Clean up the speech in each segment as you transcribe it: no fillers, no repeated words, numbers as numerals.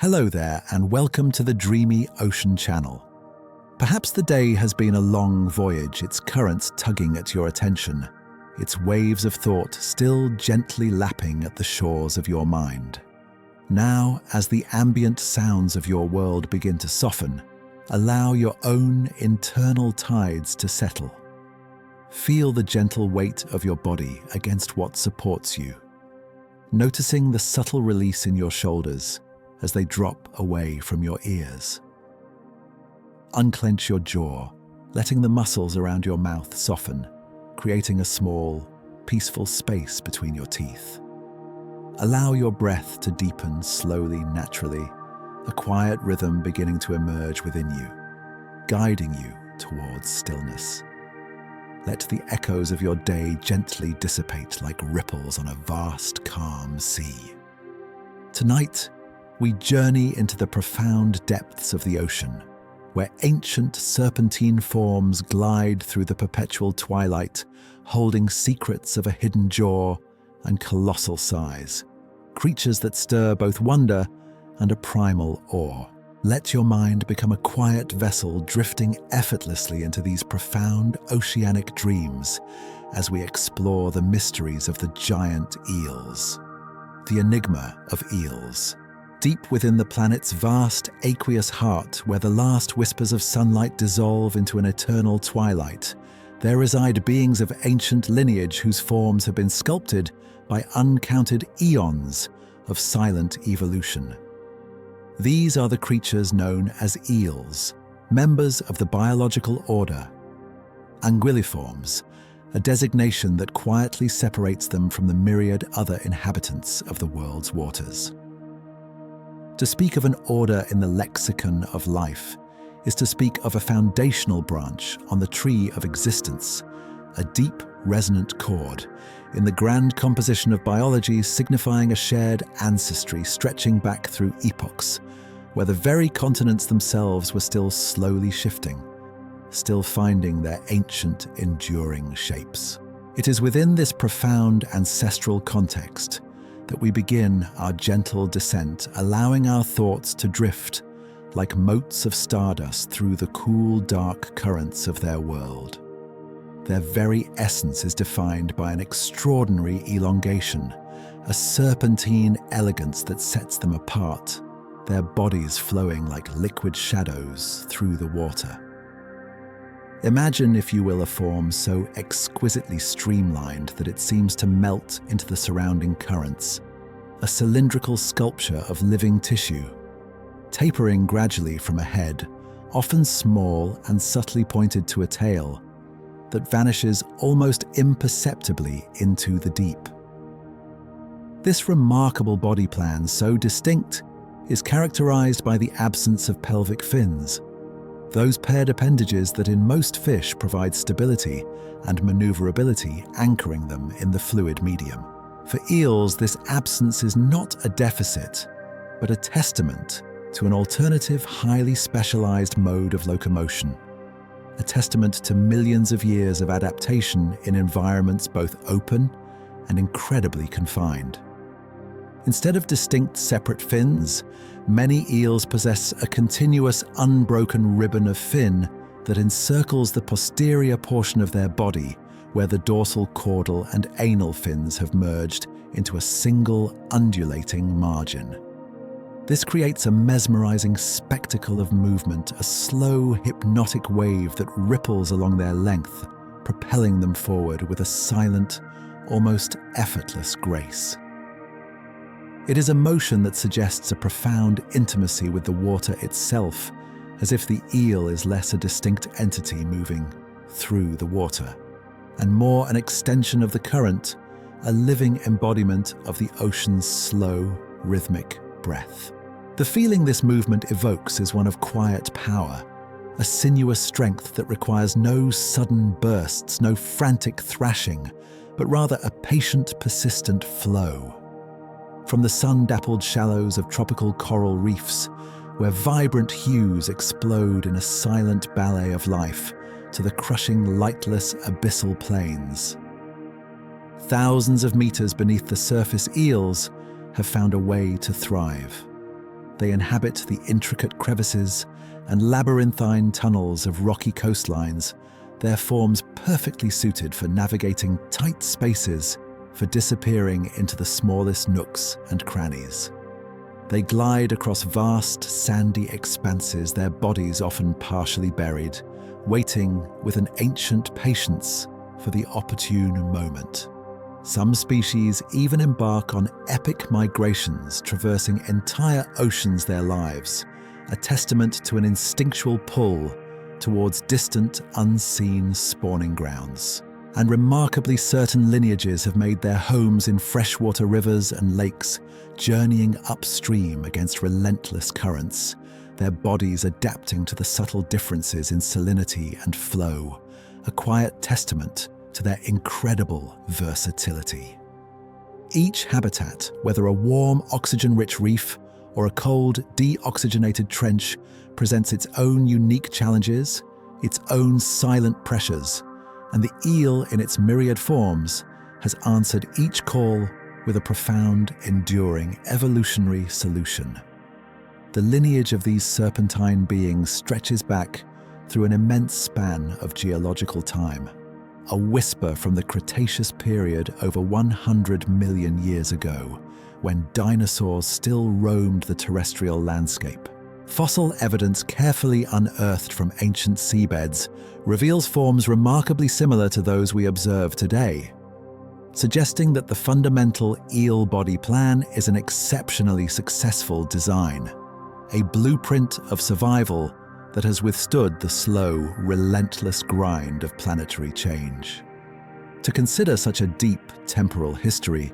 Hello there, and welcome to the Dreamy Ocean Channel. Perhaps the day has been a long voyage, its currents tugging at your attention, its waves of thought still gently lapping at the shores of your mind. Now, as the ambient sounds of your world begin to soften, allow your own internal tides to settle. Feel the gentle weight of your body against what supports you, noticing the subtle release in your shoulders as they drop away from your ears. Unclench your jaw, letting the muscles around your mouth soften, creating a small, peaceful space between your teeth. Allow your breath to deepen slowly, naturally, a quiet rhythm beginning to emerge within you, guiding you towards stillness. Let the echoes of your day gently dissipate like ripples on a vast, calm sea. Tonight, we journey into the profound depths of the ocean, where ancient serpentine forms glide through the perpetual twilight, holding secrets of a hidden jaw and colossal size, creatures that stir both wonder and a primal awe. Let your mind become a quiet vessel drifting effortlessly into these profound oceanic dreams as we explore the mysteries of the giant eels. The Enigma of Eels. Deep within the planet's vast aqueous heart, where the last whispers of sunlight dissolve into an eternal twilight, there reside beings of ancient lineage whose forms have been sculpted by uncounted eons of silent evolution. These are the creatures known as eels, members of the biological order Anguilliformes, a designation that quietly separates them from the myriad other inhabitants of the world's waters. To speak of an order in the lexicon of life is to speak of a foundational branch on the tree of existence, a deep, resonant chord in the grand composition of biology, signifying a shared ancestry stretching back through epochs, where the very continents themselves were still slowly shifting, still finding their ancient, enduring shapes. It is within this profound ancestral context that we begin our gentle descent, allowing our thoughts to drift like motes of stardust through the cool, dark currents of their world. Their very essence is defined by an extraordinary elongation, a serpentine elegance that sets them apart, their bodies flowing like liquid shadows through the water. Imagine, if you will, a form so exquisitely streamlined that it seems to melt into the surrounding currents, a cylindrical sculpture of living tissue, tapering gradually from a head, often small and subtly pointed to a tail, that vanishes almost imperceptibly into the deep. This remarkable body plan, so distinct, is characterized by the absence of pelvic fins, those paired appendages that in most fish provide stability and maneuverability, anchoring them in the fluid medium. For eels, this absence is not a deficit, but a testament to an alternative, highly specialized mode of locomotion, a testament to millions of years of adaptation in environments both open and incredibly confined. Instead of distinct separate fins, many eels possess a continuous, unbroken ribbon of fin that encircles the posterior portion of their body, where the dorsal, caudal, and anal fins have merged into a single, undulating margin. This creates a mesmerizing spectacle of movement, a slow, hypnotic wave that ripples along their length, propelling them forward with a silent, almost effortless grace. It is a motion that suggests a profound intimacy with the water itself, as if the eel is less a distinct entity moving through the water, and more an extension of the current, a living embodiment of the ocean's slow, rhythmic breath. The feeling this movement evokes is one of quiet power, a sinuous strength that requires no sudden bursts, no frantic thrashing, but rather a patient, persistent flow. From the sun-dappled shallows of tropical coral reefs, where vibrant hues explode in a silent ballet of life, to the crushing, lightless, abyssal plains. Thousands of meters beneath the surface, eels have found a way to thrive. They inhabit the intricate crevices and labyrinthine tunnels of rocky coastlines, their forms perfectly suited for navigating tight spaces, for disappearing into the smallest nooks and crannies. They glide across vast, sandy expanses, their bodies often partially buried, waiting with an ancient patience for the opportune moment. Some species even embark on epic migrations, traversing entire oceans their lives, a testament to an instinctual pull towards distant, unseen spawning grounds. And remarkably, certain lineages have made their homes in freshwater rivers and lakes, journeying upstream against relentless currents, their bodies adapting to the subtle differences in salinity and flow, a quiet testament to their incredible versatility. Each habitat, whether a warm, oxygen-rich reef or a cold, deoxygenated trench, presents its own unique challenges, its own silent pressures, and the eel in its myriad forms has answered each call with a profound, enduring, evolutionary solution. The lineage of these serpentine beings stretches back through an immense span of geological time, a whisper from the Cretaceous period over 100 million years ago, when dinosaurs still roamed the terrestrial landscape. Fossil evidence carefully unearthed from ancient seabeds reveals forms remarkably similar to those we observe today, suggesting that the fundamental eel body plan is an exceptionally successful design, a blueprint of survival that has withstood the slow, relentless grind of planetary change. To consider such a deep temporal history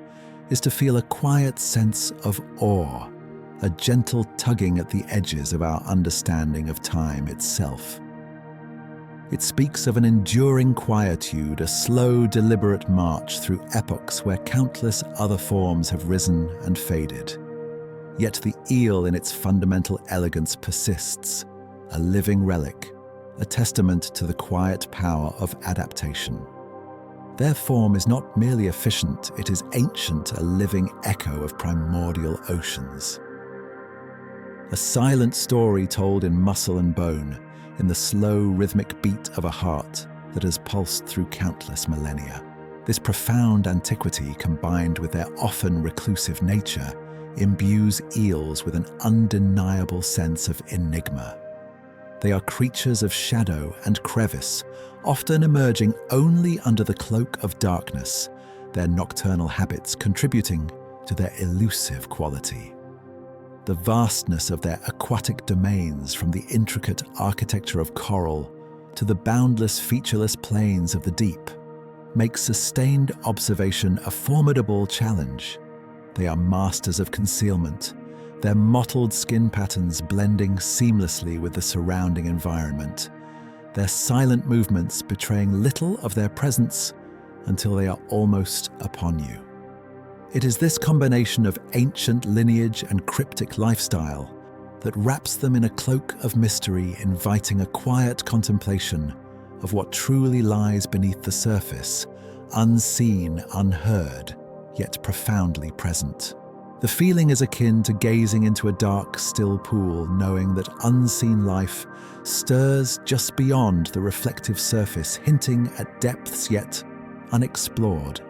is to feel a quiet sense of awe, a gentle tugging at the edges of our understanding of time itself. It speaks of an enduring quietude, a slow, deliberate march through epochs where countless other forms have risen and faded. Yet the eel in its fundamental elegance persists, a living relic, a testament to the quiet power of adaptation. Their form is not merely efficient, it is ancient, a living echo of primordial oceans. A silent story told in muscle and bone, in the slow, rhythmic beat of a heart that has pulsed through countless millennia. This profound antiquity, combined with their often reclusive nature, imbues eels with an undeniable sense of enigma. They are creatures of shadow and crevice, often emerging only under the cloak of darkness, their nocturnal habits contributing to their elusive quality. The vastness of their aquatic domains, from the intricate architecture of coral to the boundless featureless plains of the deep, makes sustained observation a formidable challenge. They are masters of concealment, their mottled skin patterns blending seamlessly with the surrounding environment, their silent movements betraying little of their presence until they are almost upon you. It is this combination of ancient lineage and cryptic lifestyle that wraps them in a cloak of mystery, inviting a quiet contemplation of what truly lies beneath the surface, unseen, unheard, yet profoundly present. The feeling is akin to gazing into a dark, still pool, knowing that unseen life stirs just beyond the reflective surface, hinting at depths yet unexplored.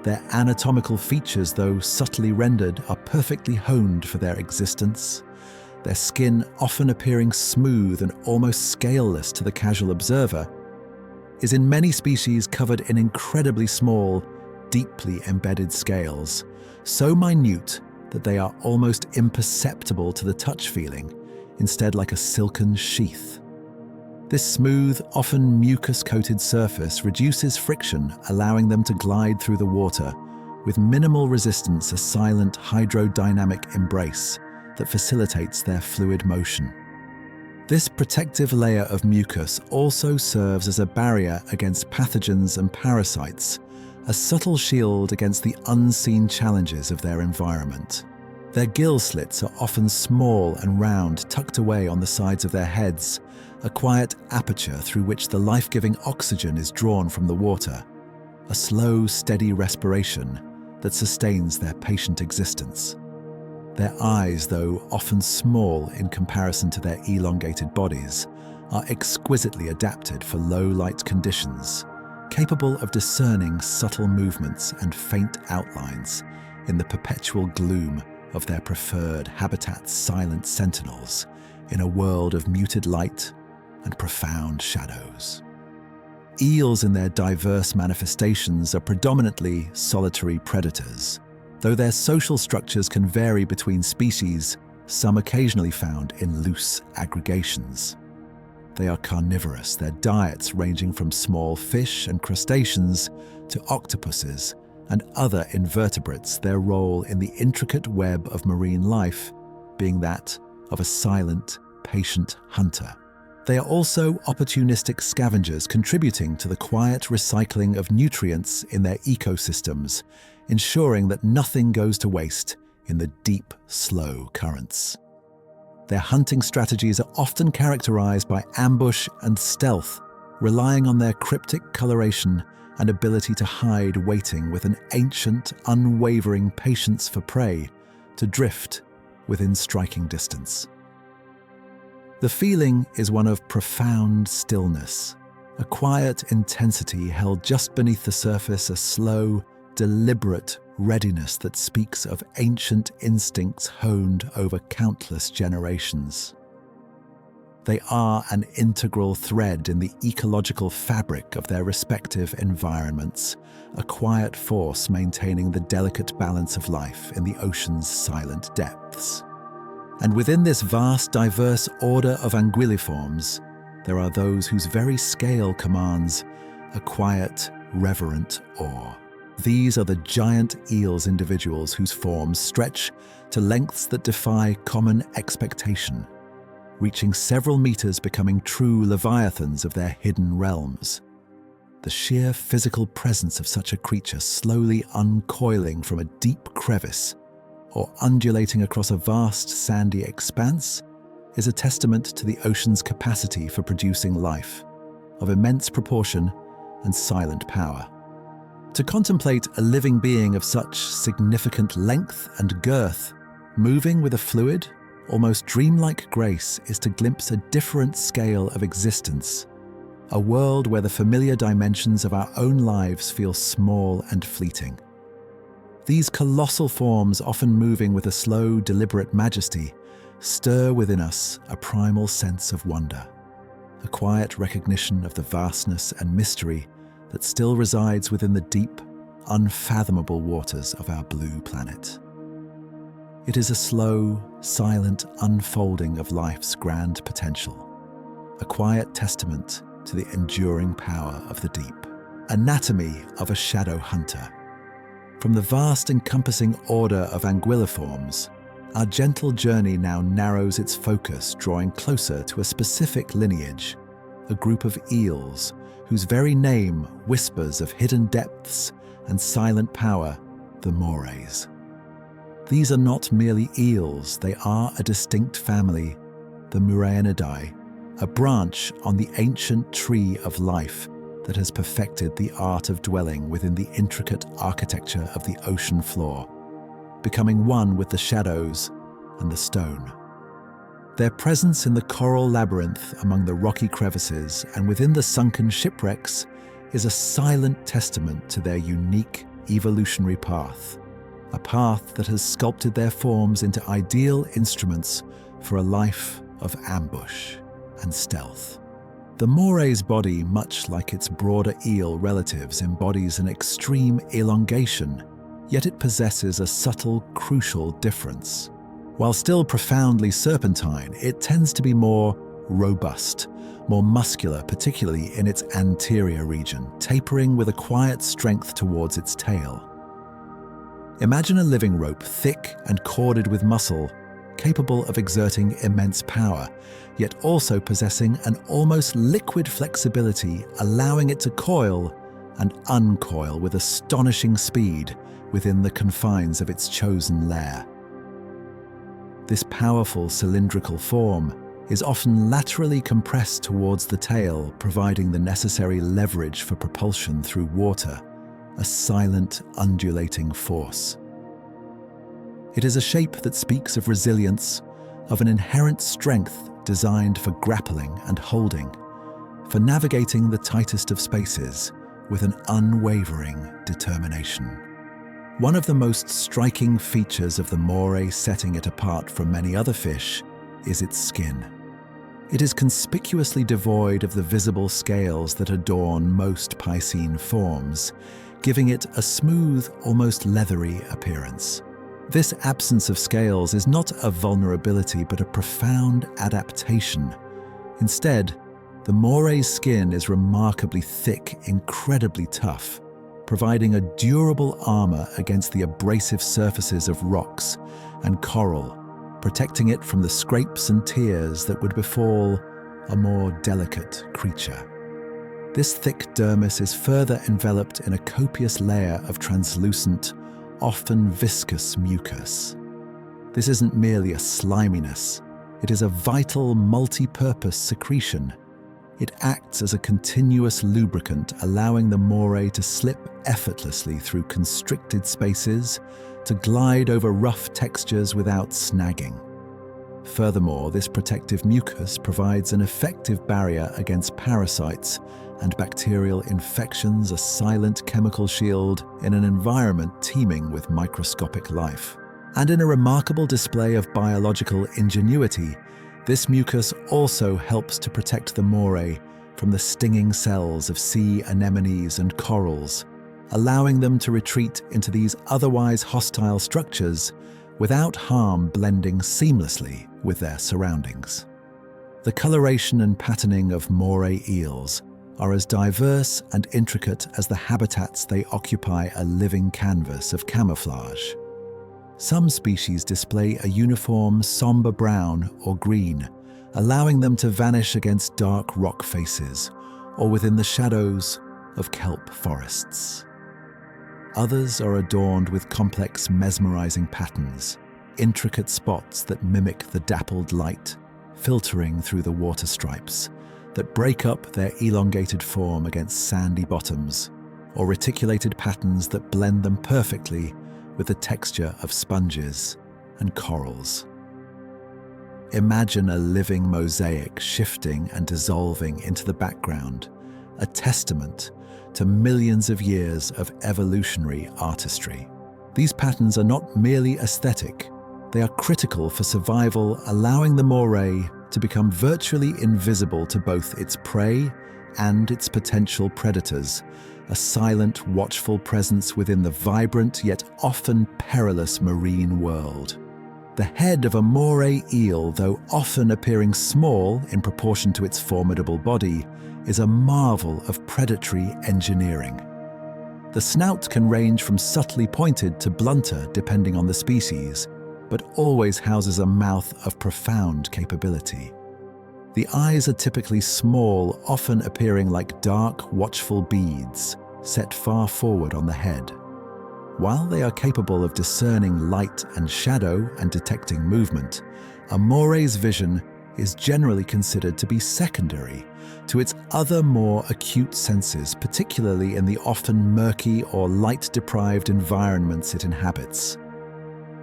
Their anatomical features, though subtly rendered, are perfectly honed for their existence, their skin often appearing smooth and almost scaleless to the casual observer, is in many species covered in incredibly small, deeply embedded scales, so minute that they are almost imperceptible to the touch feeling, instead like a silken sheath. This smooth, often mucus-coated surface reduces friction, allowing them to glide through the water with minimal resistance, a silent hydrodynamic embrace that facilitates their fluid motion. This protective layer of mucus also serves as a barrier against pathogens and parasites, a subtle shield against the unseen challenges of their environment. Their gill slits are often small and round, tucked away on the sides of their heads, a quiet aperture through which the life-giving oxygen is drawn from the water, a slow, steady respiration that sustains their patient existence. Their eyes, though often small in comparison to their elongated bodies, are exquisitely adapted for low-light conditions, capable of discerning subtle movements and faint outlines in the perpetual gloom of their preferred habitat's silent sentinels in a world of muted light and profound shadows. Eels in their diverse manifestations are predominantly solitary predators, though their social structures can vary between species, some occasionally found in loose aggregations. They are carnivorous, their diets ranging from small fish and crustaceans to octopuses and other invertebrates, their role in the intricate web of marine life being that of a silent, patient hunter. They are also opportunistic scavengers, contributing to the quiet recycling of nutrients in their ecosystems, ensuring that nothing goes to waste in the deep, slow currents. Their hunting strategies are often characterized by ambush and stealth, relying on their cryptic coloration and ability to hide, waiting with an ancient, unwavering patience for prey to drift within striking distance. The feeling is one of profound stillness, a quiet intensity held just beneath the surface, a slow, deliberate readiness that speaks of ancient instincts honed over countless generations. They are an integral thread in the ecological fabric of their respective environments, a quiet force maintaining the delicate balance of life in the ocean's silent depths. And within this vast, diverse order of anguilliforms, there are those whose very scale commands a quiet, reverent awe. These are the giant eels, individuals whose forms stretch to lengths that defy common expectation, reaching several meters, becoming true leviathans of their hidden realms. The sheer physical presence of such a creature slowly uncoiling from a deep crevice or undulating across a vast sandy expanse is a testament to the ocean's capacity for producing life of immense proportion and silent power. To contemplate a living being of such significant length and girth, moving with a fluid, almost dreamlike grace, is to glimpse a different scale of existence, a world where the familiar dimensions of our own lives feel small and fleeting. These colossal forms, often moving with a slow, deliberate majesty, stir within us a primal sense of wonder, a quiet recognition of the vastness and mystery that still resides within the deep, unfathomable waters of our blue planet. It is a slow, silent unfolding of life's grand potential, a quiet testament to the enduring power of the deep. Anatomy of a shadow hunter. From the vast encompassing order of anguilliforms, our gentle journey now narrows its focus, drawing closer to a specific lineage, a group of eels whose very name whispers of hidden depths and silent power, the Morays. These are not merely eels, they are a distinct family, the Morayidae, a branch on the ancient tree of life that has perfected the art of dwelling within the intricate architecture of the ocean floor, becoming one with the shadows and the stone. Their presence in the coral labyrinth among the rocky crevices and within the sunken shipwrecks is a silent testament to their unique evolutionary path, a path that has sculpted their forms into ideal instruments for a life of ambush and stealth. The Moray's body, much like its broader eel relatives, embodies an extreme elongation, yet it possesses a subtle, crucial difference. While still profoundly serpentine, it tends to be more robust, more muscular, particularly in its anterior region, tapering with a quiet strength towards its tail. Imagine a living rope, thick and corded with muscle, capable of exerting immense power, yet also possessing an almost liquid flexibility, allowing it to coil and uncoil with astonishing speed within the confines of its chosen lair. This powerful cylindrical form is often laterally compressed towards the tail, providing the necessary leverage for propulsion through water, a silent, undulating force. It is a shape that speaks of resilience, of an inherent strength designed for grappling and holding, for navigating the tightest of spaces with an unwavering determination. One of the most striking features of the moray setting it apart from many other fish is its skin. It is conspicuously devoid of the visible scales that adorn most piscine forms, giving it a smooth, almost leathery appearance. This absence of scales is not a vulnerability but a profound adaptation. Instead, the moray's skin is remarkably thick, incredibly tough, providing a durable armor against the abrasive surfaces of rocks and coral, protecting it from the scrapes and tears that would befall a more delicate creature. This thick dermis is further enveloped in a copious layer of translucent, often viscous mucus. This isn't merely a sliminess, it is a vital, multi-purpose secretion. It acts as a continuous lubricant, allowing the moray to slip effortlessly through constricted spaces, to glide over rough textures without snagging. Furthermore, this protective mucus provides an effective barrier against parasites and bacterial infections, a silent chemical shield in an environment teeming with microscopic life. And in a remarkable display of biological ingenuity, this mucus also helps to protect the moray from the stinging cells of sea anemones and corals, allowing them to retreat into these otherwise hostile structures without harm blending seamlessly with their surroundings. The coloration and patterning of moray eels are as diverse and intricate as the habitats they occupy, a living canvas of camouflage. Some species display a uniform somber brown or green, allowing them to vanish against dark rock faces or within the shadows of kelp forests. Others are adorned with complex, mesmerizing patterns, intricate spots that mimic the dappled light filtering through the water stripes that break up their elongated form against sandy bottoms, or reticulated patterns that blend them perfectly with the texture of sponges and corals. Imagine a living mosaic shifting and dissolving into the background, a testament to millions of years of evolutionary artistry. These patterns are not merely aesthetic, they are critical for survival, allowing the moray to become virtually invisible to both its prey and its potential predators, a silent, watchful presence within the vibrant yet often perilous marine world. The head of a moray eel, though often appearing small in proportion to its formidable body, is a marvel of predatory engineering. The snout can range from subtly pointed to blunter depending on the species, but always houses a mouth of profound capability. The eyes are typically small, often appearing like dark, watchful beads set far forward on the head. While they are capable of discerning light and shadow and detecting movement, a moray's vision is generally considered to be secondary to its other more acute senses, particularly in the often murky or light-deprived environments it inhabits.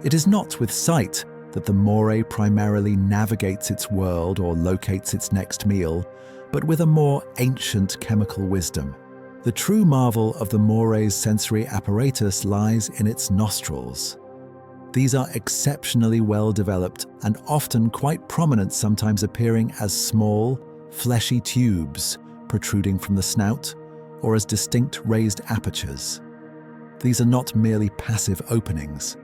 It is not with sight that the moray primarily navigates its world or locates its next meal, but with a more ancient chemical wisdom. The true marvel of the moray's sensory apparatus lies in its nostrils. These are exceptionally well developed and often quite prominent, sometimes appearing as small, fleshy tubes protruding from the snout or as distinct raised apertures. These are not merely passive openings.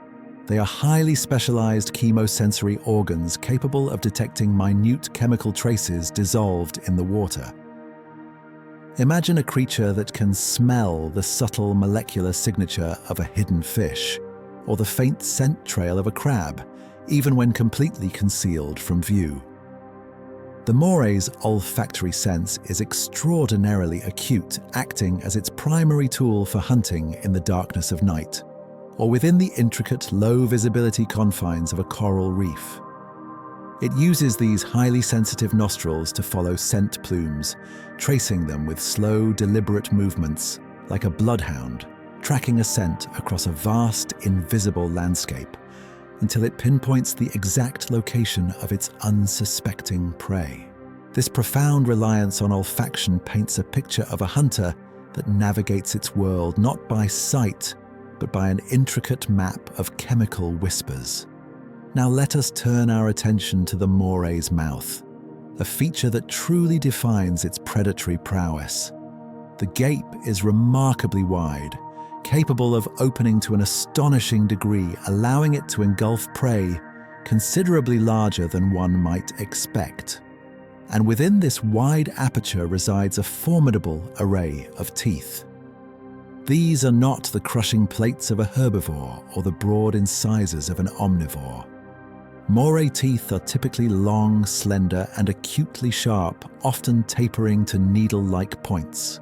They are highly specialized chemosensory organs capable of detecting minute chemical traces dissolved in the water. Imagine a creature that can smell the subtle molecular signature of a hidden fish, or the faint scent trail of a crab, even when completely concealed from view. The moray's olfactory sense is extraordinarily acute, acting as its primary tool for hunting in the darkness of night, or within the intricate, low-visibility confines of a coral reef. It uses these highly sensitive nostrils to follow scent plumes, tracing them with slow, deliberate movements, like a bloodhound, tracking a scent across a vast, invisible landscape. until it pinpoints the exact location of its unsuspecting prey. This profound reliance on olfaction paints a picture of a hunter that navigates its world not by sight, but by an intricate map of chemical whispers. Now let us turn our attention to the Moray's mouth, a feature that truly defines its predatory prowess. The gape is remarkably wide, capable of opening to an astonishing degree, allowing it to engulf prey considerably larger than one might expect. And within this wide aperture resides a formidable array of teeth. These are not the crushing plates of a herbivore or the broad incisors of an omnivore. Moray teeth are typically long, slender, and acutely sharp, often tapering to needle-like points.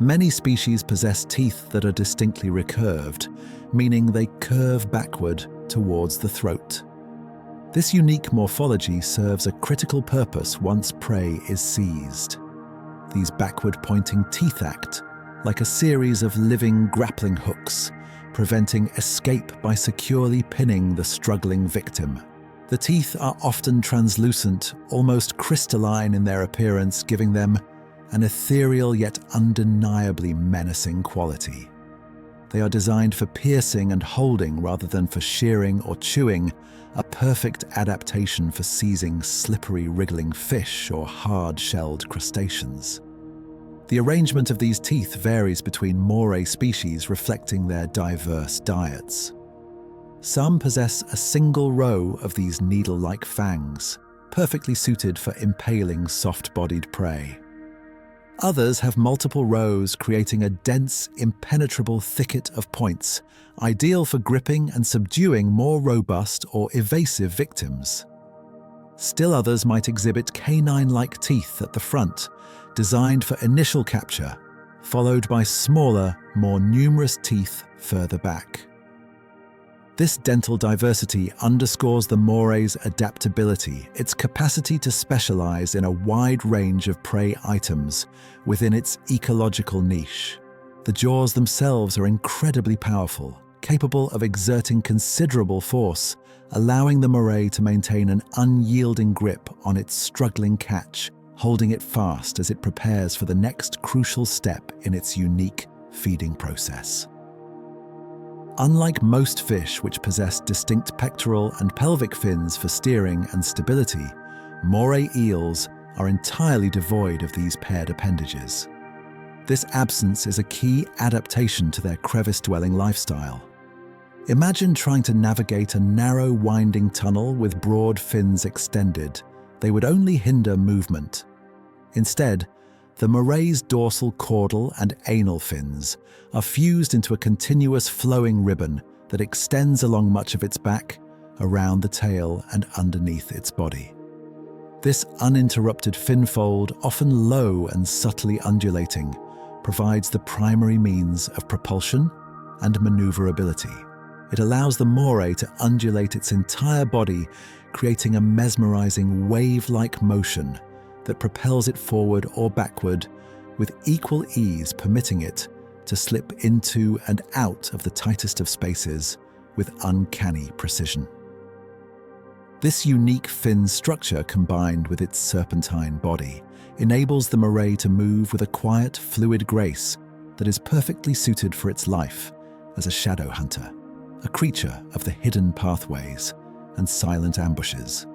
Many species possess teeth that are distinctly recurved, meaning they curve backward towards the throat. This unique morphology serves a critical purpose once prey is seized. These backward-pointing teeth act like a series of living grappling hooks, preventing escape by securely pinning the struggling victim. The teeth are often translucent, almost crystalline in their appearance, giving them an ethereal yet undeniably menacing quality. They are designed for piercing and holding rather than for shearing or chewing, a perfect adaptation for seizing slippery, wriggling fish or hard-shelled crustaceans. The arrangement of these teeth varies between Moray species, reflecting their diverse diets. Some possess a single row of these needle-like fangs, perfectly suited for impaling soft-bodied prey. Others have multiple rows, creating a dense, impenetrable thicket of points, ideal for gripping and subduing more robust or evasive victims. Still others might exhibit canine-like teeth at the front, designed for initial capture, followed by smaller, more numerous teeth further back. This dental diversity underscores the Moray's adaptability, its capacity to specialize in a wide range of prey items within its ecological niche. The jaws themselves are incredibly powerful, capable of exerting considerable force, allowing the Moray to maintain an unyielding grip on its struggling catch, holding it fast as it prepares for the next crucial step in its unique feeding process. Unlike most fish, which possess distinct pectoral and pelvic fins for steering and stability, Moray eels are entirely devoid of these paired appendages. This absence is a key adaptation to their crevice-dwelling lifestyle. Imagine trying to navigate a narrow, winding tunnel with broad fins extended. They would only hinder movement. Instead, the Moray's dorsal caudal and anal fins are fused into a continuous flowing ribbon that extends along much of its back, around the tail and underneath its body. This uninterrupted fin fold, often low and subtly undulating, provides the primary means of propulsion and maneuverability. It allows the Moray to undulate its entire body, creating a mesmerizing wave-like motion that propels it forward or backward with equal ease, permitting it to slip into and out of the tightest of spaces with uncanny precision. This unique fin structure, combined with its serpentine body, enables the Moray to move with a quiet, fluid grace that is perfectly suited for its life as a shadow hunter, a creature of the hidden pathways and silent ambushes.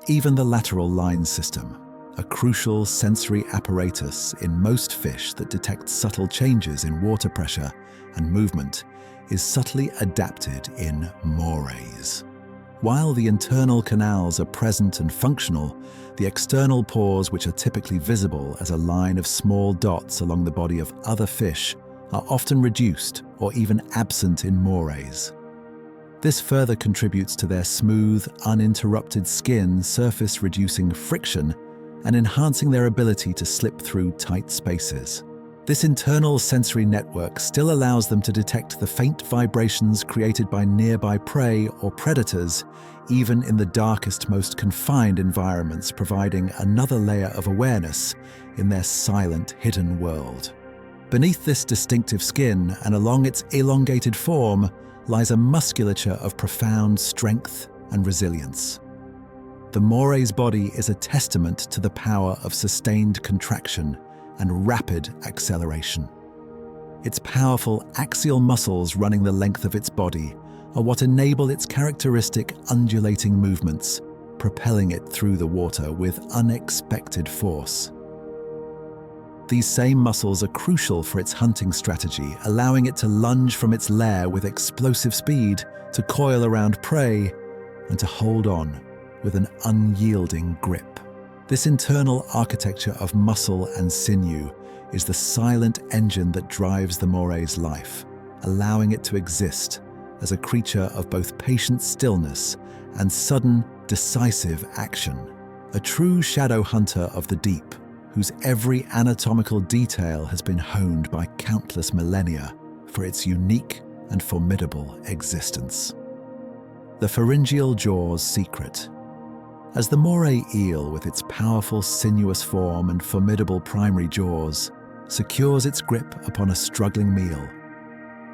Even the lateral line system, a crucial sensory apparatus in most fish that detects subtle changes in water pressure and movement, is subtly adapted in Morays. While the internal canals are present and functional, the external pores, which are typically visible as a line of small dots along the body of other fish, are often reduced or even absent in Morays. This further contributes to their smooth, uninterrupted skin surface, reducing friction and enhancing their ability to slip through tight spaces. This internal sensory network still allows them to detect the faint vibrations created by nearby prey or predators, even in the darkest, most confined environments, providing another layer of awareness in their silent, hidden world. Beneath this distinctive skin and along its elongated form lies a musculature of profound strength and resilience. The Moray's body is a testament to the power of sustained contraction and rapid acceleration. Its powerful axial muscles running the length of its body are what enable its characteristic undulating movements, propelling it through the water with unexpected force. These same muscles are crucial for its hunting strategy, allowing it to lunge from its lair with explosive speed, to coil around prey, and to hold on with an unyielding grip. This internal architecture of muscle and sinew is the silent engine that drives the Moray's life, allowing it to exist as a creature of both patient stillness and sudden, decisive action. A true shadow hunter of the deep, whose every anatomical detail has been honed by countless millennia for its unique and formidable existence. The Pharyngeal jaw's secret. As the Moray eel, with its powerful sinuous form and formidable primary jaws, secures its grip upon a struggling meal,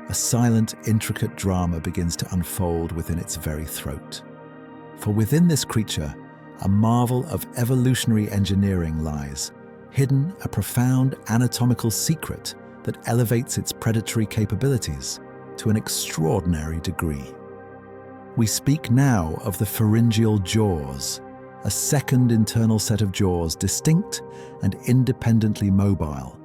a silent, intricate drama begins to unfold within its very throat. For within this creature, a marvel of evolutionary engineering lies, hidden a profound anatomical secret that elevates its predatory capabilities to an extraordinary degree. We speak now of the pharyngeal jaws, a second internal set of jaws distinct and independently mobile,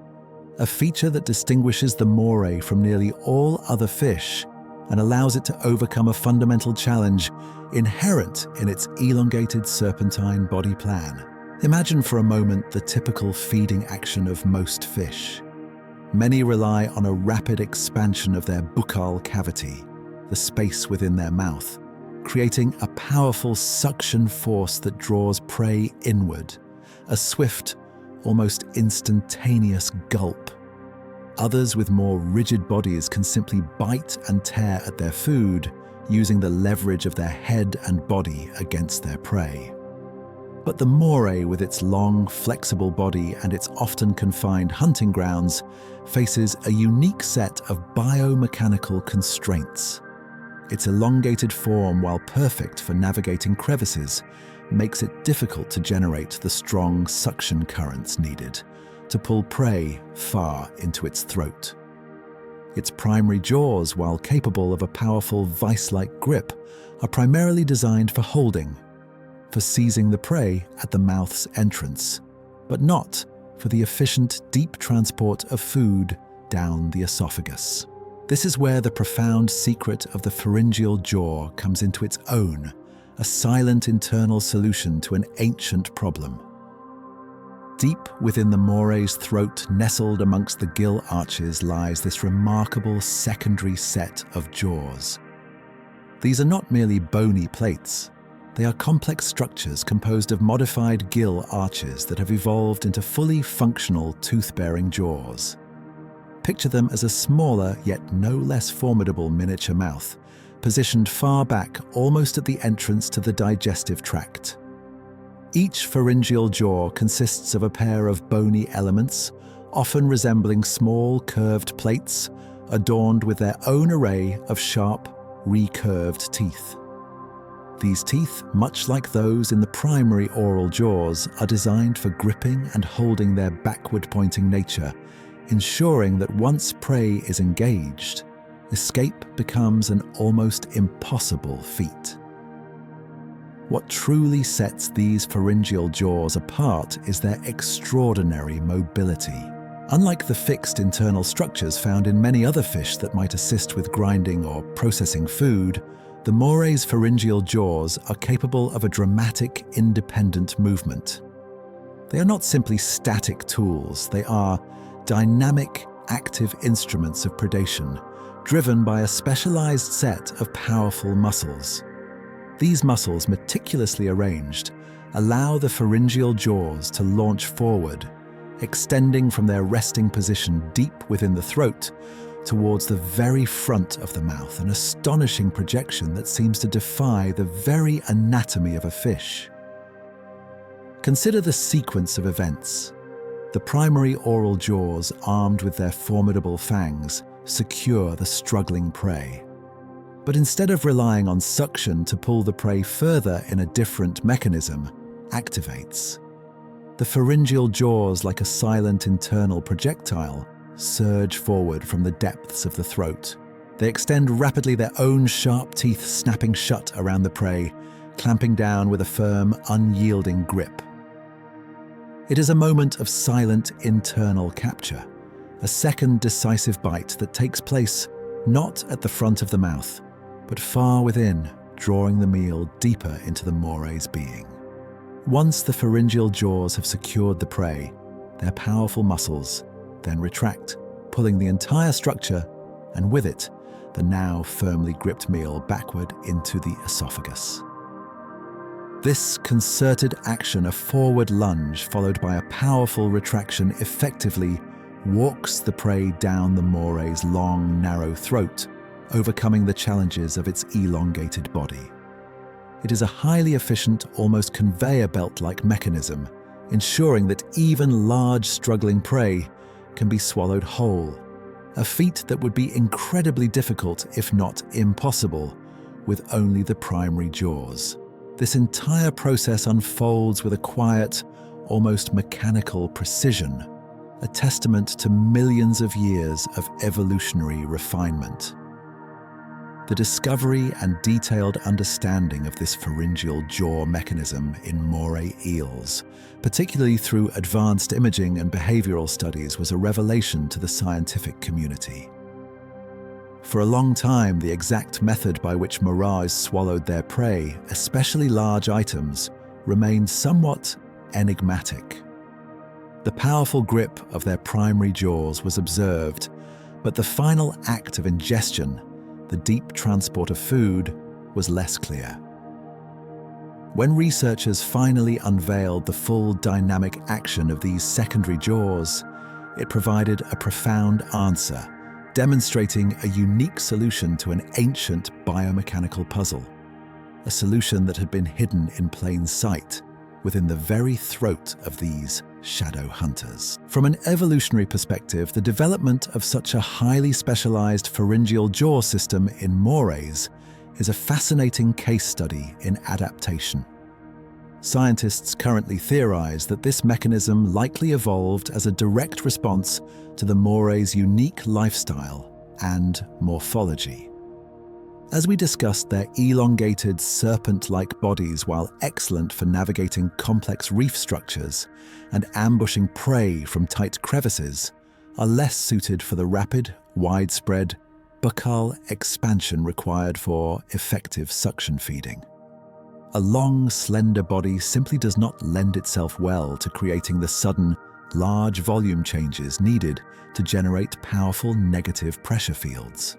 a feature that distinguishes the moray from nearly all other fish and allows it to overcome a fundamental challenge inherent in its elongated serpentine body plan. Imagine for a moment the typical feeding action of most fish. Many rely on a rapid expansion of their buccal cavity, the space within their mouth, creating a powerful suction force that draws prey inward, a swift, almost instantaneous gulp. Others with more rigid bodies can simply bite and tear at their food, using the leverage of their head and body against their prey. But the moray, with its long, flexible body and its often confined hunting grounds, faces a unique set of biomechanical constraints. Its elongated form, while perfect for navigating crevices, makes it difficult to generate the strong suction currents needed to pull prey far into its throat. Its primary jaws, while capable of a powerful vice-like grip, are primarily designed for holding, for seizing the prey at the mouth's entrance, but not for the efficient deep transport of food down the esophagus. This is where the profound secret of the pharyngeal jaw comes into its own, a silent internal solution to an ancient problem. Deep within the moray's throat, nestled amongst the gill arches, lies this remarkable secondary set of jaws. These are not merely bony plates. They are complex structures composed of modified gill arches that have evolved into fully functional tooth-bearing jaws. Picture them as a smaller yet no less formidable miniature mouth, positioned far back almost at the entrance to the digestive tract. Each pharyngeal jaw consists of a pair of bony elements, often resembling small curved plates, adorned with their own array of sharp, recurved teeth. These teeth, much like those in the primary oral jaws, are designed for gripping and holding their backward-pointing nature, ensuring that once prey is engaged, escape becomes an almost impossible feat. What truly sets these pharyngeal jaws apart is their extraordinary mobility. Unlike the fixed internal structures found in many other fish that might assist with grinding or processing food, the moray's pharyngeal jaws are capable of a dramatic, independent movement. They are not simply static tools, they are dynamic, active instruments of predation, driven by a specialized set of powerful muscles. These muscles, meticulously arranged, allow the pharyngeal jaws to launch forward, extending from their resting position deep within the throat towards the very front of the mouth, an astonishing projection that seems to defy the very anatomy of a fish. Consider the sequence of events. The primary oral jaws, armed with their formidable fangs, secure the struggling prey. But instead of relying on suction to pull the prey further in a different mechanism, activates. The pharyngeal jaws, like a silent internal projectile, surge forward from the depths of the throat. They extend rapidly, their own sharp teeth snapping shut around the prey, clamping down with a firm, unyielding grip. It is a moment of silent internal capture, a second decisive bite that takes place not at the front of the mouth, but far within, drawing the meal deeper into the Moray's being. Once the pharyngeal jaws have secured the prey, their powerful muscles then retract, pulling the entire structure, and with it, the now firmly gripped meal backward into the esophagus. This concerted action, a forward lunge followed by a powerful retraction, effectively walks the prey down the Moray's long, narrow throat, overcoming the challenges of its elongated body. It is a highly efficient, almost conveyor belt-like mechanism, ensuring that even large, struggling prey can be swallowed whole, a feat that would be incredibly difficult, if not impossible, with only the primary jaws. This entire process unfolds with a quiet, almost mechanical precision, a testament to millions of years of evolutionary refinement. The discovery and detailed understanding of this pharyngeal jaw mechanism in Moray eels, particularly through advanced imaging and behavioral studies, was a revelation to the scientific community. For a long time, the exact method by which morays swallowed their prey, especially large items, remained somewhat enigmatic. The powerful grip of their primary jaws was observed, but the final act of ingestion, the deep transport of food, was less clear. When researchers finally unveiled the full dynamic action of these secondary jaws, it provided a profound answer, demonstrating a unique solution to an ancient biomechanical puzzle, a solution that had been hidden in plain sight within the very throat of these shadow hunters. From an evolutionary perspective, the development of such a highly specialized pharyngeal jaw system in morays is a fascinating case study in adaptation. Scientists currently theorize that this mechanism likely evolved as a direct response to the moray's unique lifestyle and morphology. As we discussed, their elongated, serpent-like bodies, while excellent for navigating complex reef structures and ambushing prey from tight crevices, are less suited for the rapid, widespread, buccal expansion required for effective suction feeding. A long, slender body simply does not lend itself well to creating the sudden, large volume changes needed to generate powerful negative pressure fields.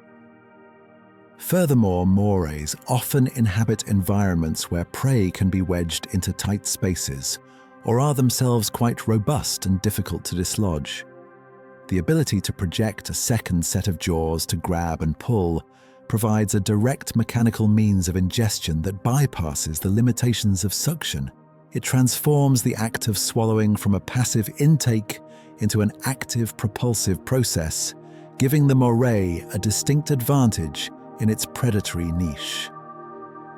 Furthermore, morays often inhabit environments where prey can be wedged into tight spaces or are themselves quite robust and difficult to dislodge. The ability to project a second set of jaws to grab and pull provides a direct mechanical means of ingestion that bypasses the limitations of suction. It transforms the act of swallowing from a passive intake into an active propulsive process, giving the moray a distinct advantage in its predatory niche.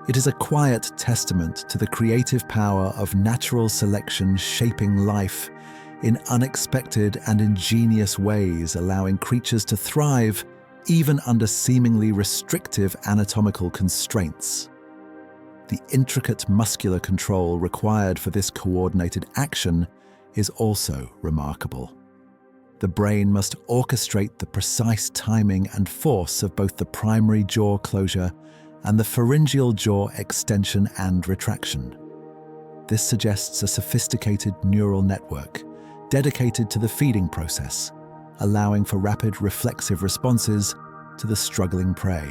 It is a quiet testament to the creative power of natural selection shaping life in unexpected and ingenious ways, allowing creatures to thrive even under seemingly restrictive anatomical constraints. The intricate muscular control required for this coordinated action is also remarkable. The brain must orchestrate the precise timing and force of both the primary jaw closure and the pharyngeal jaw extension and retraction. This suggests a sophisticated neural network dedicated to the feeding process, allowing for rapid reflexive responses to the struggling prey.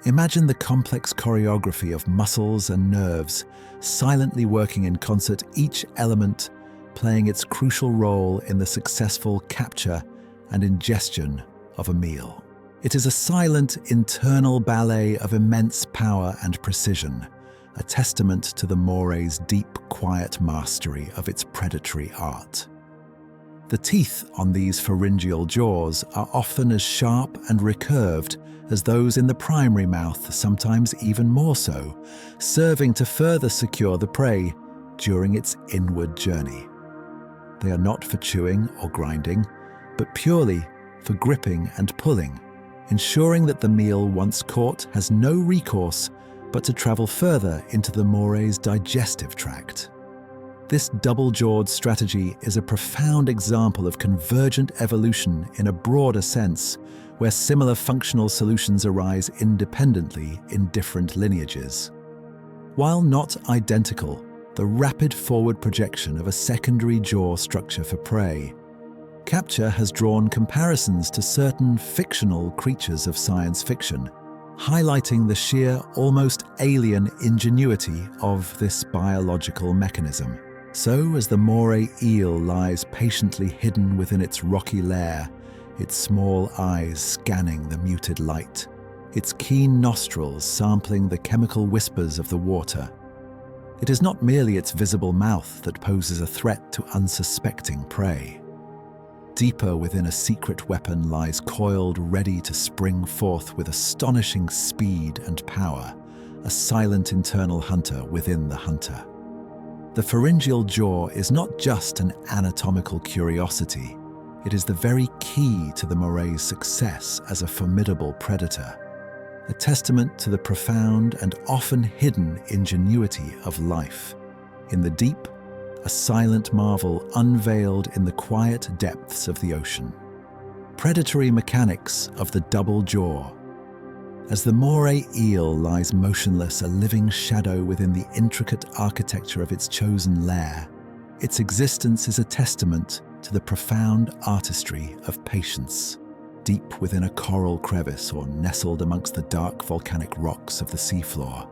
Imagine the complex choreography of muscles and nerves silently working in concert, each element playing its crucial role in the successful capture and ingestion of a meal. It is a silent internal ballet of immense power and precision, a testament to the moray's deep, quiet mastery of its predatory art. The teeth on these pharyngeal jaws are often as sharp and recurved as those in the primary mouth, sometimes even more so, serving to further secure the prey during its inward journey. They are not for chewing or grinding, but purely for gripping and pulling, ensuring that the meal once caught has no recourse but to travel further into the Moray's digestive tract. This double-jawed strategy is a profound example of convergent evolution in a broader sense, where similar functional solutions arise independently in different lineages. While not identical, the rapid forward projection of a secondary jaw structure for prey capture has drawn comparisons to certain fictional creatures of science fiction, highlighting the sheer, almost alien ingenuity of this biological mechanism. So, as the Moray eel lies patiently hidden within its rocky lair, its small eyes scanning the muted light, its keen nostrils sampling the chemical whispers of the water, it is not merely its visible mouth that poses a threat to unsuspecting prey. Deeper within a secret weapon lies coiled ready to spring forth with astonishing speed and power, a silent internal hunter within the hunter. The pharyngeal jaw is not just an anatomical curiosity, it is the very key to the Moray's success as a formidable predator, a testament to the profound and often hidden ingenuity of life. In the deep, a silent marvel unveiled in the quiet depths of the ocean. Predatory mechanics of the double jaw. As the Moray eel lies motionless, a living shadow within the intricate architecture of its chosen lair, its existence is a testament to the profound artistry of patience. Deep within a coral crevice or nestled amongst the dark volcanic rocks of the seafloor,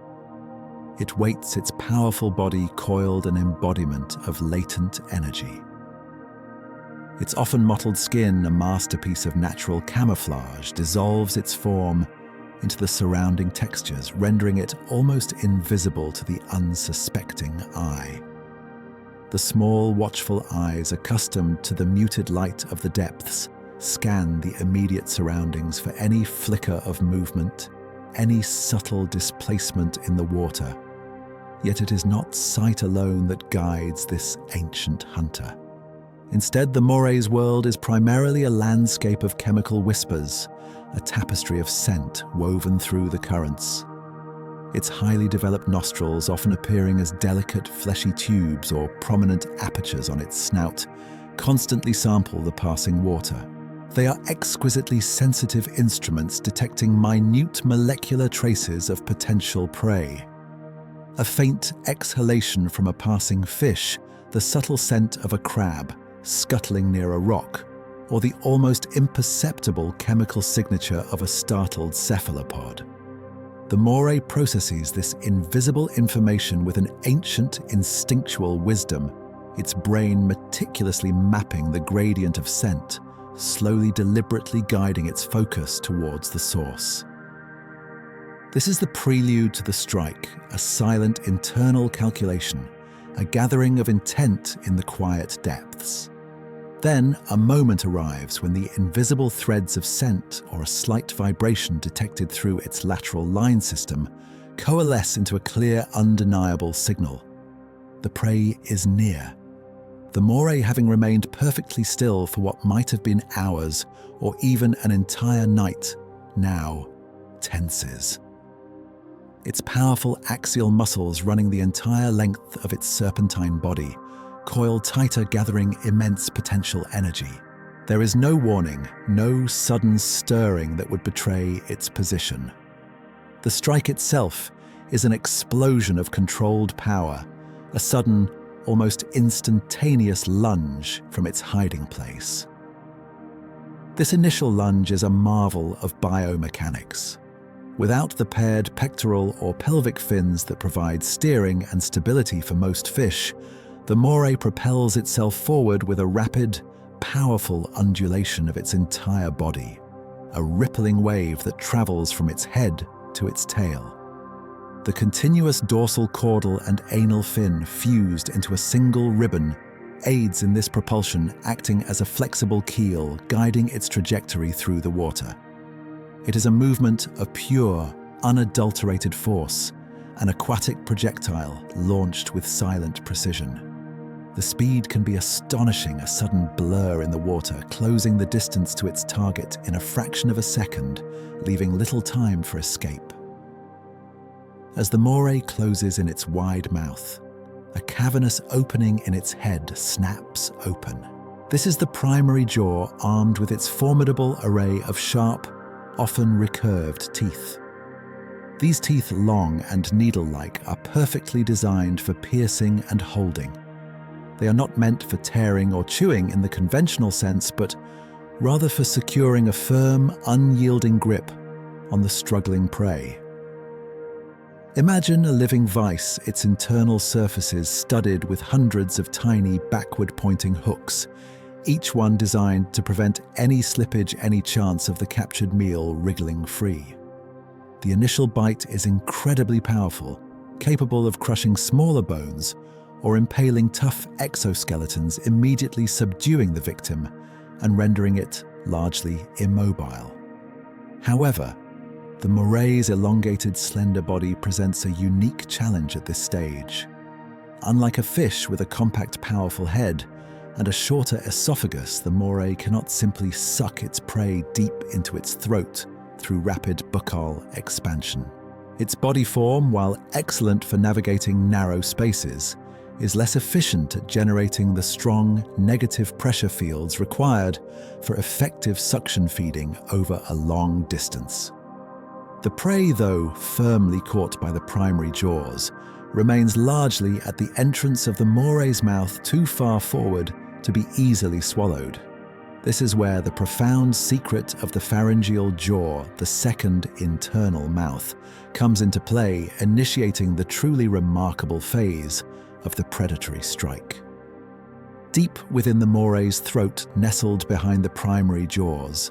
it waits, its powerful body coiled an embodiment of latent energy. Its often mottled skin, a masterpiece of natural camouflage, dissolves its form into the surrounding textures, rendering it almost invisible to the unsuspecting eye. The small, watchful eyes, accustomed to the muted light of the depths, scan the immediate surroundings for any flicker of movement, any subtle displacement in the water. Yet it is not sight alone that guides this ancient hunter. Instead, the Moray's world is primarily a landscape of chemical whispers, a tapestry of scent woven through the currents. Its highly developed nostrils, often appearing as delicate fleshy tubes or prominent apertures on its snout, constantly sample the passing water. They are exquisitely sensitive instruments detecting minute molecular traces of potential prey. A faint exhalation from a passing fish, the subtle scent of a crab scuttling near a rock, or the almost imperceptible chemical signature of a startled cephalopod. The Moray processes this invisible information with an ancient instinctual wisdom, its brain meticulously mapping the gradient of scent, slowly deliberately guiding its focus towards the source. This is the prelude to the strike, a silent internal calculation, a gathering of intent in the quiet depths. Then a moment arrives when the invisible threads of scent or a slight vibration detected through its lateral line system coalesce into a clear, undeniable signal. The prey is near. The Moray, having remained perfectly still for what might have been hours or even an entire night, now tenses. Its powerful axial muscles running the entire length of its serpentine body coil tighter, gathering immense potential energy. There is no warning, no sudden stirring that would betray its position. The strike itself is an explosion of controlled power, a sudden, almost instantaneous lunge from its hiding place. This initial lunge is a marvel of biomechanics. Without the paired pectoral or pelvic fins that provide steering and stability for most fish, the Moray propels itself forward with a rapid, powerful undulation of its entire body, a rippling wave that travels from its head to its tail. The continuous dorsal caudal and anal fin fused into a single ribbon aids in this propulsion, acting as a flexible keel guiding its trajectory through the water. It is a movement of pure, unadulterated force, an aquatic projectile launched with silent precision. The speed can be astonishing, a sudden blur in the water, closing the distance to its target in a fraction of a second, leaving little time for escape. As the moray closes in its wide mouth, a cavernous opening in its head snaps open. This is the primary jaw, armed with its formidable array of sharp, often recurved teeth. These teeth, long and needle-like, are perfectly designed for piercing and holding. They are not meant for tearing or chewing in the conventional sense, but rather for securing a firm, unyielding grip on the struggling prey. Imagine a living vice, its internal surfaces studded with hundreds of tiny backward-pointing hooks, each one designed to prevent any slippage, any chance of the captured meal wriggling free. The initial bite is incredibly powerful, capable of crushing smaller bones or impaling tough exoskeletons, immediately subduing the victim and rendering it largely immobile. However, the moray's elongated, slender body presents a unique challenge at this stage. Unlike a fish with a compact, powerful head and a shorter esophagus, the moray cannot simply suck its prey deep into its throat through rapid buccal expansion. Its body form, while excellent for navigating narrow spaces, is less efficient at generating the strong negative pressure fields required for effective suction feeding over a long distance. The prey, though firmly caught by the primary jaws, remains largely at the entrance of the moray's mouth, too far forward to be easily swallowed. This is where the profound secret of the pharyngeal jaw, the second internal mouth, comes into play, initiating the truly remarkable phase of the predatory strike. Deep within the moray's throat, nestled behind the primary jaws,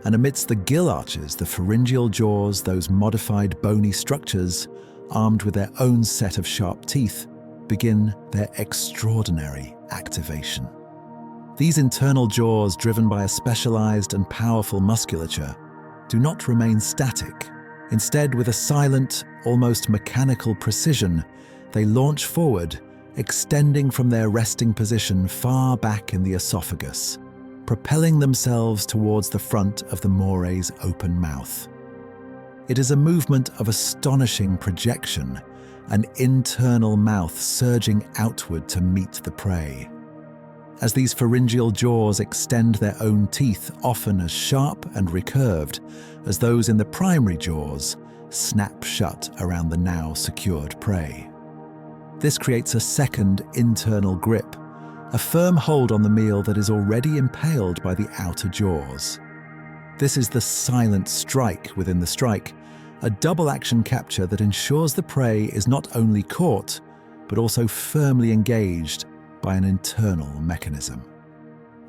and amidst the gill arches, the pharyngeal jaws, those modified bony structures, armed with their own set of sharp teeth, begin their extraordinary activation. These internal jaws, driven by a specialized and powerful musculature, do not remain static. Instead, with a silent, almost mechanical precision, they launch forward, extending from their resting position far back in the esophagus, propelling themselves towards the front of the moray's open mouth. It is a movement of astonishing projection, an internal mouth surging outward to meet the prey. As these pharyngeal jaws extend their own teeth, often as sharp and recurved as those in the primary jaws, snap shut around the now secured prey. This creates a second internal grip, a firm hold on the meal that is already impaled by the outer jaws. This is the silent strike within the strike, a double-action capture that ensures the prey is not only caught, but also firmly engaged by an internal mechanism.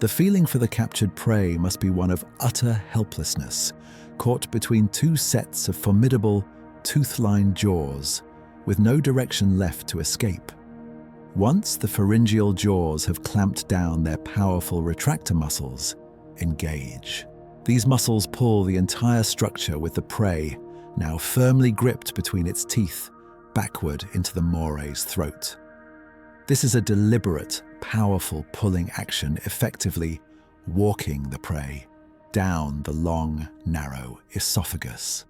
The feeling for the captured prey must be one of utter helplessness, caught between two sets of formidable, tooth-lined jaws, with no direction left to escape. Once the pharyngeal jaws have clamped down their powerful retractor muscles, engage. These muscles pull the entire structure with the prey, now firmly gripped between its teeth, backward into the moray's throat. This is a deliberate, powerful pulling action, effectively walking the prey down the long, narrow esophagus.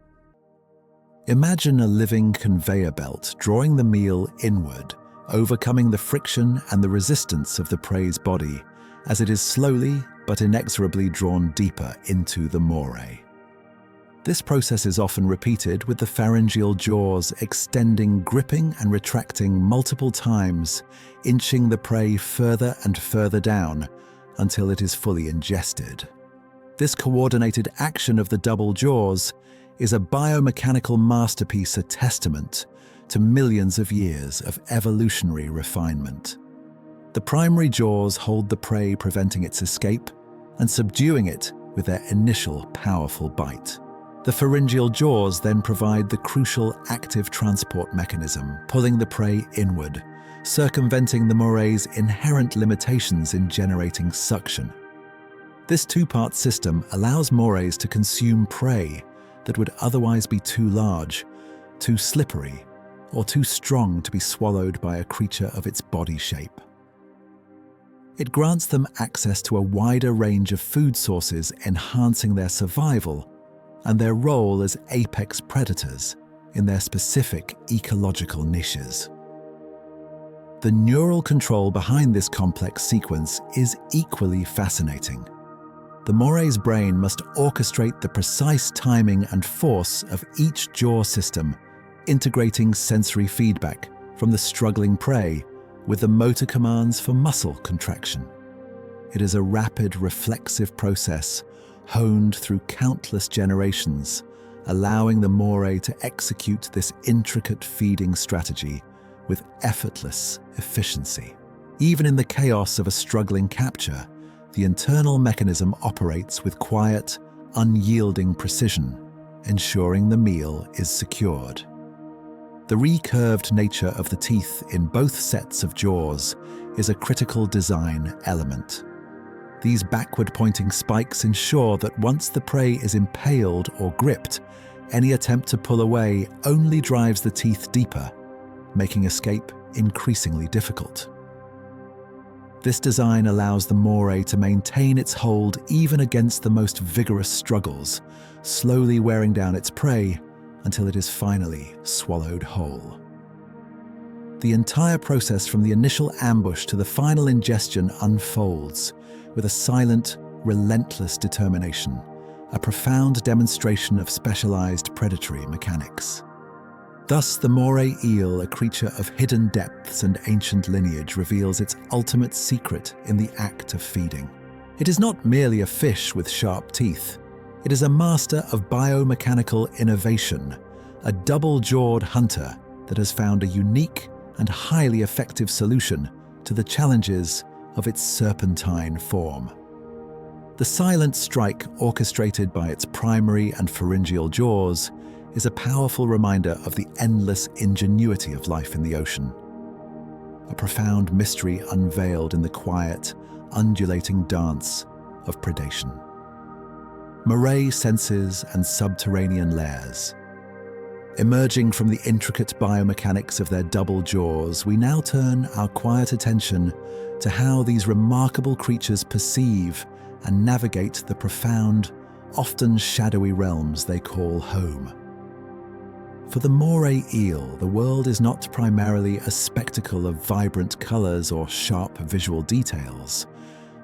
Imagine a living conveyor belt drawing the meal inward, overcoming the friction and the resistance of the prey's body as it is slowly but inexorably drawn deeper into the moray. This process is often repeated with the pharyngeal jaws extending, gripping and retracting multiple times, inching the prey further and further down until it is fully ingested. This coordinated action of the double jaws is a biomechanical masterpiece, a testament to millions of years of evolutionary refinement. The primary jaws hold the prey, preventing its escape and subduing it with their initial powerful bite. The pharyngeal jaws then provide the crucial active transport mechanism, pulling the prey inward, circumventing the Moray's inherent limitations in generating suction. This two-part system allows Morays to consume prey that would otherwise be too large, too slippery, or too strong to be swallowed by a creature of its body shape. It grants them access to a wider range of food sources, enhancing their survival and their role as apex predators in their specific ecological niches. The neural control behind this complex sequence is equally fascinating. The Moray's brain must orchestrate the precise timing and force of each jaw system, integrating sensory feedback from the struggling prey with the motor commands for muscle contraction. It is a rapid, reflexive process honed through countless generations, allowing the Moray to execute this intricate feeding strategy with effortless efficiency. Even in the chaos of a struggling capture, the internal mechanism operates with quiet, unyielding precision, ensuring the meal is secured. The recurved nature of the teeth in both sets of jaws is a critical design element. These backward-pointing spikes ensure that once the prey is impaled or gripped, any attempt to pull away only drives the teeth deeper, making escape increasingly difficult. This design allows the Moray to maintain its hold even against the most vigorous struggles, slowly wearing down its prey until it is finally swallowed whole. The entire process from the initial ambush to the final ingestion unfolds with a silent, relentless determination, a profound demonstration of specialized predatory mechanics. Thus, the Moray eel, a creature of hidden depths and ancient lineage, reveals its ultimate secret in the act of feeding. It is not merely a fish with sharp teeth. It is a master of biomechanical innovation, a double-jawed hunter that has found a unique and highly effective solution to the challenges of its serpentine form. The silent strike orchestrated by its primary and pharyngeal jaws is a powerful reminder of the endless ingenuity of life in the ocean. A profound mystery unveiled in the quiet, undulating dance of predation. Moray senses and subterranean Lairs. Emerging from the intricate biomechanics of their double jaws, we now turn our quiet attention to how these remarkable creatures perceive and navigate the profound, often shadowy realms they call home. For the Moray eel, the world is not primarily a spectacle of vibrant colors or sharp visual details,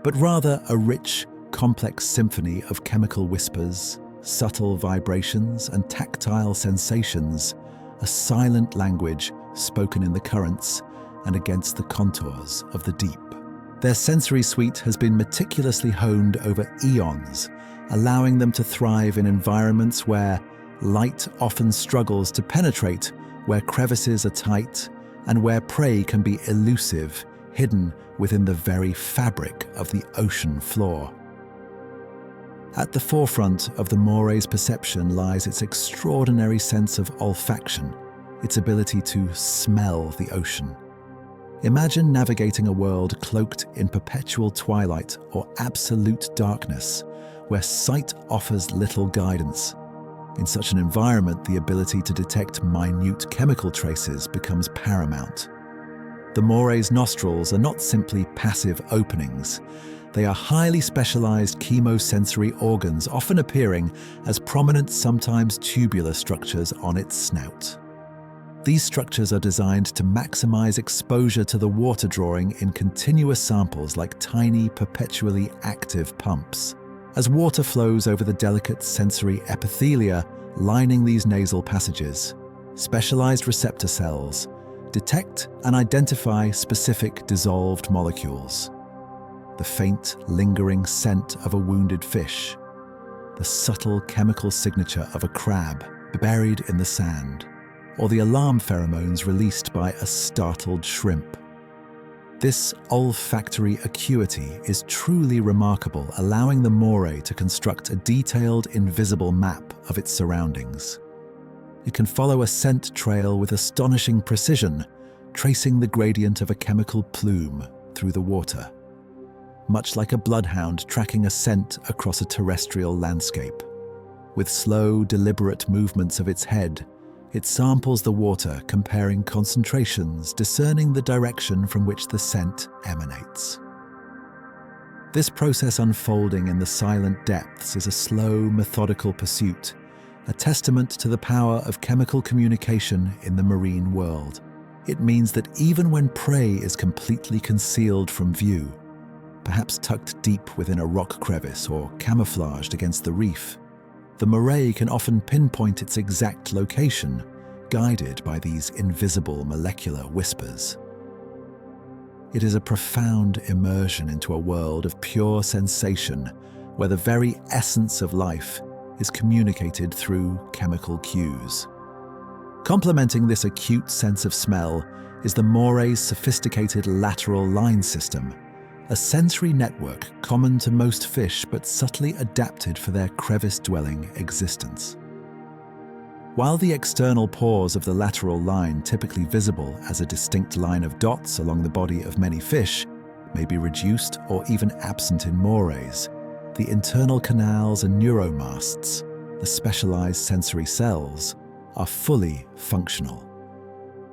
but rather a rich, complex symphony of chemical whispers, subtle vibrations, and tactile sensations, a silent language spoken in the currents and against the contours of the deep. Their sensory suite has been meticulously honed over eons, allowing them to thrive in environments where light often struggles to penetrate, where crevices are tight, and where prey can be elusive, hidden within the very fabric of the ocean floor. At the forefront of the Moray's perception lies its extraordinary sense of olfaction, its ability to smell the ocean. Imagine navigating a world cloaked in perpetual twilight or absolute darkness, where sight offers little guidance. In such an environment, the ability to detect minute chemical traces becomes paramount. The Moray's nostrils are not simply passive openings. They are highly specialized chemosensory organs, often appearing as prominent, sometimes tubular structures on its snout. These structures are designed to maximize exposure to the water, drawing in continuous samples like tiny, perpetually active pumps. As water flows over the delicate sensory epithelia lining these nasal passages, specialized receptor cells detect and identify specific dissolved molecules. The faint, lingering scent of a wounded fish, the subtle chemical signature of a crab buried in the sand, or the alarm pheromones released by a startled shrimp. This olfactory acuity is truly remarkable, allowing the Moray to construct a detailed, invisible map of its surroundings. It can follow a scent trail with astonishing precision, tracing the gradient of a chemical plume through the water, much like a bloodhound tracking a scent across a terrestrial landscape. With slow, deliberate movements of its head, it samples the water, comparing concentrations, discerning the direction from which the scent emanates. This process unfolding in the silent depths is a slow, methodical pursuit, a testament to the power of chemical communication in the marine world. It means that even when prey is completely concealed from view, perhaps tucked deep within a rock crevice or camouflaged against the reef, the Moray can often pinpoint its exact location, guided by these invisible molecular whispers. It is a profound immersion into a world of pure sensation, where the very essence of life is communicated through chemical cues. Complementing this acute sense of smell is the Moray's sophisticated lateral line system, a sensory network common to most fish but subtly adapted for their crevice-dwelling existence. While the external pores of the lateral line, typically visible as a distinct line of dots along the body of many fish, may be reduced or even absent in morays, the internal canals and neuromasts, the specialized sensory cells, are fully functional.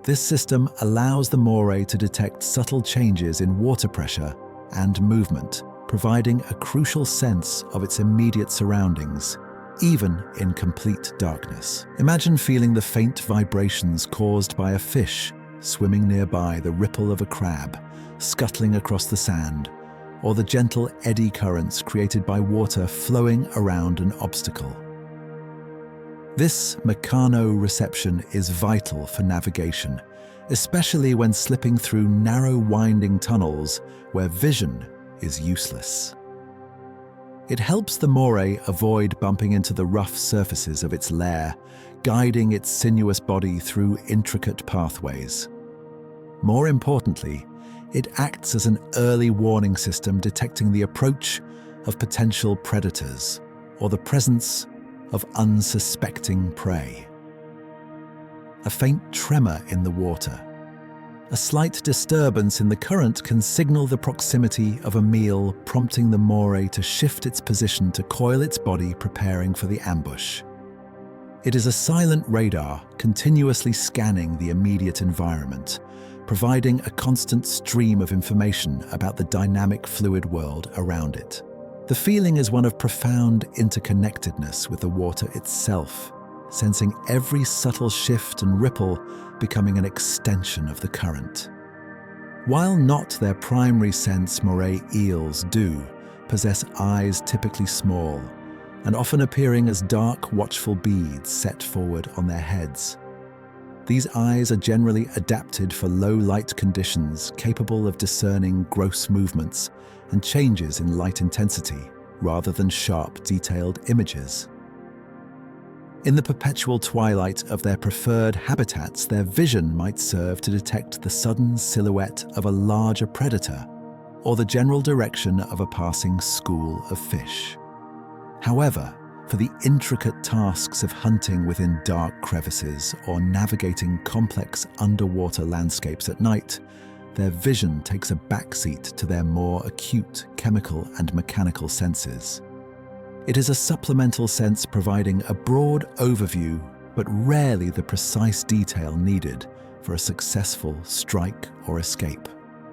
This system allows the moray to detect subtle changes in water pressure and movement, providing a crucial sense of its immediate surroundings, even in complete darkness. Imagine feeling the faint vibrations caused by a fish swimming nearby, the ripple of a crab scuttling across the sand, or the gentle eddy currents created by water flowing around an obstacle. This mechanoreception is vital for navigation, especially when slipping through narrow winding tunnels where vision is useless. It helps the moray avoid bumping into the rough surfaces of its lair, guiding its sinuous body through intricate pathways. More importantly, it acts as an early warning system, detecting the approach of potential predators or the presence of unsuspecting prey. A faint tremor in the water, a slight disturbance in the current can signal the proximity of a meal, prompting the moray to shift its position to coil its body, preparing for the ambush. It is a silent radar, continuously scanning the immediate environment, providing a constant stream of information about the dynamic fluid world around it. The feeling is one of profound interconnectedness with the water itself, sensing every subtle shift and ripple becoming an extension of the current. While not their primary sense, Moray eels do possess eyes typically small and often appearing as dark, watchful beads set forward on their heads. These eyes are generally adapted for low light conditions, capable of discerning gross movements and changes in light intensity rather than sharp, detailed images. In the perpetual twilight of their preferred habitats, their vision might serve to detect the sudden silhouette of a larger predator or the general direction of a passing school of fish. However, for the intricate tasks of hunting within dark crevices or navigating complex underwater landscapes at night, their vision takes a backseat to their more acute chemical and mechanical senses. It is a supplemental sense providing a broad overview, but rarely the precise detail needed for a successful strike or escape.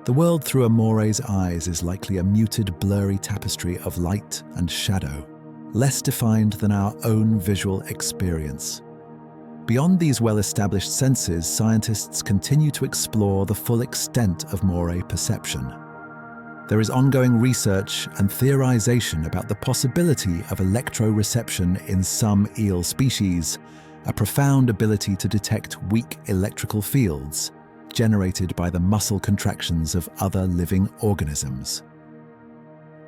The world through a moray's eyes is likely a muted, blurry tapestry of light and shadow, less defined than our own visual experience. Beyond these well-established senses, scientists continue to explore the full extent of moray perception. There is ongoing research and theorization about the possibility of electroreception in some eel species, a profound ability to detect weak electrical fields generated by the muscle contractions of other living organisms.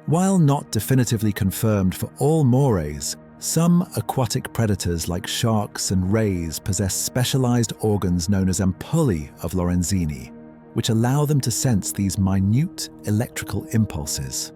While not definitively confirmed for all morays, some aquatic predators like sharks and rays possess specialized organs known as ampullae of Lorenzini, which allow them to sense these minute electrical impulses.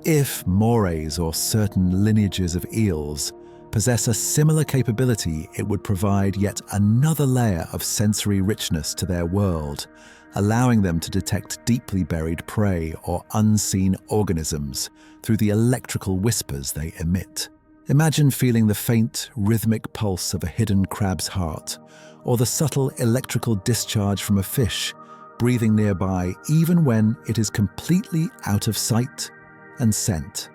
If morays or certain lineages of eels possess a similar capability, it would provide yet another layer of sensory richness to their world, allowing them to detect deeply buried prey or unseen organisms through the electrical whispers they emit. Imagine feeling the faint, rhythmic pulse of a hidden crab's heart, or the subtle electrical discharge from a fish breathing nearby even when it is completely out of sight and scent.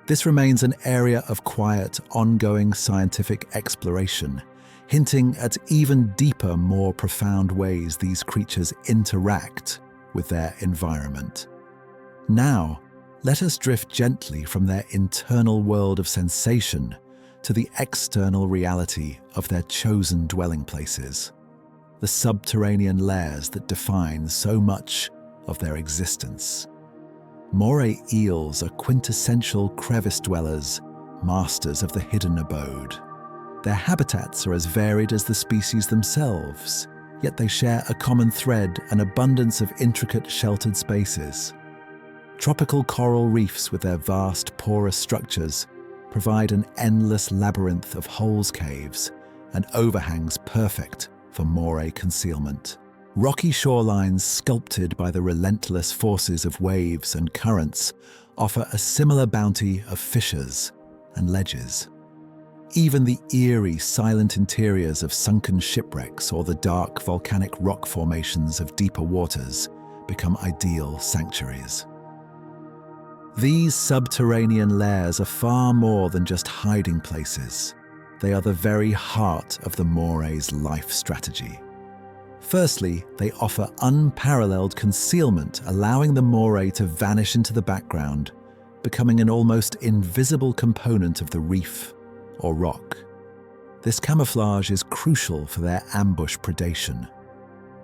This remains an area of quiet, ongoing scientific exploration, hinting at even deeper, more profound ways these creatures interact with their environment. Now, let us drift gently from their internal world of sensation to the external reality of their chosen dwelling places, the subterranean lairs that define so much of their existence. Moray eels are quintessential crevice dwellers, masters of the hidden abode. Their habitats are as varied as the species themselves, yet they share a common thread, an abundance of intricate sheltered spaces. Tropical coral reefs with their vast porous structures provide an endless labyrinth of holes, caves, and overhangs perfect for moray concealment. Rocky shorelines sculpted by the relentless forces of waves and currents offer a similar bounty of fissures and ledges. Even the eerie, silent interiors of sunken shipwrecks or the dark volcanic rock formations of deeper waters become ideal sanctuaries. These subterranean lairs are far more than just hiding places. They are the very heart of the moray's life strategy. Firstly, they offer unparalleled concealment, allowing the moray to vanish into the background, becoming an almost invisible component of the reef or rock. This camouflage is crucial for their ambush predation.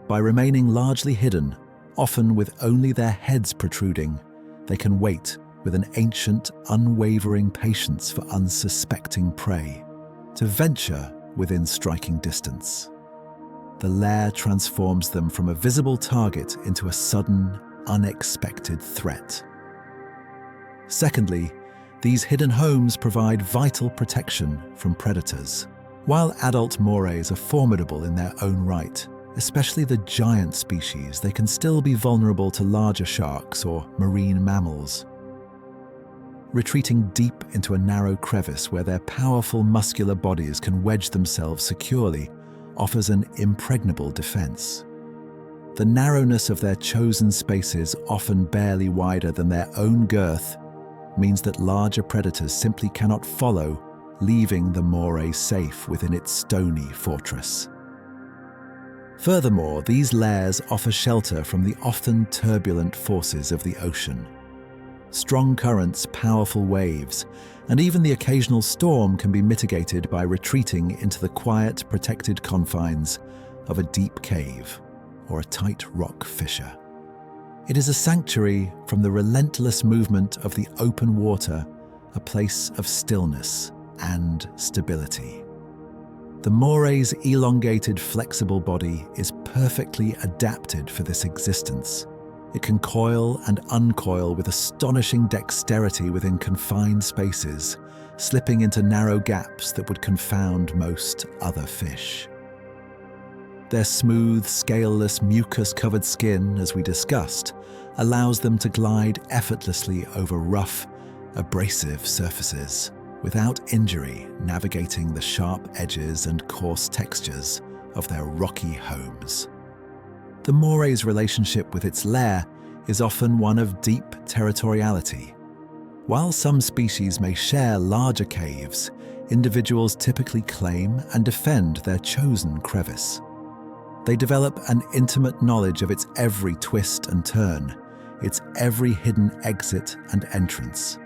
By remaining largely hidden, often with only their heads protruding, they can wait with an ancient, unwavering patience for unsuspecting prey to venture within striking distance. The lair transforms them from a visible target into a sudden, unexpected threat. Secondly, these hidden homes provide vital protection from predators. While adult morays are formidable in their own right, especially the giant species, they can still be vulnerable to larger sharks or marine mammals. Retreating deep into a narrow crevice where their powerful muscular bodies can wedge themselves securely offers an impregnable defense. The narrowness of their chosen spaces, often barely wider than their own girth, means that larger predators simply cannot follow, leaving the moray safe within its stony fortress. Furthermore, these lairs offer shelter from the often turbulent forces of the ocean. Strong currents, powerful waves, and even the occasional storm can be mitigated by retreating into the quiet, protected confines of a deep cave or a tight rock fissure. It is a sanctuary from the relentless movement of the open water, a place of stillness and stability. The moray's elongated, flexible body is perfectly adapted for this existence. It can coil and uncoil with astonishing dexterity within confined spaces, slipping into narrow gaps that would confound most other fish. Their smooth, scaleless, mucus-covered skin, as we discussed, allows them to glide effortlessly over rough, abrasive surfaces, without injury, navigating the sharp edges and coarse textures of their rocky homes. The moray's relationship with its lair is often one of deep territoriality. While some species may share larger caves, individuals typically claim and defend their chosen crevice. They develop an intimate knowledge of its every twist and turn, its every hidden exit and entrance.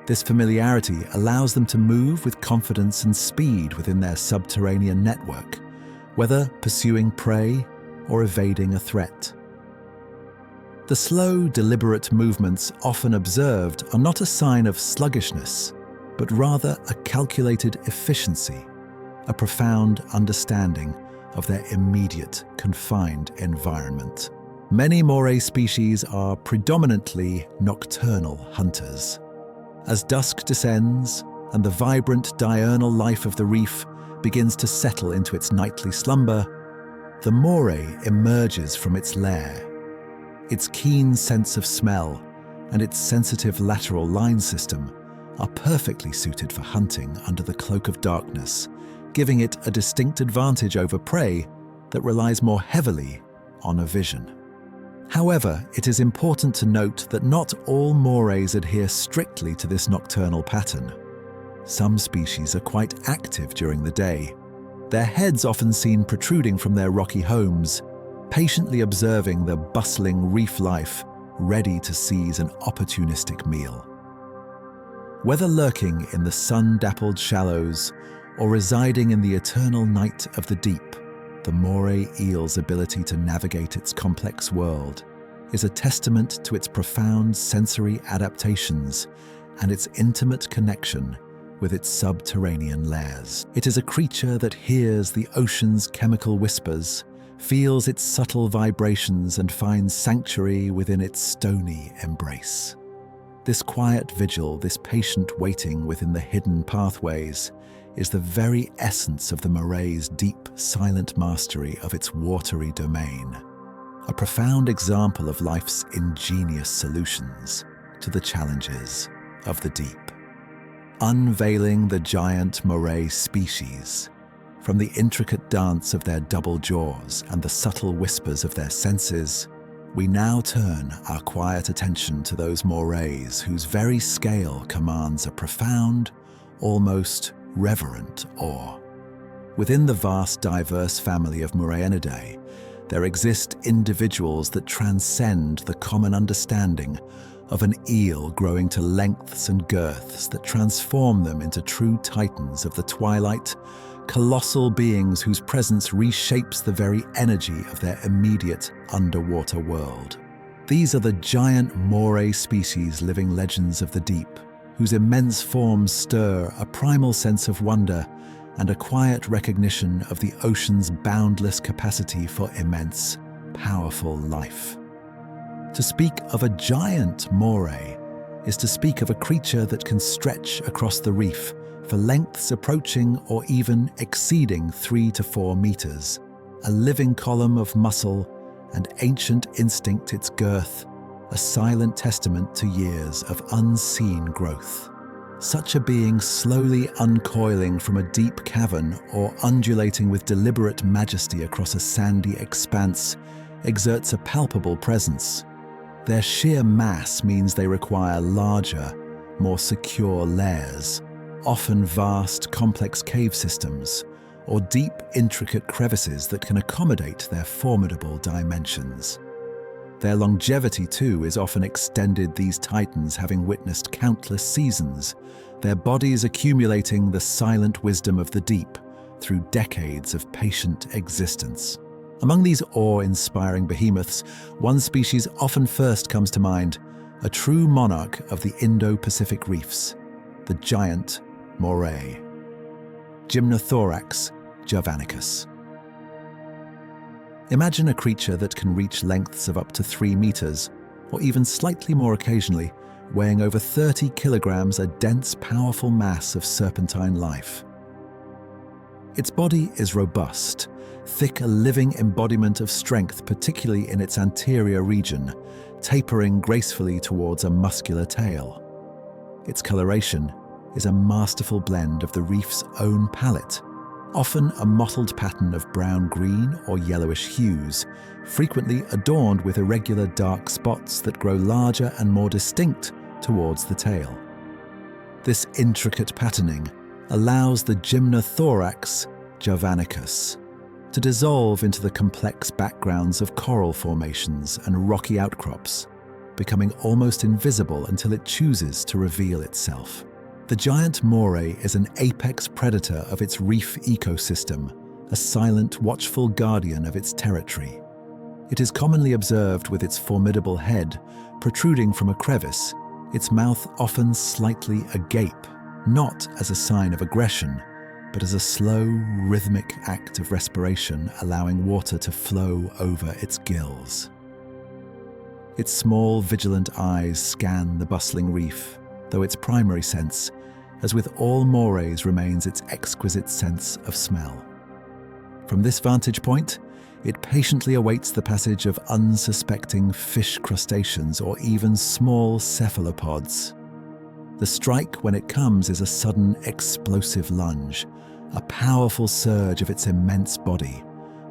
This familiarity allows them to move with confidence and speed within their subterranean network, whether pursuing prey or evading a threat. The slow, deliberate movements often observed are not a sign of sluggishness, but rather a calculated efficiency, a profound understanding of their immediate, confined environment. Many moray species are predominantly nocturnal hunters. As dusk descends, and the vibrant diurnal life of the reef begins to settle into its nightly slumber, the moray emerges from its lair. Its keen sense of smell and its sensitive lateral line system are perfectly suited for hunting under the cloak of darkness, giving it a distinct advantage over prey that relies more heavily on a vision. However, it is important to note that not all morays adhere strictly to this nocturnal pattern. Some species are quite active during the day, their heads often seen protruding from their rocky homes, patiently observing the bustling reef life, ready to seize an opportunistic meal. Whether lurking in the sun-dappled shallows or residing in the eternal night of the deep, the moray eel's ability to navigate its complex world is a testament to its profound sensory adaptations and its intimate connection with its subterranean lairs. It is a creature that hears the ocean's chemical whispers, feels its subtle vibrations, and finds sanctuary within its stony embrace. This quiet vigil, this patient waiting within the hidden pathways, is the very essence of the moray's deep, silent mastery of its watery domain, a profound example of life's ingenious solutions to the challenges of the deep. Unveiling the giant moray species, from the intricate dance of their double jaws and the subtle whispers of their senses, we now turn our quiet attention to those morays whose very scale commands a profound, almost reverent awe. Within the vast, diverse family of Morainidae, there exist individuals that transcend the common understanding of an eel growing to lengths and girths that transform them into true titans of the twilight, colossal beings whose presence reshapes the very energy of their immediate underwater world. These are the giant moray species, living legends of the deep, whose immense forms stir a primal sense of wonder and a quiet recognition of the ocean's boundless capacity for immense, powerful life. To speak of a giant moray is to speak of a creature that can stretch across the reef for lengths approaching or even exceeding 3 to 4 meters, a living column of muscle and ancient instinct, its girth, a silent testament to years of unseen growth. Such a being, slowly uncoiling from a deep cavern or undulating with deliberate majesty across a sandy expanse, exerts a palpable presence. Their sheer mass means they require larger, more secure lairs, often vast, complex cave systems, or deep, intricate crevices that can accommodate their formidable dimensions. Their longevity, too, is often extended, these titans having witnessed countless seasons, their bodies accumulating the silent wisdom of the deep through decades of patient existence. Among these awe-inspiring behemoths, one species often first comes to mind, a true monarch of the Indo-Pacific reefs, the giant moray, Gymnothorax javanicus. Imagine a creature that can reach lengths of up to 3 meters, or even slightly more occasionally, weighing over 30 kilograms, a dense, powerful mass of serpentine life. Its body is robust, thick, a living embodiment of strength, particularly in its anterior region, tapering gracefully towards a muscular tail. Its coloration is a masterful blend of the reef's own palette, often a mottled pattern of brown-green or yellowish hues, frequently adorned with irregular dark spots that grow larger and more distinct towards the tail. This intricate patterning allows the Gymnothorax javanicus to dissolve into the complex backgrounds of coral formations and rocky outcrops, becoming almost invisible until it chooses to reveal itself. The giant moray is an apex predator of its reef ecosystem, a silent, watchful guardian of its territory. It is commonly observed with its formidable head protruding from a crevice, its mouth often slightly agape, not as a sign of aggression, but as a slow, rhythmic act of respiration, allowing water to flow over its gills. Its small, vigilant eyes scan the bustling reef, though its primary sense as with all morays remains its exquisite sense of smell. From this vantage point, it patiently awaits the passage of unsuspecting fish crustaceans or even small cephalopods. The strike when it comes is a sudden explosive lunge, a powerful surge of its immense body,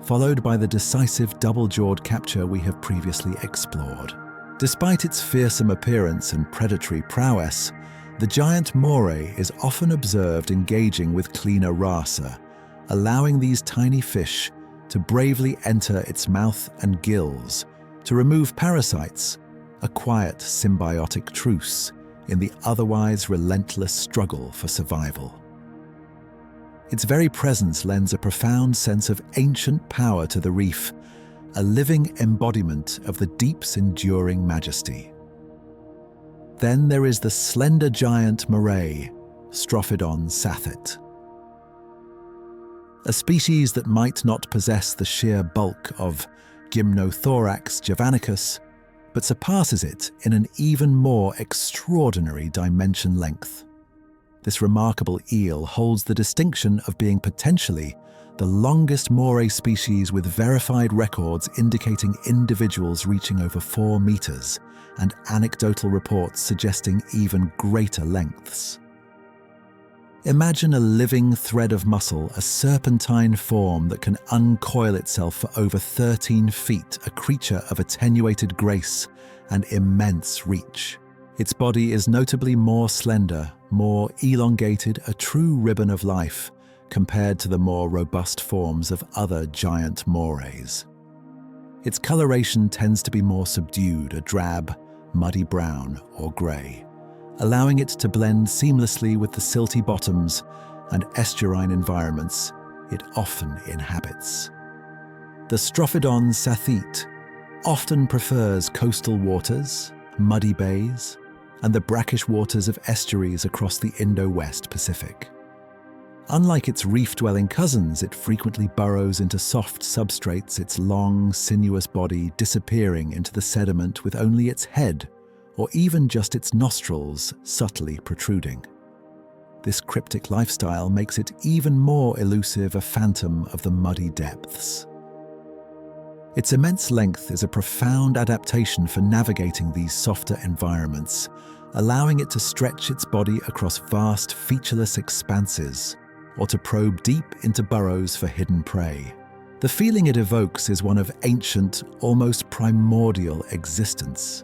followed by the decisive double-jawed capture we have previously explored. Despite its fearsome appearance and predatory prowess, the giant moray is often observed engaging with cleaner rasa, allowing these tiny fish to bravely enter its mouth and gills to remove parasites, a quiet symbiotic truce in the otherwise relentless struggle for survival. Its very presence lends a profound sense of ancient power to the reef, a living embodiment of the deep's enduring majesty. Then there is the slender giant Moray, Strophodon sathet. A species that might not possess the sheer bulk of Gymnothorax javanicus, but surpasses it in an even more extraordinary dimension length. This remarkable eel holds the distinction of being potentially the longest moray species with verified records indicating individuals reaching over 4 meters and anecdotal reports suggesting even greater lengths. Imagine a living thread of muscle, a serpentine form that can uncoil itself for over 13 feet, a creature of attenuated grace and immense reach. Its body is notably more slender, more elongated, a true ribbon of life, compared to the more robust forms of other giant morays. Its coloration tends to be more subdued, a drab, muddy brown or grey, allowing it to blend seamlessly with the silty bottoms and estuarine environments it often inhabits. The Strophodon sathet often prefers coastal waters, muddy bays, and the brackish waters of estuaries across the Indo-West Pacific. Unlike its reef-dwelling cousins, it frequently burrows into soft substrates, its long, sinuous body disappearing into the sediment with only its head, or even just its nostrils, subtly protruding. This cryptic lifestyle makes it even more elusive, a phantom of the muddy depths. Its immense length is a profound adaptation for navigating these softer environments, allowing it to stretch its body across vast, featureless expanses, or to probe deep into burrows for hidden prey. The feeling it evokes is one of ancient, almost primordial existence,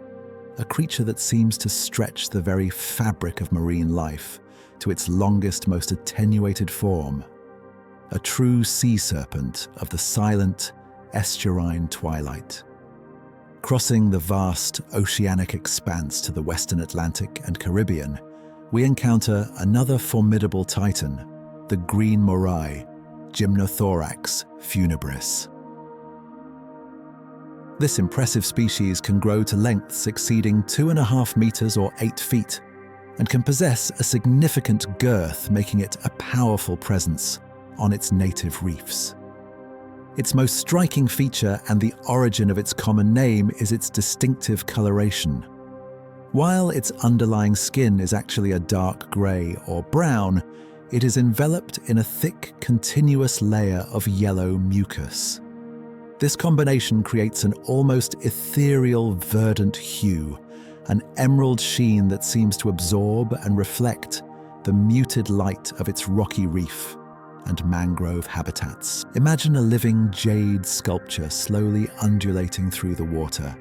a creature that seems to stretch the very fabric of marine life to its longest, most attenuated form, a true sea serpent of the silent, estuarine twilight. Crossing the vast oceanic expanse to the Western Atlantic and Caribbean, we encounter another formidable titan, the green moray, Gymnothorax funebris. This impressive species can grow to lengths exceeding 2.5 meters or 8 feet, and can possess a significant girth, making it a powerful presence on its native reefs. Its most striking feature and the origin of its common name is its distinctive coloration. While its underlying skin is actually a dark grey or brown, it is enveloped in a thick, continuous layer of yellow mucus. This combination creates an almost ethereal, verdant hue, an emerald sheen that seems to absorb and reflect the muted light of its rocky reef and mangrove habitats. Imagine a living jade sculpture slowly undulating through the water.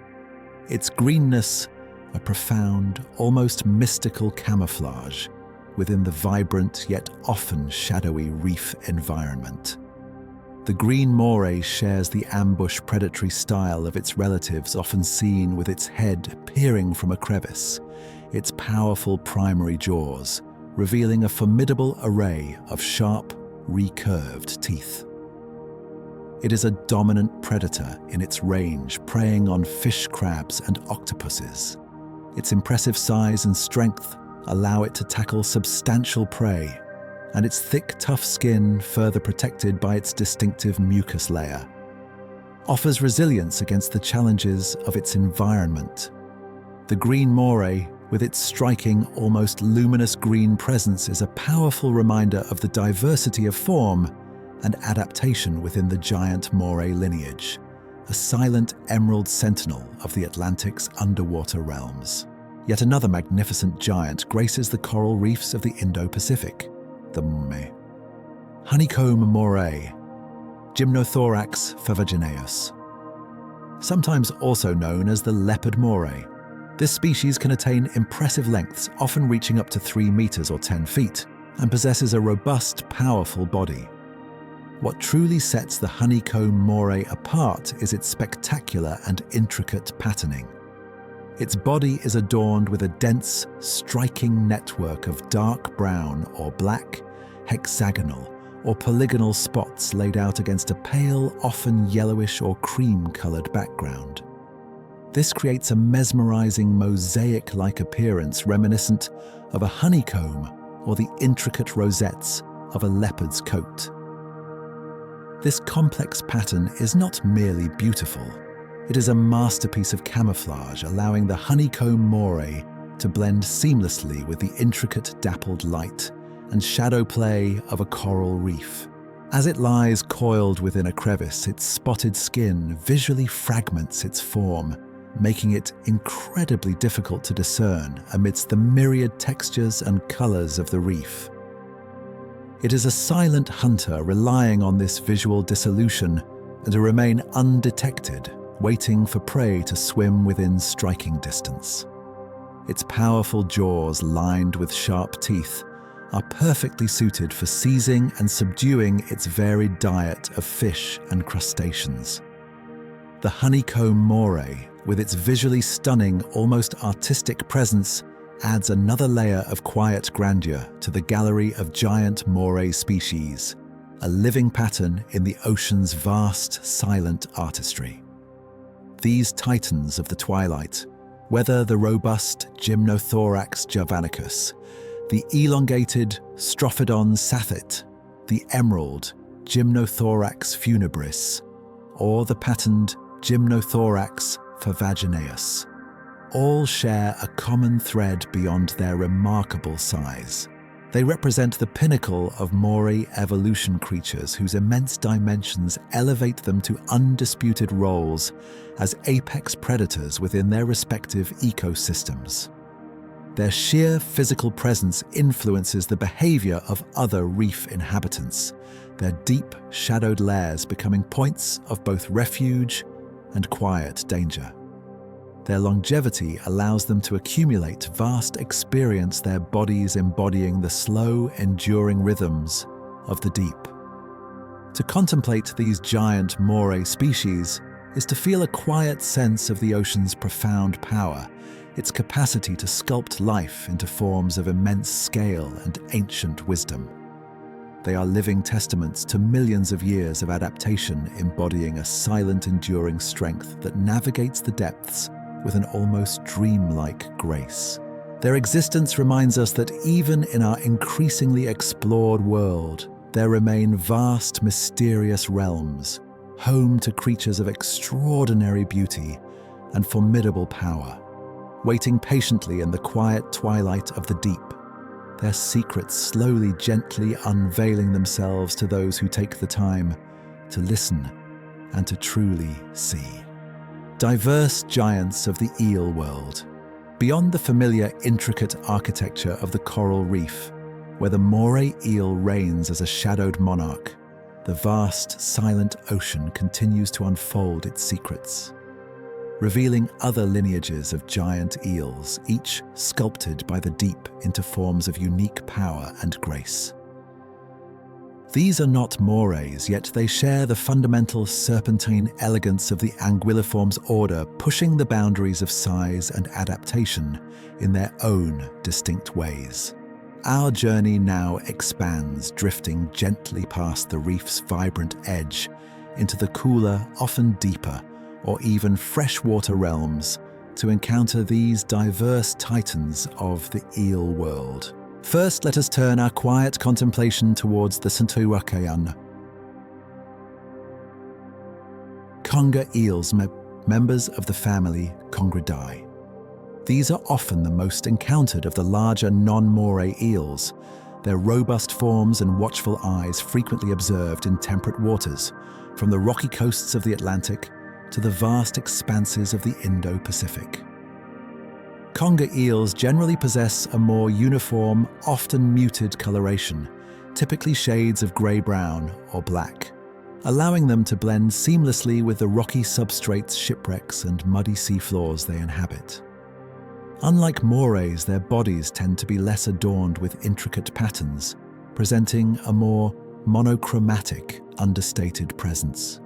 Its greenness, a profound, almost mystical camouflage within the vibrant yet often shadowy reef environment. The green moray shares the ambush predatory style of its relatives, often seen with its head peering from a crevice, its powerful primary jaws revealing a formidable array of sharp, recurved teeth. It is a dominant predator in its range, preying on fish, crabs, and octopuses. Its impressive size and strength allow it to tackle substantial prey, and its thick, tough skin, further protected by its distinctive mucus layer, offers resilience against the challenges of its environment. The green moray with its striking, almost luminous green presence, is a powerful reminder of the diversity of form and adaptation within the giant Moray lineage, a silent emerald sentinel of the Atlantic's underwater realms. Yet another magnificent giant graces the coral reefs of the Indo-Pacific, the Moray. Honeycomb Moray, Gymnothorax pharyngeal, sometimes also known as the leopard moray. This species can attain impressive lengths, often reaching up to 3 meters or 10 feet, and possesses a robust, powerful body. What truly sets the honeycomb moray apart is its spectacular and intricate patterning. Its body is adorned with a dense, striking network of dark brown or black, hexagonal, or polygonal spots laid out against a pale, often yellowish or cream-colored background. This creates a mesmerizing mosaic-like appearance reminiscent of a honeycomb or the intricate rosettes of a leopard's coat. This complex pattern is not merely beautiful. It is a masterpiece of camouflage, allowing the honeycomb moray to blend seamlessly with the intricate dappled light and shadow play of a coral reef. As it lies coiled within a crevice, its spotted skin visually fragments its form, making it incredibly difficult to discern amidst the myriad textures and colors of the reef. It is a silent hunter relying on this visual dissolution and to remain undetected, waiting for prey to swim within striking distance. Its powerful jaws, lined with sharp teeth, are perfectly suited for seizing and subduing its varied diet of fish and crustaceans. The honeycomb moray, with its visually stunning, almost artistic presence, adds another layer of quiet grandeur to the gallery of giant moray species, a living pattern in the ocean's vast, silent artistry. These titans of the twilight, whether the robust Gymnothorax javanicus, the elongated Strophodon sathit, the emerald Gymnothorax funebris, or the patterned Gymnothorax pharyngeal, all share a common thread beyond their remarkable size. They represent the pinnacle of Moray evolution creatures whose immense dimensions elevate them to undisputed roles as apex predators within their respective ecosystems. Their sheer physical presence influences the behavior of other reef inhabitants, their deep, shadowed lairs becoming points of both refuge and quiet danger. Their longevity allows them to accumulate vast experience, their bodies embodying the slow, enduring rhythms of the deep. To contemplate these giant moray species is to feel a quiet sense of the ocean's profound power, its capacity to sculpt life into forms of immense scale and ancient wisdom. They are living testaments to millions of years of adaptation, embodying a silent, enduring strength that navigates the depths with an almost dreamlike grace. Their existence reminds us that even in our increasingly explored world, there remain vast, mysterious realms, home to creatures of extraordinary beauty and formidable power, waiting patiently in the quiet twilight of the deep, their secrets slowly, gently unveiling themselves to those who take the time to listen and to truly see. Diverse giants of the eel world, beyond the familiar intricate architecture of the coral reef, where the Moray eel reigns as a shadowed monarch, the vast, silent ocean continues to unfold its secrets, revealing other lineages of giant eels, each sculpted by the deep into forms of unique power and grace. These are not morays, yet they share the fundamental serpentine elegance of the anguilliforms order, pushing the boundaries of size and adaptation in their own distinct ways. Our journey now expands, drifting gently past the reef's vibrant edge into the cooler, often deeper, or even freshwater realms to encounter these diverse titans of the eel world. First, let us turn our quiet contemplation towards the Subterranean. Conger eels, members of the family Congeridae. These are often the most encountered of the larger non-moray eels, their robust forms and watchful eyes frequently observed in temperate waters, from the rocky coasts of the Atlantic to the vast expanses of the Indo-Pacific. Conger eels generally possess a more uniform, often muted coloration, typically shades of grey-brown or black, allowing them to blend seamlessly with the rocky substrates, shipwrecks, and muddy seafloors they inhabit. Unlike morays, their bodies tend to be less adorned with intricate patterns, presenting a more monochromatic, understated presence.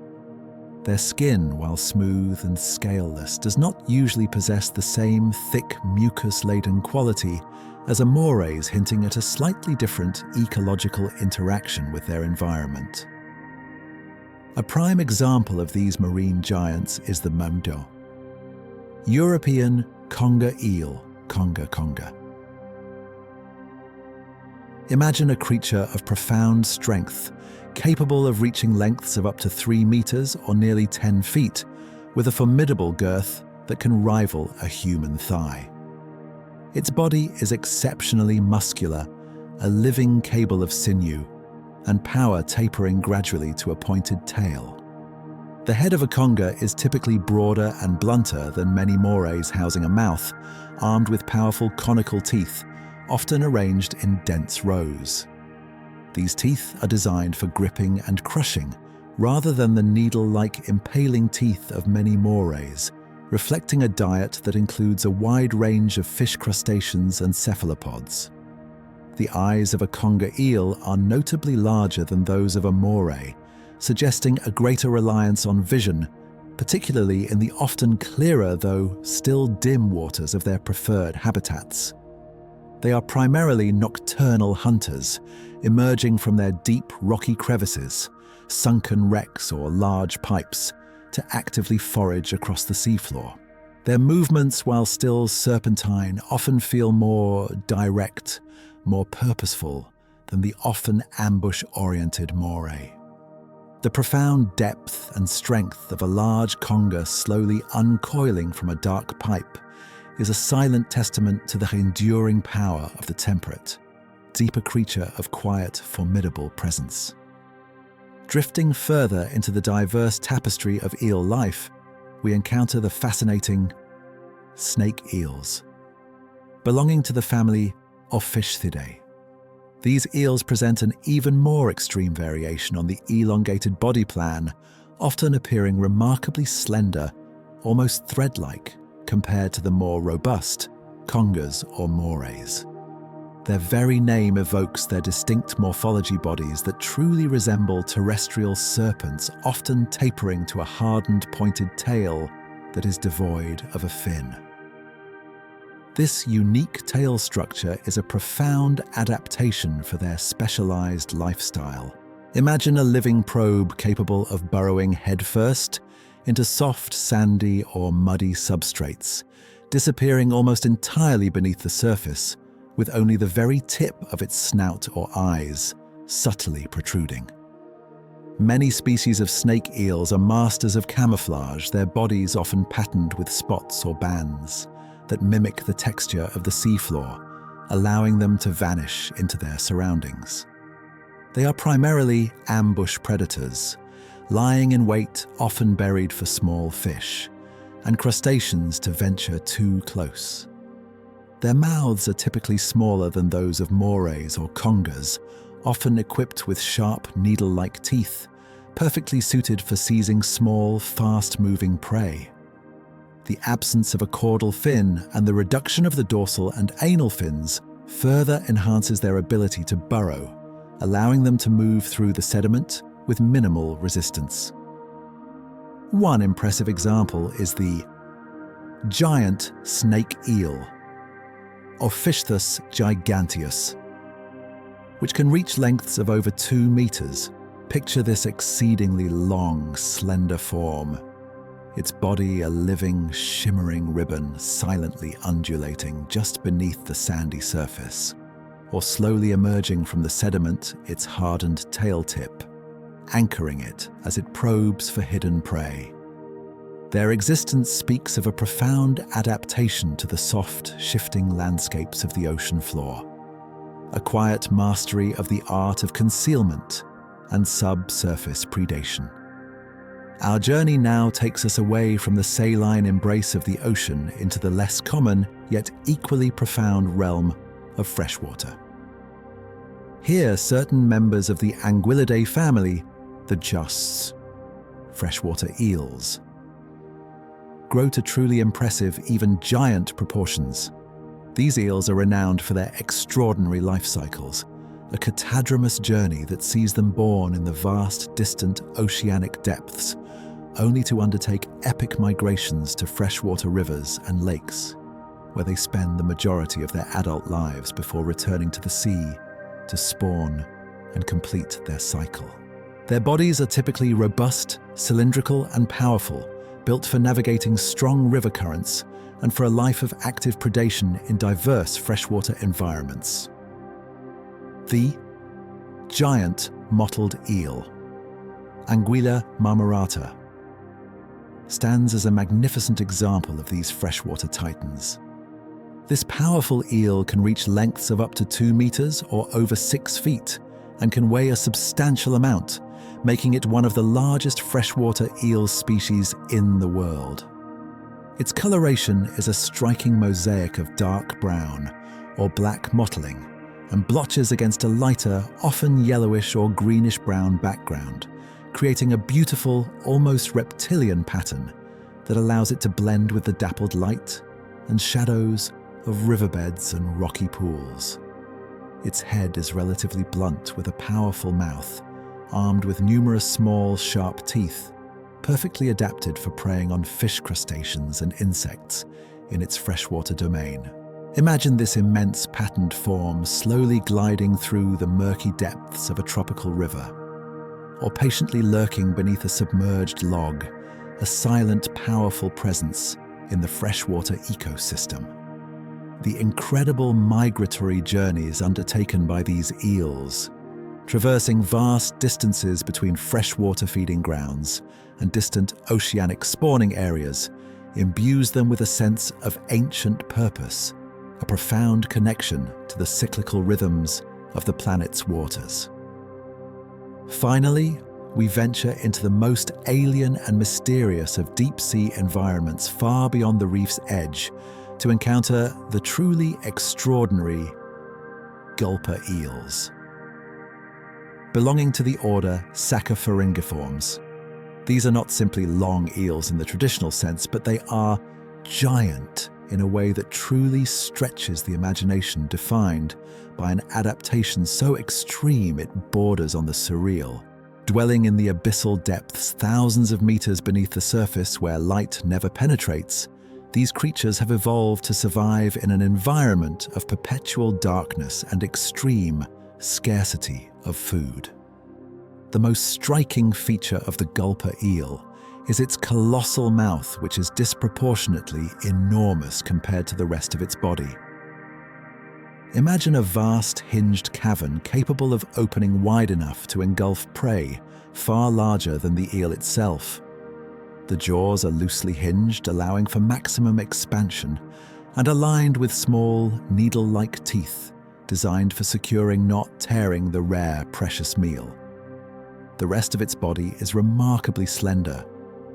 Their skin, while smooth and scaleless, does not usually possess the same thick, mucus-laden quality as a moray's, hinting at a slightly different ecological interaction with their environment. A prime example of these marine giants is the Mondo, European conger eel, conger. Imagine a creature of profound strength, capable of reaching lengths of up to 3 meters or nearly 10 feet, with a formidable girth that can rival a human thigh. Its body is exceptionally muscular, a living cable of sinew, and power tapering gradually to a pointed tail. The head of a conger is typically broader and blunter than many morays, housing a mouth, armed with powerful conical teeth, often arranged in dense rows. These teeth are designed for gripping and crushing, rather than the needle-like impaling teeth of many morays, reflecting a diet that includes a wide range of fish crustaceans and cephalopods. The eyes of a conger eel are notably larger than those of a moray, suggesting a greater reliance on vision, particularly in the often clearer though still dim waters of their preferred habitats. They are primarily nocturnal hunters, emerging from their deep rocky crevices, sunken wrecks or large pipes, to actively forage across the seafloor. Their movements, while still serpentine, often feel more direct, more purposeful than the often ambush-oriented moray. The profound depth and strength of a large conger slowly uncoiling from a dark pipe is a silent testament to the enduring power of the temperate, deeper creature of quiet, formidable presence. Drifting further into the diverse tapestry of eel life, we encounter the fascinating snake eels, belonging to the family Ophistidae. These eels present an even more extreme variation on the elongated body plan, often appearing remarkably slender, almost thread-like, compared to the more robust congers or morays. Their very name evokes their distinct morphology, bodies that truly resemble terrestrial serpents, often tapering to a hardened, pointed tail that is devoid of a fin. This unique tail structure is a profound adaptation for their specialized lifestyle. Imagine a living probe capable of burrowing headfirst into soft, sandy, or muddy substrates, disappearing almost entirely beneath the surface, with only the very tip of its snout or eyes subtly protruding. Many species of snake eels are masters of camouflage, their bodies often patterned with spots or bands that mimic the texture of the seafloor, allowing them to vanish into their surroundings. They are primarily ambush predators, lying in wait, often buried for small fish and crustaceans to venture too close. Their mouths are typically smaller than those of morays or congers, often equipped with sharp, needle-like teeth, perfectly suited for seizing small, fast-moving prey. The absence of a caudal fin and the reduction of the dorsal and anal fins further enhances their ability to burrow, allowing them to move through the sediment with minimal resistance. One impressive example is the giant snake eel, Ophistius giganteus, which can reach lengths of over 2 meters. Picture this exceedingly long, slender form, its body a living, shimmering ribbon silently undulating just beneath the sandy surface, or slowly emerging from the sediment, its hardened tail tip, anchoring it as it probes for hidden prey. Their existence speaks of a profound adaptation to the soft, shifting landscapes of the ocean floor, a quiet mastery of the art of concealment and subsurface predation. Our journey now takes us away from the saline embrace of the ocean into the less common yet equally profound realm of freshwater. Here, certain members of the Anguillidae family, the justs, freshwater eels, grow to truly impressive, even giant proportions. These eels are renowned for their extraordinary life cycles, a catadromous journey that sees them born in the vast, distant oceanic depths, only to undertake epic migrations to freshwater rivers and lakes, where they spend the majority of their adult lives before returning to the sea to spawn and complete their cycle. Their bodies are typically robust, cylindrical, and powerful, built for navigating strong river currents and for a life of active predation in diverse freshwater environments. The giant mottled eel, Anguilla marmorata, stands as a magnificent example of these freshwater titans. This powerful eel can reach lengths of up to 2 meters or over 6 feet and can weigh a substantial amount, making it one of the largest freshwater eel species in the world. Its coloration is a striking mosaic of dark brown or black mottling and blotches against a lighter, often yellowish or greenish-brown background, creating a beautiful, almost reptilian pattern that allows it to blend with the dappled light and shadows of riverbeds and rocky pools. Its head is relatively blunt with a powerful mouth, armed with numerous small, sharp teeth, perfectly adapted for preying on fish crustaceans and insects in its freshwater domain. Imagine this immense patterned form slowly gliding through the murky depths of a tropical river, or patiently lurking beneath a submerged log, a silent, powerful presence in the freshwater ecosystem. The incredible migratory journeys undertaken by these eels, traversing vast distances between freshwater feeding grounds and distant oceanic spawning areas, imbues them with a sense of ancient purpose, a profound connection to the cyclical rhythms of the planet's waters. Finally, we venture into the most alien and mysterious of deep-sea environments far beyond the reef's edge to encounter the truly extraordinary Gulper eels. Belonging to the order Sacchopharyngiformes, these are not simply long eels in the traditional sense, but they are giant in a way that truly stretches the imagination, defined by an adaptation so extreme it borders on the surreal. Dwelling in the abyssal depths thousands of meters beneath the surface where light never penetrates, these creatures have evolved to survive in an environment of perpetual darkness and extreme scarcity of food. The most striking feature of the Gulper eel is its colossal mouth, which is disproportionately enormous compared to the rest of its body. Imagine a vast hinged cavern capable of opening wide enough to engulf prey far larger than the eel itself. The jaws are loosely hinged, allowing for maximum expansion, and aligned with small, needle-like teeth designed for securing, not tearing, the rare, precious meal. The rest of its body is remarkably slender,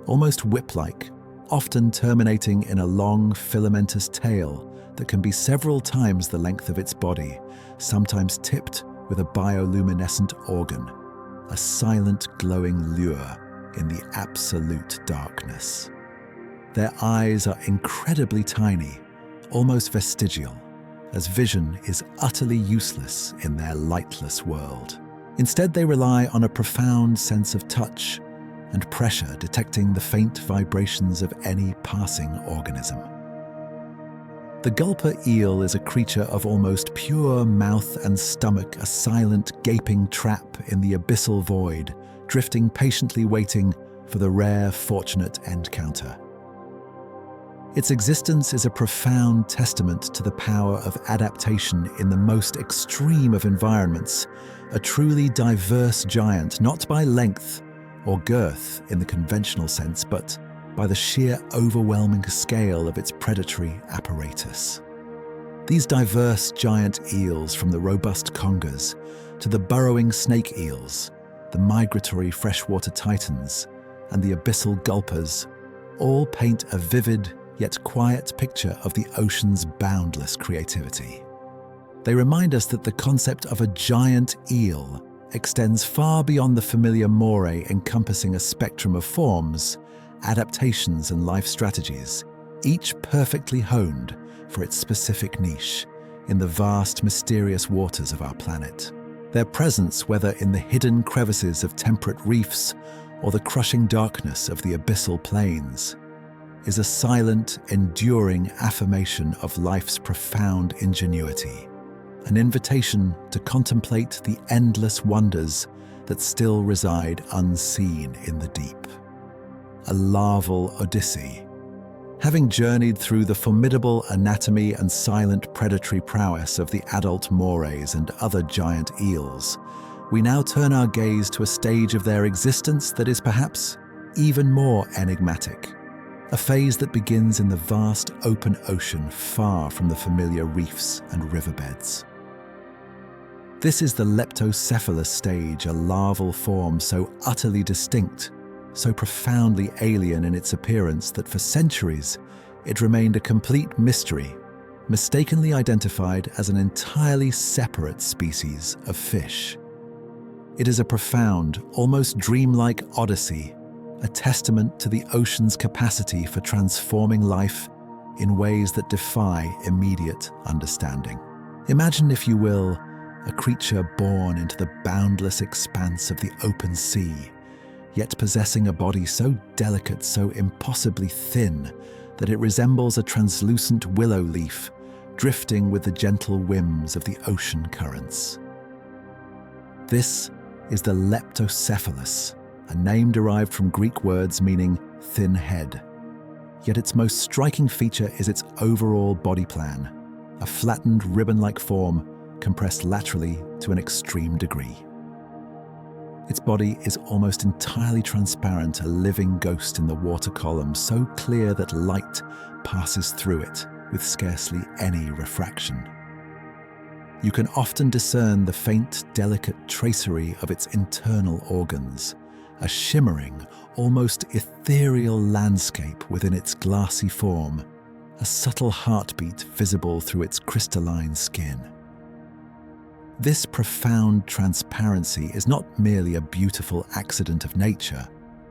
almost whip-like, often terminating in a long, filamentous tail that can be several times the length of its body, sometimes tipped with a bioluminescent organ, a silent, glowing lure in the absolute darkness. Their eyes are incredibly tiny, almost vestigial, as vision is utterly useless in their lightless world. Instead, they rely on a profound sense of touch and pressure, detecting the faint vibrations of any passing organism. The Gulper eel is a creature of almost pure mouth and stomach, a silent, gaping trap in the abyssal void, drifting patiently waiting for the rare, fortunate encounter. Its existence is a profound testament to the power of adaptation in the most extreme of environments, a truly diverse giant, not by length or girth in the conventional sense, but by the sheer overwhelming scale of its predatory apparatus. These diverse giant eels, from the robust Congers to the burrowing snake eels, the migratory freshwater titans, and the abyssal Gulpers, all paint a vivid yet quiet picture of the ocean's boundless creativity. They remind us that the concept of a giant eel extends far beyond the familiar Moray, encompassing a spectrum of forms, adaptations, and life strategies, each perfectly honed for its specific niche in the vast, mysterious waters of our planet. Their presence, whether in the hidden crevices of temperate reefs or the crushing darkness of the abyssal plains, is a silent, enduring affirmation of life's profound ingenuity, an invitation to contemplate the endless wonders that still reside unseen in the deep. A larval Odyssey. Having journeyed through the formidable anatomy and silent predatory prowess of the adult morays and other giant eels, we now turn our gaze to a stage of their existence that is perhaps even more enigmatic, a phase that begins in the vast open ocean far from the familiar reefs and riverbeds. This is the leptocephalus stage, a larval form so utterly distinct, so profoundly alien in its appearance that for centuries it remained a complete mystery, mistakenly identified as an entirely separate species of fish. It is a profound, almost dreamlike odyssey, a testament to the ocean's capacity for transforming life in ways that defy immediate understanding. Imagine, if you will, a creature born into the boundless expanse of the open sea, yet possessing a body so delicate, so impossibly thin, that it resembles a translucent willow leaf drifting with the gentle whims of the ocean currents. This is the leptocephalus, a name derived from Greek words meaning thin head. Yet its most striking feature is its overall body plan, a flattened ribbon-like form compressed laterally to an extreme degree. Its body is almost entirely transparent, a living ghost in the water column, so clear that light passes through it with scarcely any refraction. You can often discern the faint, delicate tracery of its internal organs, a shimmering, almost ethereal landscape within its glassy form, a subtle heartbeat visible through its crystalline skin. This profound transparency is not merely a beautiful accident of nature.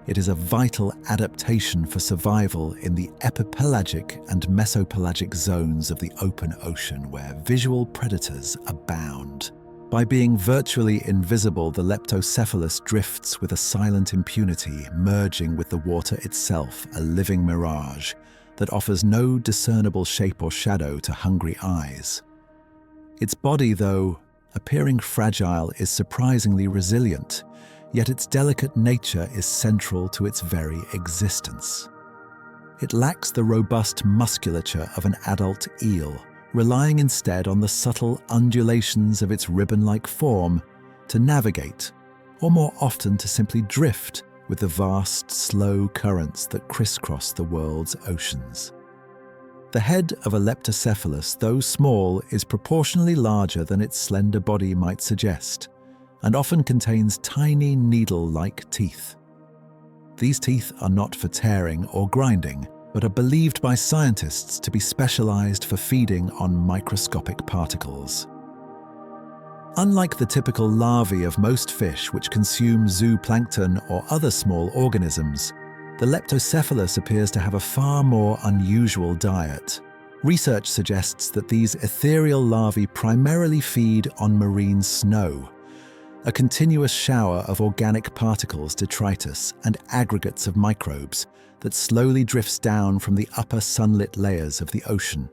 It is a vital adaptation for survival in the epipelagic and mesopelagic zones of the open ocean, where visual predators abound. By being virtually invisible, the leptocephalus drifts with a silent impunity, merging with the water itself, a living mirage that offers no discernible shape or shadow to hungry eyes. Its body, though appearing fragile, is surprisingly resilient, yet its delicate nature is central to its very existence. It lacks the robust musculature of an adult eel, relying instead on the subtle undulations of its ribbon-like form to navigate, or more often to simply drift with the vast, slow currents that crisscross the world's oceans. The head of a leptocephalus, though small, is proportionally larger than its slender body might suggest, and often contains tiny needle-like teeth. These teeth are not for tearing or grinding, but are believed by scientists to be specialized for feeding on microscopic particles. Unlike the typical larvae of most fish, which consume zooplankton or other small organisms, the leptocephalus appears to have a far more unusual diet. Research suggests that these ethereal larvae primarily feed on marine snow, a continuous shower of organic particles, detritus, and aggregates of microbes that slowly drifts down from the upper sunlit layers of the ocean.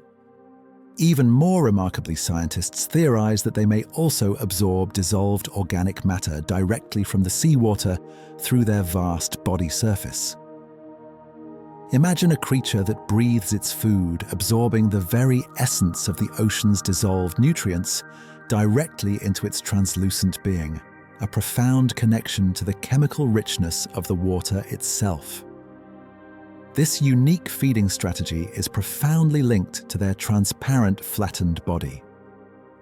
Even more remarkably, scientists theorize that they may also absorb dissolved organic matter directly from the seawater through their vast body surface. Imagine a creature that breathes its food, absorbing the very essence of the ocean's dissolved nutrients directly into its translucent being, a profound connection to the chemical richness of the water itself. This unique feeding strategy is profoundly linked to their transparent, flattened body.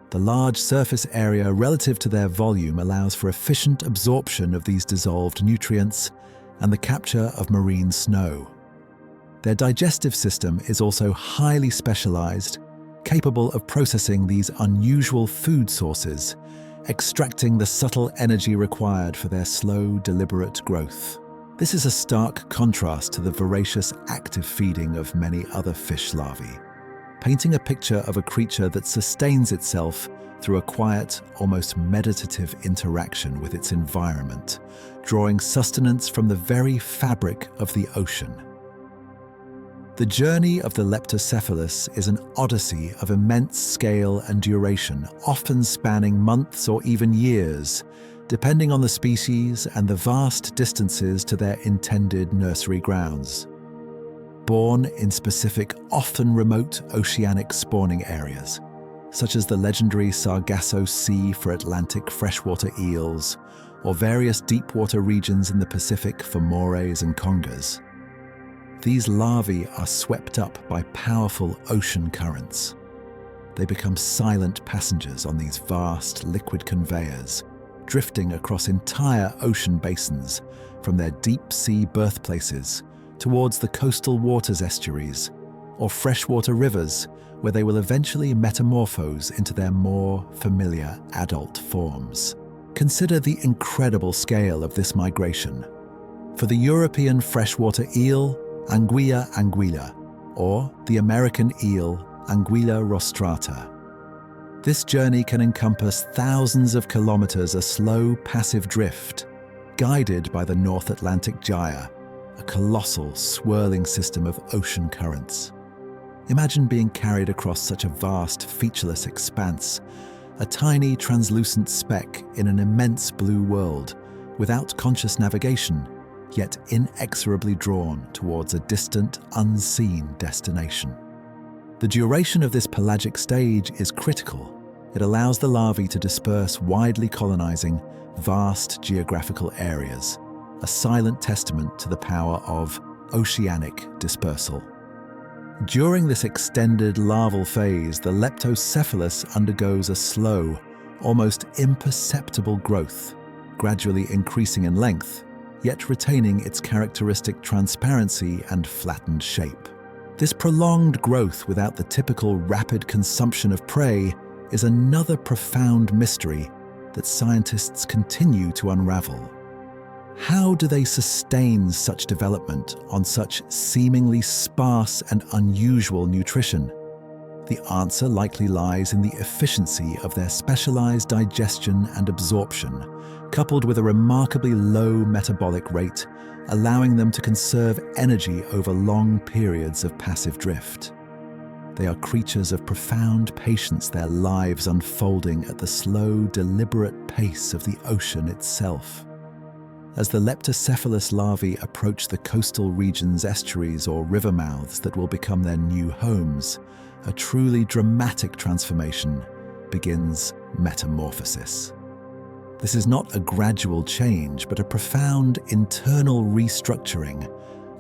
The large surface area relative to their volume allows for efficient absorption of these dissolved nutrients and the capture of marine snow. Their digestive system is also highly specialized, capable of processing these unusual food sources, extracting the subtle energy required for their slow, deliberate growth. This is a stark contrast to the voracious, active feeding of many other fish larvae, painting a picture of a creature that sustains itself through a quiet, almost meditative interaction with its environment, drawing sustenance from the very fabric of the ocean. The journey of the Leptocephalus is an odyssey of immense scale and duration, often spanning months or even years, depending on the species and the vast distances to their intended nursery grounds. Born in specific, often remote oceanic spawning areas, such as the legendary Sargasso Sea for Atlantic freshwater eels, or various deepwater regions in the Pacific for Morays and Congers. These larvae are swept up by powerful ocean currents. They become silent passengers on these vast liquid conveyors, drifting across entire ocean basins from their deep-sea birthplaces towards the coastal waters estuaries or freshwater rivers, where they will eventually metamorphose into their more familiar adult forms. Consider the incredible scale of this migration. For the European freshwater eel, Anguilla anguilla, or the American eel, Anguilla rostrata. This journey can encompass thousands of kilometers of slow, passive drift, guided by the North Atlantic gyre, a colossal, swirling system of ocean currents. Imagine being carried across such a vast, featureless expanse, a tiny, translucent speck in an immense blue world, without conscious navigation, yet inexorably drawn towards a distant, unseen destination. The duration of this pelagic stage is critical. It allows the larvae to disperse, widely colonizing vast geographical areas, a silent testament to the power of oceanic dispersal. During this extended larval phase, the Leptocephalus undergoes a slow, almost imperceptible growth, gradually increasing in length, yet retaining its characteristic transparency and flattened shape. This prolonged growth without the typical rapid consumption of prey is another profound mystery that scientists continue to unravel. How do they sustain such development on such seemingly sparse and unusual nutrition? The answer likely lies in the efficiency of their specialized digestion and absorption, coupled with a remarkably low metabolic rate, allowing them to conserve energy over long periods of passive drift. They are creatures of profound patience, their lives unfolding at the slow, deliberate pace of the ocean itself. As the Leptocephalus larvae approach the coastal region's estuaries or river mouths that will become their new homes, a truly dramatic transformation begins: metamorphosis. This is not a gradual change, but a profound internal restructuring,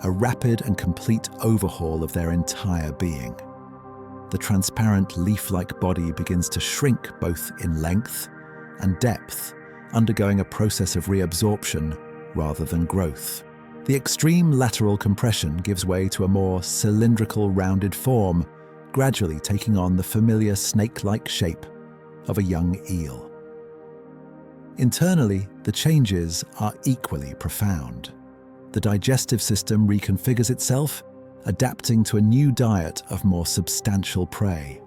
a rapid and complete overhaul of their entire being. The transparent leaf-like body begins to shrink both in length and depth, undergoing a process of reabsorption rather than growth. The extreme lateral compression gives way to a more cylindrical, rounded form, gradually taking on the familiar snake-like shape of a young eel. Internally, the changes are equally profound. The digestive system reconfigures itself, adapting to a new diet of more substantial prey.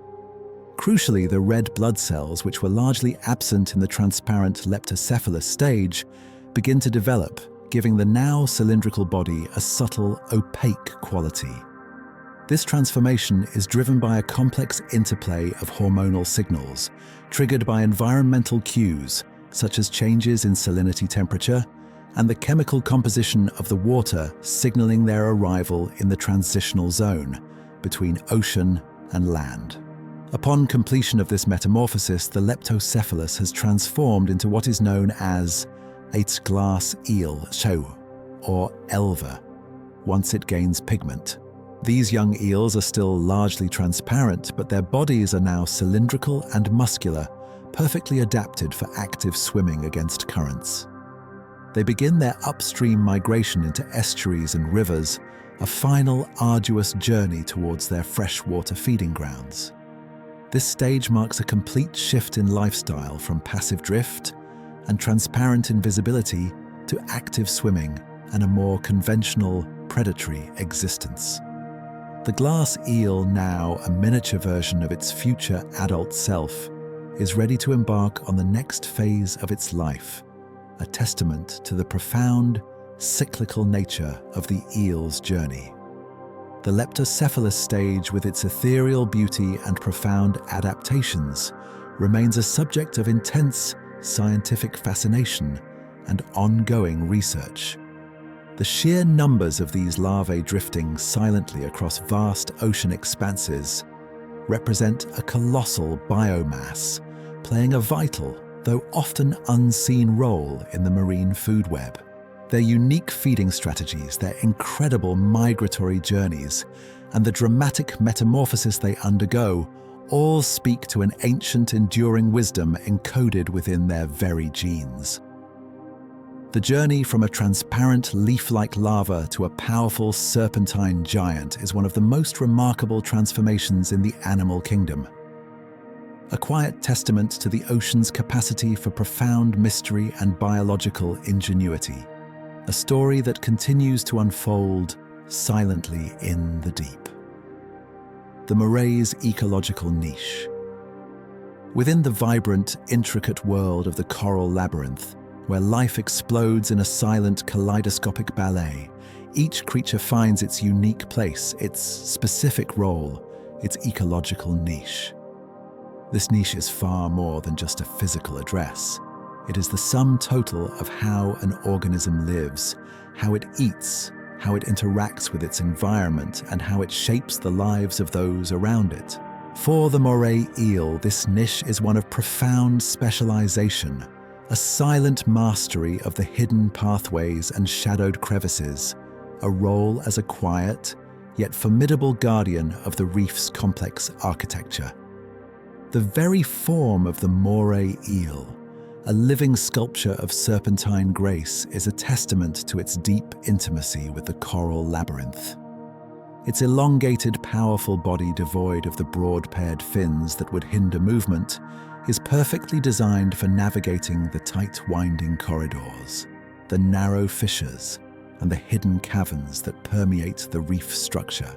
Crucially, the red blood cells, which were largely absent in the transparent Leptocephalus stage, begin to develop, giving the now cylindrical body a subtle, opaque quality. This transformation is driven by a complex interplay of hormonal signals, triggered by environmental cues, such as changes in salinity temperature, and the chemical composition of the water signaling their arrival in the transitional zone between ocean and land. Upon completion of this metamorphosis, the Leptocephalus has transformed into what is known as a glass eel, or elver. once it gains pigment. These young eels are still largely transparent, but their bodies are now cylindrical and muscular, perfectly adapted for active swimming against currents. They begin their upstream migration into estuaries and rivers, a final, arduous journey towards their freshwater feeding grounds. This stage marks a complete shift in lifestyle from passive drift and transparent invisibility to active swimming and a more conventional, predatory existence. The glass eel, now a miniature version of its future adult self, is ready to embark on the next phase of its life, a testament to the profound, cyclical nature of the eel's journey. The leptocephalus stage, with its ethereal beauty and profound adaptations, remains a subject of intense scientific fascination and ongoing research. The sheer numbers of these larvae drifting silently across vast ocean expanses represent a colossal biomass, playing a vital, though often unseen role in the marine food web. Their unique feeding strategies, their incredible migratory journeys, and the dramatic metamorphosis they undergo all speak to an ancient, enduring wisdom encoded within their very genes. The journey from a transparent leaf-like larva to a powerful serpentine giant is one of the most remarkable transformations in the animal kingdom. A quiet testament to the ocean's capacity for profound mystery and biological ingenuity. A story that continues to unfold silently in the deep. The Moray's ecological niche. Within the vibrant, intricate world of the coral labyrinth, where life explodes in a silent, kaleidoscopic ballet, each creature finds its unique place, its specific role, its ecological niche. This niche is far more than just a physical address. It is the sum total of how an organism lives, how it eats, how it interacts with its environment, and how it shapes the lives of those around it. For the Moray eel, this niche is one of profound specialization, a silent mastery of the hidden pathways and shadowed crevices, a role as a quiet, yet formidable guardian of the reef's complex architecture. The very form of the Moray eel, a living sculpture of serpentine grace, is a testament to its deep intimacy with the coral labyrinth. Its elongated, powerful body, devoid of the broad-paired fins that would hinder movement, is perfectly designed for navigating the tight, winding corridors, the narrow fissures, and the hidden caverns that permeate the reef structure.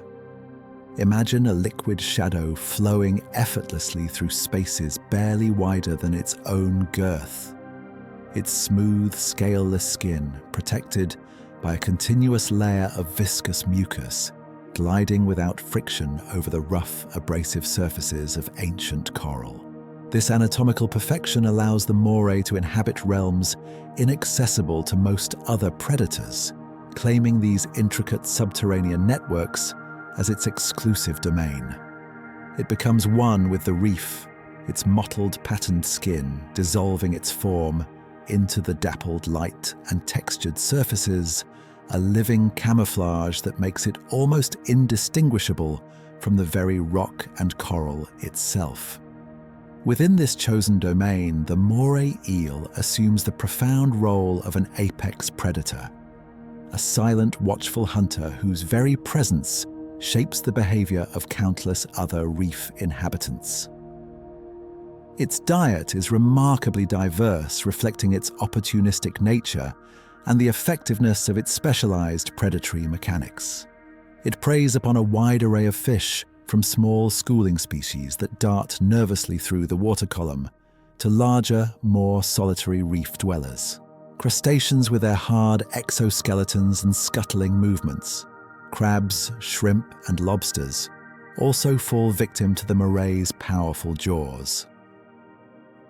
Imagine a liquid shadow flowing effortlessly through spaces barely wider than its own girth. Its smooth, scaleless skin, protected by a continuous layer of viscous mucus, gliding without friction over the rough, abrasive surfaces of ancient coral. This anatomical perfection allows the moray to inhabit realms inaccessible to most other predators, claiming these intricate subterranean networks as its exclusive domain. It becomes one with the reef, its mottled, patterned skin dissolving its form into the dappled light and textured surfaces, a living camouflage that makes it almost indistinguishable from the very rock and coral itself. Within this chosen domain, the Moray eel assumes the profound role of an apex predator, a silent, watchful hunter whose very presence shapes the behavior of countless other reef inhabitants. Its diet is remarkably diverse, reflecting its opportunistic nature and the effectiveness of its specialized predatory mechanics. It preys upon a wide array of fish, from small schooling species that dart nervously through the water column to larger, more solitary reef dwellers. Crustaceans with their hard exoskeletons and scuttling movements, crabs, shrimp, and lobsters also fall victim to the moray's powerful jaws.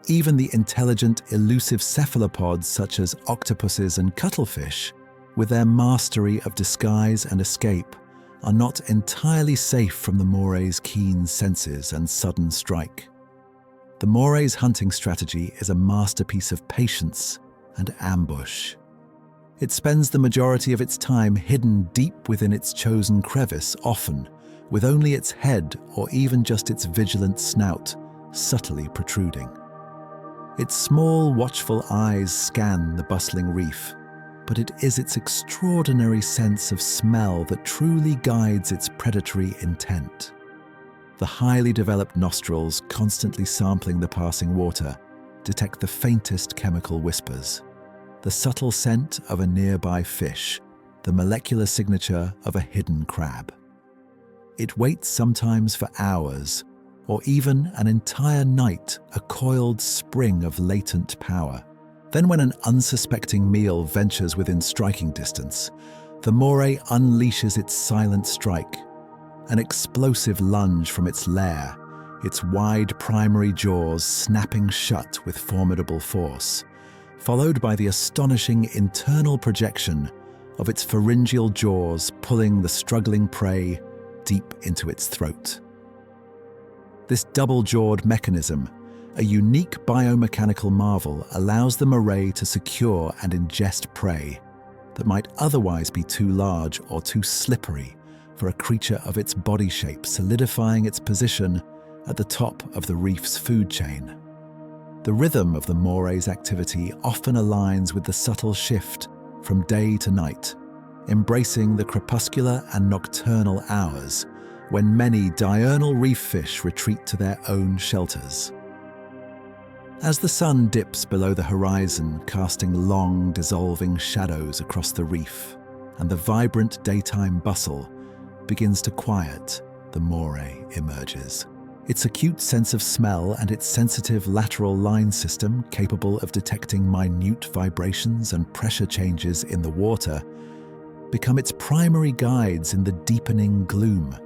Even the intelligent, elusive cephalopods such as octopuses and cuttlefish, with their mastery of disguise and escape, are not entirely safe from the moray's keen senses and sudden strike. The moray's hunting strategy is a masterpiece of patience and ambush. It spends the majority of its time hidden deep within its chosen crevice, often with only its head or even just its vigilant snout subtly protruding. Its small, watchful eyes scan the bustling reef, but it is its extraordinary sense of smell that truly guides its predatory intent. The highly developed nostrils, constantly sampling the passing water, detect the faintest chemical whispers. The subtle scent of a nearby fish, the molecular signature of a hidden crab. It waits sometimes for hours, or even an entire night, a coiled spring of latent power. Then when an unsuspecting meal ventures within striking distance, the Moray unleashes its silent strike, an explosive lunge from its lair, its wide primary jaws snapping shut with formidable force, followed by the astonishing internal projection of its pharyngeal jaws pulling the struggling prey deep into its throat. This double-jawed mechanism, a unique biomechanical marvel, allows the Moray to secure and ingest prey that might otherwise be too large or too slippery for a creature of its body shape, solidifying its position at the top of the reef's food chain. The rhythm of the Moray's activity often aligns with the subtle shift from day to night, embracing the crepuscular and nocturnal hours when many diurnal reef fish retreat to their own shelters. As the sun dips below the horizon, casting long, dissolving shadows across the reef, and the vibrant daytime bustle begins to quiet, the Moray emerges. Its acute sense of smell and its sensitive lateral line system, capable of detecting minute vibrations and pressure changes in the water, become its primary guides in the deepening gloom.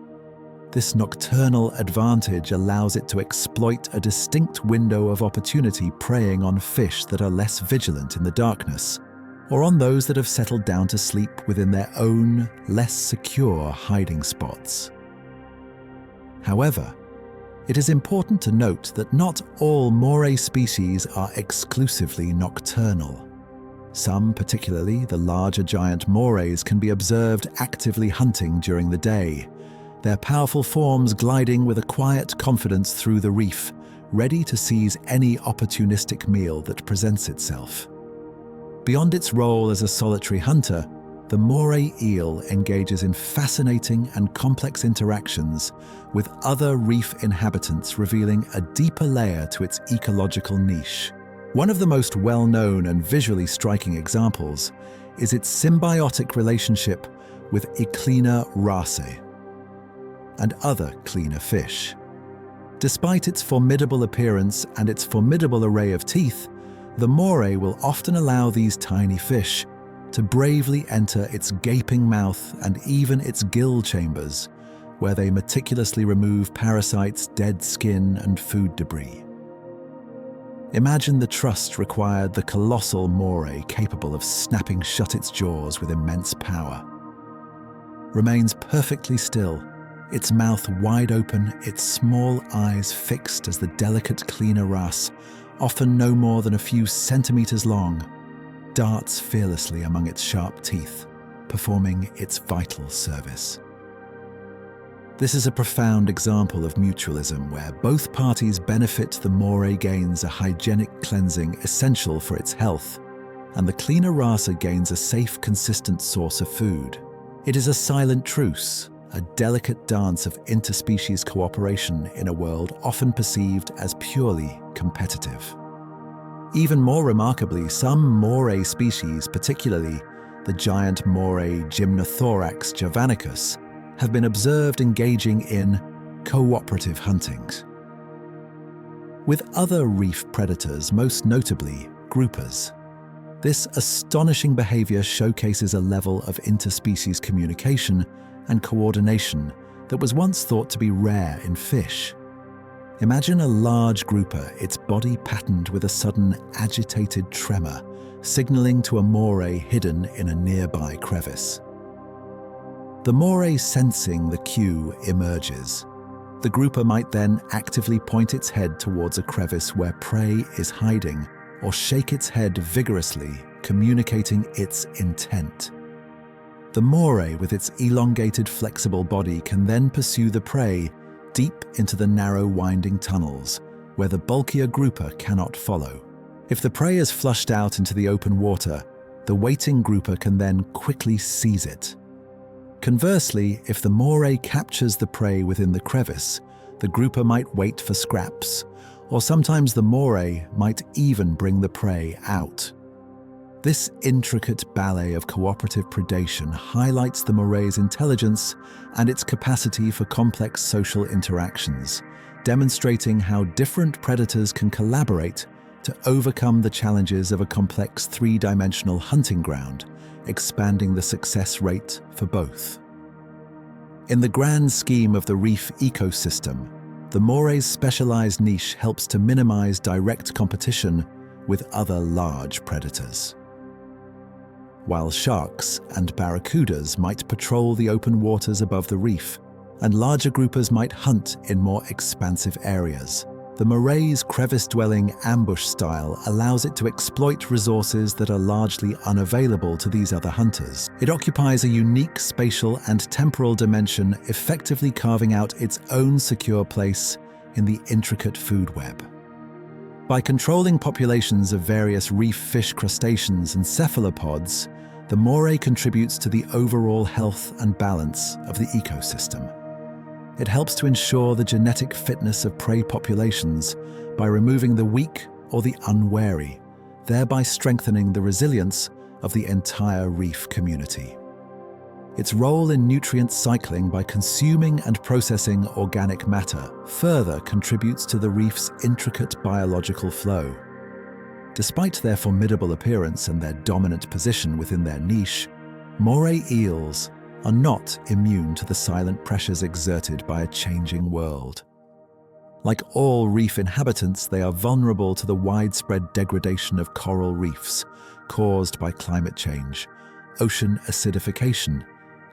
This nocturnal advantage allows it to exploit a distinct window of opportunity, preying on fish that are less vigilant in the darkness, or on those that have settled down to sleep within their own, less secure hiding spots. However, it is important to note that not all Moray species are exclusively nocturnal. Some, particularly the larger giant morays, can be observed actively hunting during the day, their powerful forms gliding with a quiet confidence through the reef, ready to seize any opportunistic meal that presents itself. Beyond its role as a solitary hunter, the Moray eel engages in fascinating and complex interactions with other reef inhabitants, revealing a deeper layer to its ecological niche. One of the most well-known and visually striking examples is its symbiotic relationship with Eclina raceae and other cleaner fish. Despite its formidable appearance and its formidable array of teeth, the Moray will often allow these tiny fish to bravely enter its gaping mouth and even its gill chambers, where they meticulously remove parasites, dead skin, and food debris. Imagine the trust required. The colossal Moray, capable of snapping shut its jaws with immense power, remains perfectly still, its mouth wide open, its small eyes fixed as the delicate Cleaner wrasse, often no more than a few centimeters long, darts fearlessly among its sharp teeth, performing its vital service. This is a profound example of mutualism, where both parties benefit. The Moray gains a hygienic cleansing essential for its health, and the Cleaner raceae gains a safe, consistent source of food. It is a silent truce, a delicate dance of interspecies cooperation in a world often perceived as purely competitive. Even more remarkably, some Moray species, particularly the giant Moray Gymnothorax javanicus, have been observed engaging in cooperative huntings with other reef predators, most notably groupers. This astonishing behavior showcases a level of interspecies communication and coordination that was once thought to be rare in fish. Imagine a large grouper, its body patterned with a sudden agitated tremor, signaling to a Moray hidden in a nearby crevice. The Moray, sensing the cue, emerges. The grouper might then actively point its head towards a crevice where prey is hiding, or shake its head vigorously, communicating its intent. The moray, with its elongated, flexible body, can then pursue the prey deep into the narrow, winding tunnels, where the bulkier grouper cannot follow. If the prey is flushed out into the open water, the waiting grouper can then quickly seize it. Conversely, if the moray captures the prey within the crevice, the grouper might wait for scraps, or sometimes the moray might even bring the prey out. This intricate ballet of cooperative predation highlights the moray's intelligence and its capacity for complex social interactions, demonstrating how different predators can collaborate to overcome the challenges of a complex three-dimensional hunting ground, expanding the success rate for both. In the grand scheme of the reef ecosystem, the moray's specialized niche helps to minimize direct competition with other large predators. While sharks and barracudas might patrol the open waters above the reef, and larger groupers might hunt in more expansive areas, the moray's crevice-dwelling ambush style allows it to exploit resources that are largely unavailable to these other hunters. It occupies a unique spatial and temporal dimension, effectively carving out its own secure place in the intricate food web. By controlling populations of various reef fish, crustaceans, and cephalopods, the moray contributes to the overall health and balance of the ecosystem. It helps to ensure the genetic fitness of prey populations by removing the weak or the unwary, thereby strengthening the resilience of the entire reef community. Its role in nutrient cycling by consuming and processing organic matter further contributes to the reef's intricate biological flow. Despite their formidable appearance and their dominant position within their niche, moray eels are not immune to the silent pressures exerted by a changing world. Like all reef inhabitants, they are vulnerable to the widespread degradation of coral reefs caused by climate change, ocean acidification,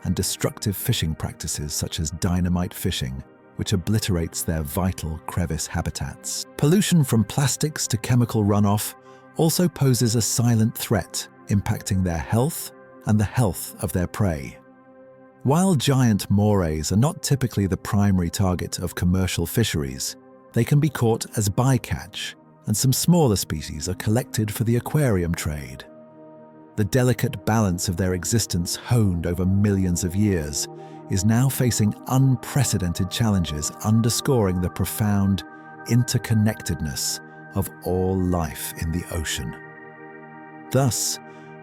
and destructive fishing practices such as dynamite fishing, which obliterates their vital crevice habitats. Pollution from plastics to chemical runoff also poses a silent threat, impacting their health and the health of their prey. While giant morays are not typically the primary target of commercial fisheries, they can be caught as bycatch, and some smaller species are collected for the aquarium trade. The delicate balance of their existence, honed over millions of years, is now facing unprecedented challenges, underscoring the profound interconnectedness of all life in the ocean. Thus,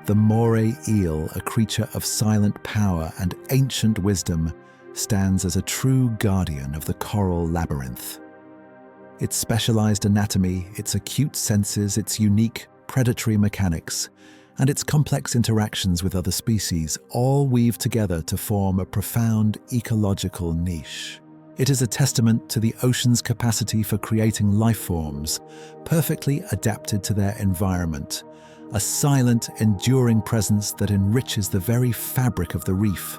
the moray eel, a creature of silent power and ancient wisdom, stands as a true guardian of the coral labyrinth. Its specialized anatomy, its acute senses, its unique predatory mechanics, and its complex interactions with other species all weave together to form a profound ecological niche. It is a testament to the ocean's capacity for creating life forms perfectly adapted to their environment, a silent, enduring presence that enriches the very fabric of the reef,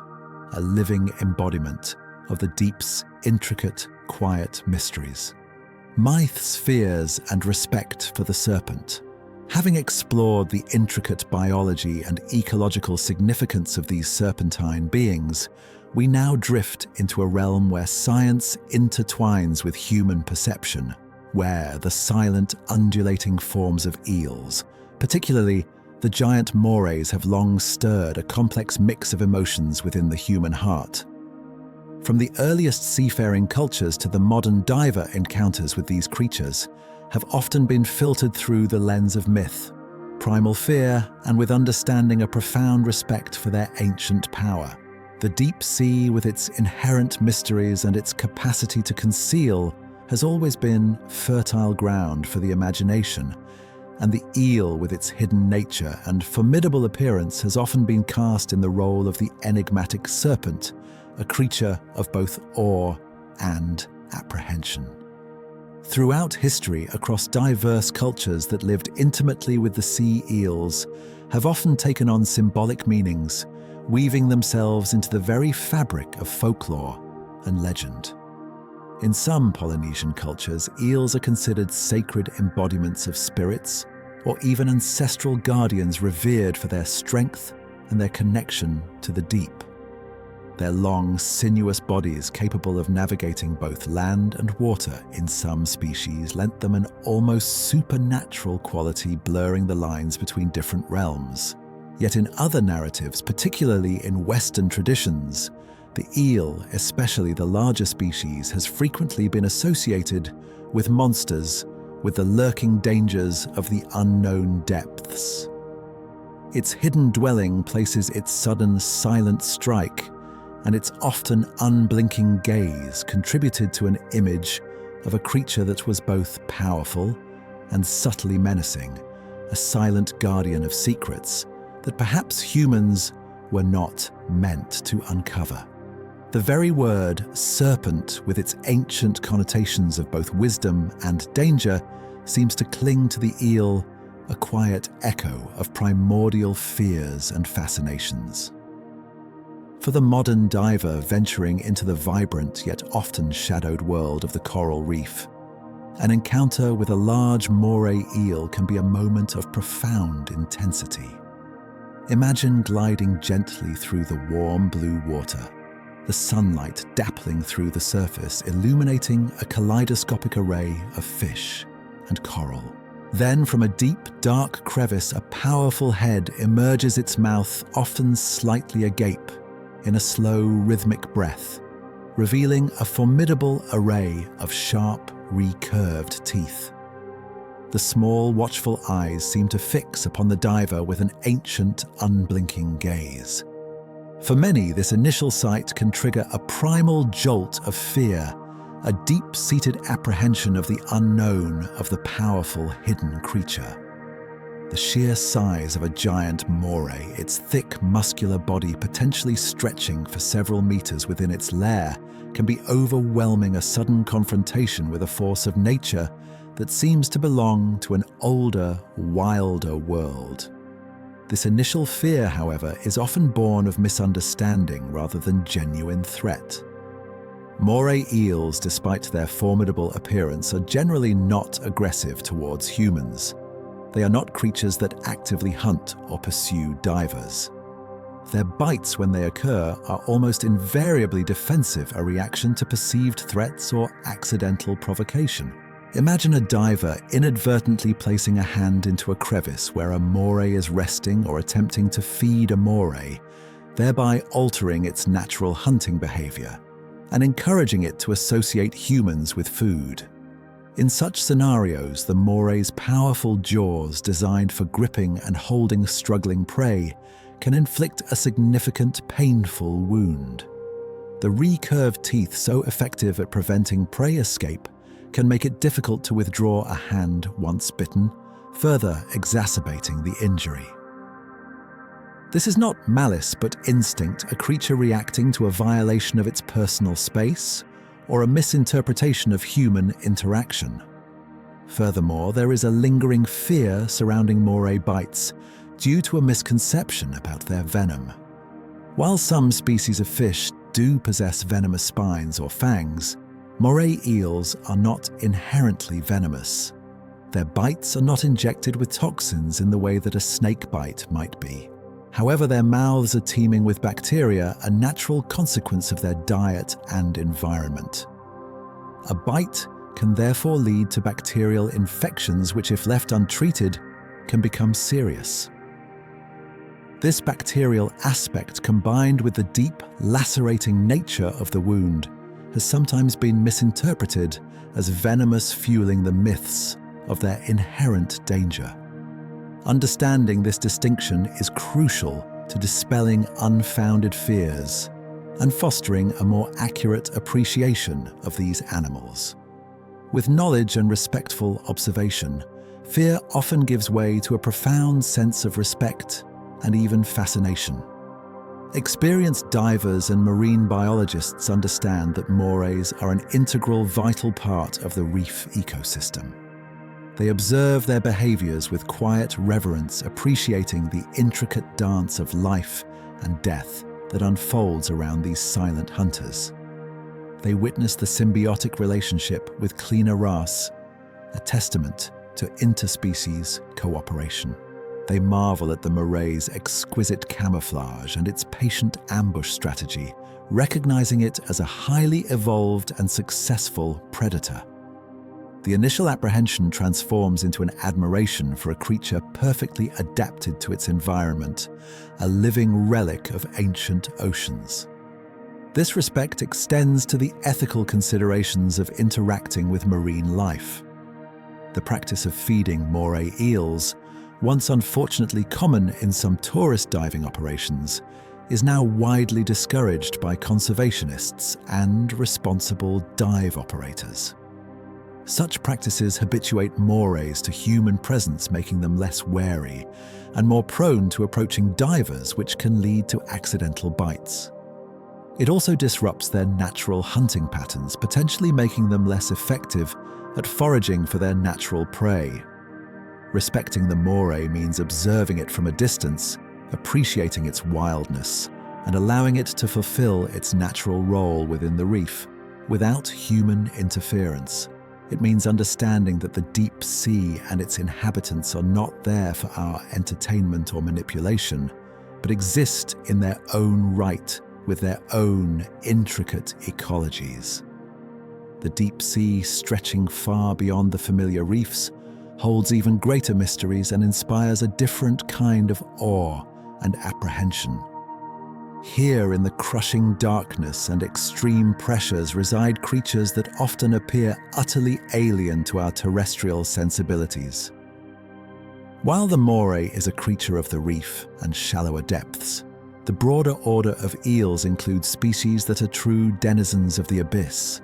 a living embodiment of the deep's intricate, quiet mysteries. Myths, fears, and respect for the serpent. Having explored the intricate biology and ecological significance of these serpentine beings, we now drift into a realm where science intertwines with human perception, where the silent, undulating forms of eels, particularly the giant morays, have long stirred a complex mix of emotions within the human heart. From the earliest seafaring cultures to the modern diver encounters with these creatures have often been filtered through the lens of myth, primal fear, and with understanding a profound respect for their ancient power. The deep sea, with its inherent mysteries and its capacity to conceal, has always been fertile ground for the imagination, and the eel, with its hidden nature and formidable appearance, has often been cast in the role of the enigmatic serpent, a creature of both awe and apprehension. Throughout history, across diverse cultures that lived intimately with the sea eels have often taken on symbolic meanings, weaving themselves into the very fabric of folklore and legend. In some Polynesian cultures, eels are considered sacred embodiments of spirits, or even ancestral guardians revered for their strength and their connection to the deep. Their long, sinuous bodies capable of navigating both land and water in some species lent them an almost supernatural quality, blurring the lines between different realms. Yet in other narratives, particularly in Western traditions, the eel, especially the larger species, has frequently been associated with monsters, with the lurking dangers of the unknown depths. Its hidden dwelling places its sudden, silent strike, and its often unblinking gaze contributed to an image of a creature that was both powerful and subtly menacing, a silent guardian of secrets that perhaps humans were not meant to uncover. The very word serpent, with its ancient connotations of both wisdom and danger, seems to cling to the eel, a quiet echo of primordial fears and fascinations. For the modern diver venturing into the vibrant yet often shadowed world of the coral reef, an encounter with a large Moray eel can be a moment of profound intensity. Imagine gliding gently through the warm blue water, the sunlight dappling through the surface, illuminating a kaleidoscopic array of fish and coral. Then, from a deep, dark crevice, a powerful head emerges, its mouth often slightly agape, in a slow, rhythmic breath, revealing a formidable array of sharp, recurved teeth. The small, watchful eyes seem to fix upon the diver with an ancient, unblinking gaze. For many, this initial sight can trigger a primal jolt of fear, a deep-seated apprehension of the unknown, of the powerful, hidden creature. The sheer size of a giant moray, its thick, muscular body potentially stretching for several meters within its lair, can be overwhelming, a sudden confrontation with a force of nature that seems to belong to an older, wilder world. This initial fear, however, is often born of misunderstanding rather than genuine threat. Moray eels, despite their formidable appearance, are generally not aggressive towards humans. They are not creatures that actively hunt or pursue divers. Their bites, when they occur, are almost invariably defensive, a reaction to perceived threats or accidental provocation. Imagine a diver inadvertently placing a hand into a crevice where a moray is resting or attempting to feed a moray, thereby altering its natural hunting behavior and encouraging it to associate humans with food. In such scenarios, the moray's powerful jaws, designed for gripping and holding struggling prey, can inflict a significant, painful wound. The recurved teeth, so effective at preventing prey escape, can make it difficult to withdraw a hand once bitten, further exacerbating the injury. This is not malice but instinct, a creature reacting to a violation of its personal space or a misinterpretation of human interaction. Furthermore, there is a lingering fear surrounding moray bites due to a misconception about their venom. While some species of fish do possess venomous spines or fangs, moray eels are not inherently venomous. Their bites are not injected with toxins in the way that a snake bite might be. However, their mouths are teeming with bacteria, a natural consequence of their diet and environment. A bite can therefore lead to bacterial infections which, if left untreated, can become serious. This bacterial aspect, combined with the deep, lacerating nature of the wound, has sometimes been misinterpreted as venomous, fueling the myths of their inherent danger. Understanding this distinction is crucial to dispelling unfounded fears and fostering a more accurate appreciation of these animals. With knowledge and respectful observation, fear often gives way to a profound sense of respect and even fascination. Experienced divers and marine biologists understand that morays are an integral, vital part of the reef ecosystem. They observe their behaviors with quiet reverence, appreciating the intricate dance of life and death that unfolds around these silent hunters. They witness the symbiotic relationship with cleaner wrasse, a testament to interspecies cooperation. They marvel at the Moray's exquisite camouflage and its patient ambush strategy, recognizing it as a highly evolved and successful predator. The initial apprehension transforms into an admiration for a creature perfectly adapted to its environment, a living relic of ancient oceans. This respect extends to the ethical considerations of interacting with marine life. The practice of feeding Moray eels, once unfortunately common in some tourist diving operations, is now widely discouraged by conservationists and responsible dive operators. Such practices habituate morays to human presence, making them less wary and more prone to approaching divers, which can lead to accidental bites. It also disrupts their natural hunting patterns, potentially making them less effective at foraging for their natural prey. Respecting the moray means observing it from a distance, appreciating its wildness, and allowing it to fulfill its natural role within the reef, without human interference. It means understanding that the deep sea and its inhabitants are not there for our entertainment or manipulation, but exist in their own right with their own intricate ecologies. The deep sea, stretching far beyond the familiar reefs, holds even greater mysteries and inspires a different kind of awe and apprehension. Here, in the crushing darkness and extreme pressures, reside creatures that often appear utterly alien to our terrestrial sensibilities. While the moray is a creature of the reef and shallower depths, the broader order of eels includes species that are true denizens of the abyss.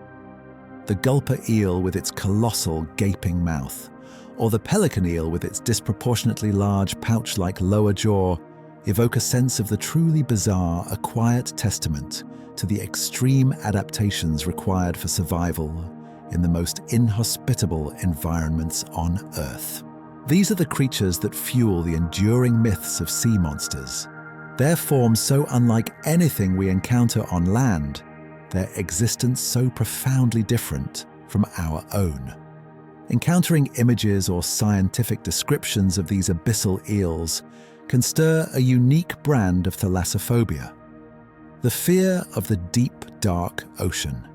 The gulper eel with its colossal gaping mouth, or the pelican eel with its disproportionately large pouch-like lower jaw, evoke a sense of the truly bizarre, a quiet testament to the extreme adaptations required for survival in the most inhospitable environments on Earth. These are the creatures that fuel the enduring myths of sea monsters. Their forms so unlike anything we encounter on land, their existence so profoundly different from our own. Encountering images or scientific descriptions of these abyssal eels can stir a unique brand of thalassophobia, the fear of the deep, dark ocean.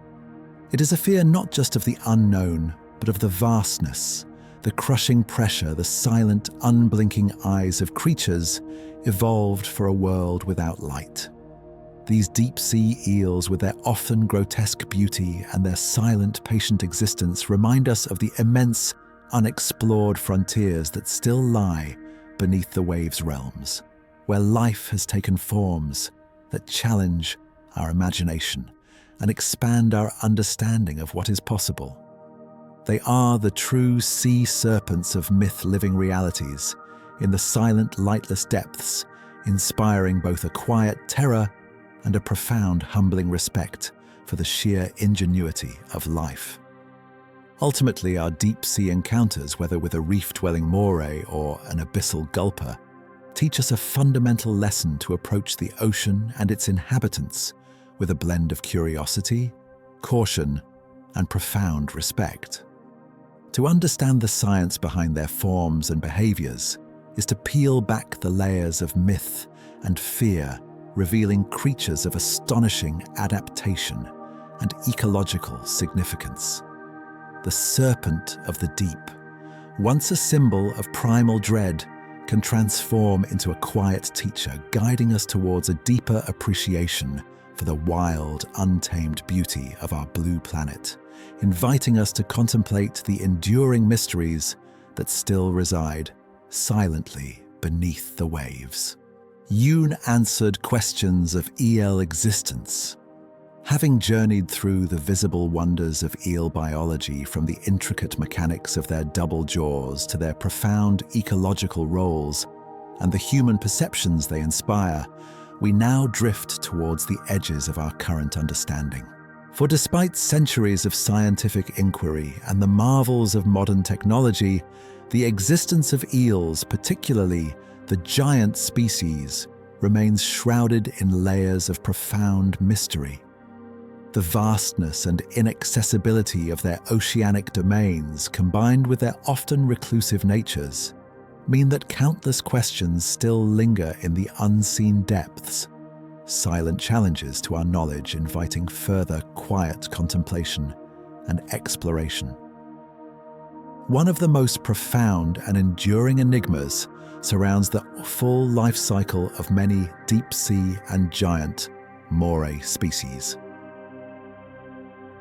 It is a fear not just of the unknown, but of the vastness, the crushing pressure, the silent, unblinking eyes of creatures evolved for a world without light. These deep-sea eels, with their often grotesque beauty and their silent, patient existence, remind us of the immense, unexplored frontiers that still lie beneath the waves' realms, where life has taken forms that challenge our imagination and expand our understanding of what is possible. They are the true sea serpents of myth-living realities, in the silent, lightless depths, inspiring both a quiet terror and a profound, humbling respect for the sheer ingenuity of life. Ultimately, our deep-sea encounters, whether with a reef-dwelling moray or an abyssal gulper, teach us a fundamental lesson to approach the ocean and its inhabitants with a blend of curiosity, caution, and profound respect. To understand the science behind their forms and behaviors is to peel back the layers of myth and fear, revealing creatures of astonishing adaptation and ecological significance. The serpent of the deep, once a symbol of primal dread, can transform into a quiet teacher, guiding us towards a deeper appreciation for the wild, untamed beauty of our blue planet, inviting us to contemplate the enduring mysteries that still reside silently beneath the waves. Unanswered questions of eel existence. Having journeyed through the visible wonders of eel biology, from the intricate mechanics of their double jaws to their profound ecological roles and the human perceptions they inspire, we now drift towards the edges of our current understanding. For despite centuries of scientific inquiry and the marvels of modern technology, the existence of eels, particularly the giant species, remains shrouded in layers of profound mystery. The vastness and inaccessibility of their oceanic domains, combined with their often reclusive natures, mean that countless questions still linger in the unseen depths, silent challenges to our knowledge inviting further quiet contemplation and exploration. One of the most profound and enduring enigmas surrounds the full life cycle of many deep-sea and giant Moray species.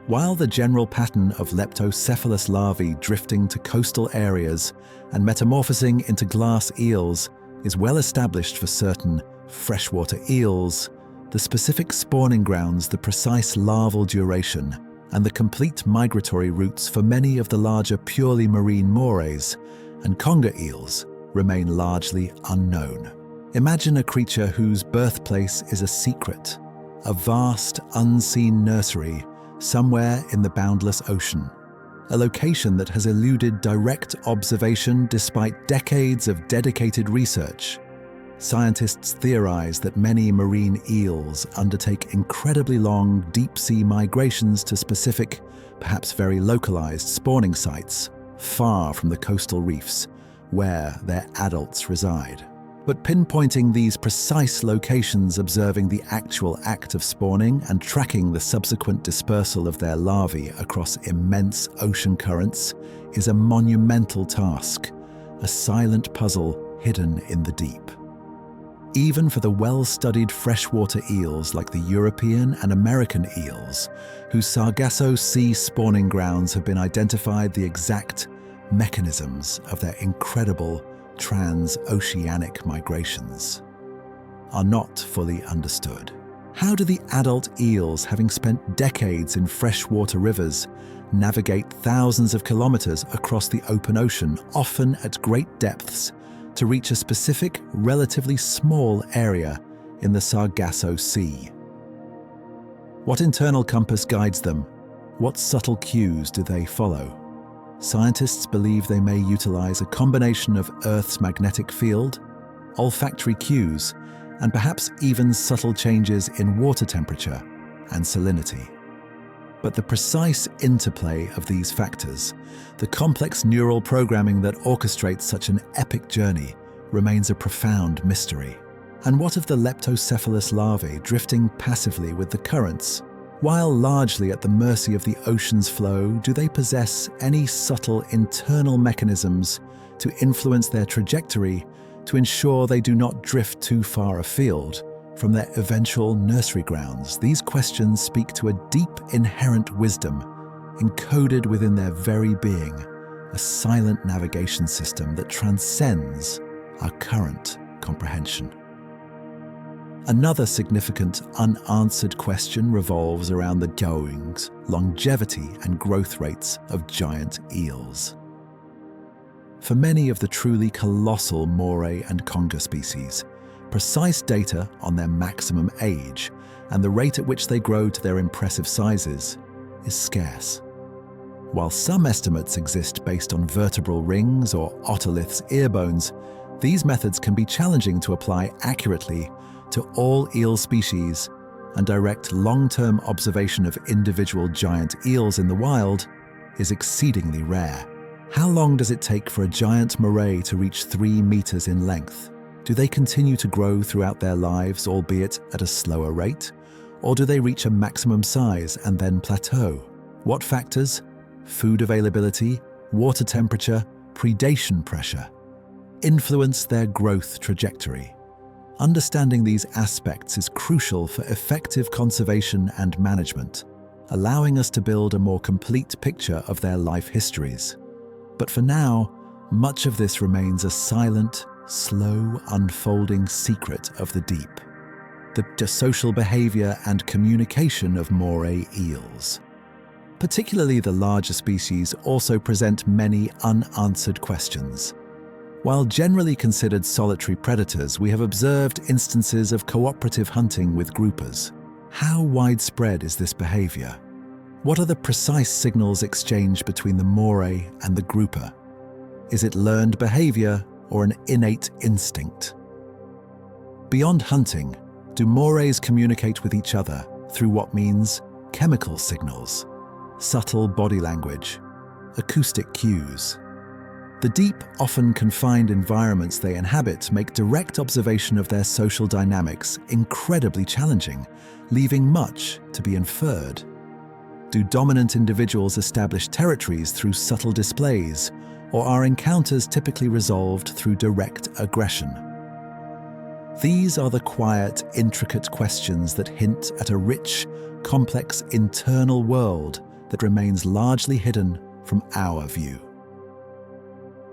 While the general pattern of leptocephalous larvae drifting to coastal areas and metamorphosing into glass eels is well established for certain freshwater eels, the specific spawning grounds, the precise larval duration, and the complete migratory routes for many of the larger purely marine morays and conger eels remain largely unknown. Imagine a creature whose birthplace is a secret, a vast, unseen nursery somewhere in the boundless ocean, a location that has eluded direct observation despite decades of dedicated research. Scientists theorize that many marine eels undertake incredibly long deep-sea migrations to specific, perhaps very localized spawning sites, far from the coastal reefs where their adults reside. But pinpointing these precise locations, observing the actual act of spawning, and tracking the subsequent dispersal of their larvae across immense ocean currents is a monumental task, a silent puzzle hidden in the deep. Even for the well-studied freshwater eels like the European and American eels, whose Sargasso Sea spawning grounds have been identified, the exact mechanisms of their incredible transoceanic migrations are not fully understood. How do the adult eels, having spent decades in freshwater rivers, navigate thousands of kilometers across the open ocean, often at great depths, to reach a specific, relatively small area in the Sargasso Sea? What internal compass guides them? What subtle cues do they follow? Scientists believe they may utilize a combination of Earth's magnetic field, olfactory cues, and perhaps even subtle changes in water temperature and salinity. But the precise interplay of these factors, the complex neural programming that orchestrates such an epic journey, remains a profound mystery. And what of the leptocephalous larvae drifting passively with the currents? While largely at the mercy of the ocean's flow, do they possess any subtle internal mechanisms to influence their trajectory to ensure they do not drift too far afield from their eventual nursery grounds? These questions speak to a deep inherent wisdom encoded within their very being, a silent navigation system that transcends our current comprehension. Another significant unanswered question revolves around the goings, longevity, and growth rates of giant eels. For many of the truly colossal Moray and Conger species, precise data on their maximum age and the rate at which they grow to their impressive sizes is scarce. While some estimates exist based on vertebral rings or otoliths ear bones, these methods can be challenging to apply accurately to all eel species, and direct long-term observation of individual giant eels in the wild is exceedingly rare. How long does it take for a giant moray to reach 3 meters in length? Do they continue to grow throughout their lives, albeit at a slower rate? Or do they reach a maximum size and then plateau? What factors, food availability, water temperature, predation pressure, influence their growth trajectory? Understanding these aspects is crucial for effective conservation and management, allowing us to build a more complete picture of their life histories. But for now, much of this remains a silent, slow unfolding secret of the deep, the social behavior and communication of Moray eels. Particularly the larger species also present many unanswered questions. While generally considered solitary predators, we have observed instances of cooperative hunting with groupers. How widespread is this behavior? What are the precise signals exchanged between the moray and the grouper? Is it learned behavior or an innate instinct? Beyond hunting, do morays communicate with each other through what means? chemical signals, subtle body language, acoustic cues. The deep, often confined environments they inhabit make direct observation of their social dynamics incredibly challenging, leaving much to be inferred. Do dominant individuals establish territories through subtle displays, or are encounters typically resolved through direct aggression? These are the quiet, intricate questions that hint at a rich, complex internal world that remains largely hidden from our view.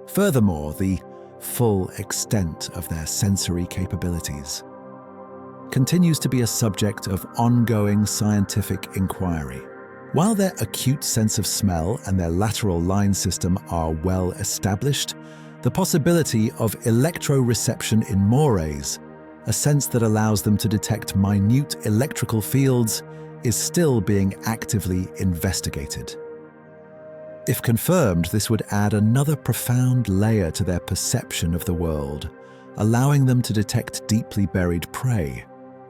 Furthermore, the full extent of their sensory capabilities continues to be a subject of ongoing scientific inquiry. While their acute sense of smell and their lateral line system are well established, the possibility of electroreception in morays, a sense that allows them to detect minute electrical fields, is still being actively investigated. If confirmed, this would add another profound layer to their perception of the world, allowing them to detect deeply buried prey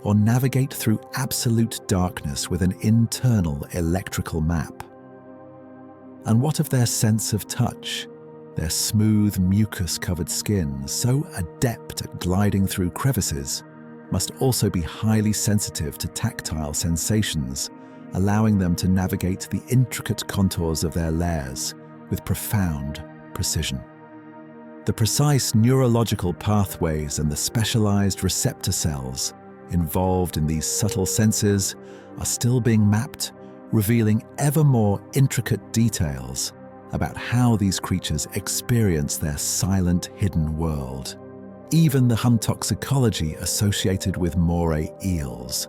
or navigate through absolute darkness with an internal electrical map. And what of their sense of touch? Their smooth, mucus-covered skin, so adept at gliding through crevices, must also be highly sensitive to tactile sensations, allowing them to navigate the intricate contours of their lairs with profound precision. The precise neurological pathways and the specialized receptor cells involved in these subtle senses are still being mapped, revealing ever more intricate details about how these creatures experience their silent, hidden world. Even the toxicology associated with Moray eels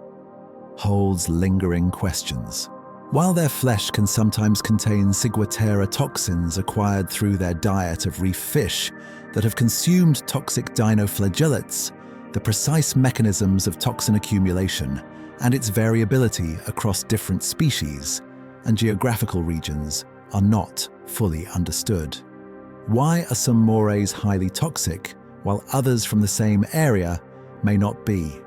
holds lingering questions. While their flesh can sometimes contain ciguatera toxins acquired through their diet of reef fish that have consumed toxic dinoflagellates, the precise mechanisms of toxin accumulation and its variability across different species and geographical regions are not fully understood. Why are some morays highly toxic, while others from the same area may not be?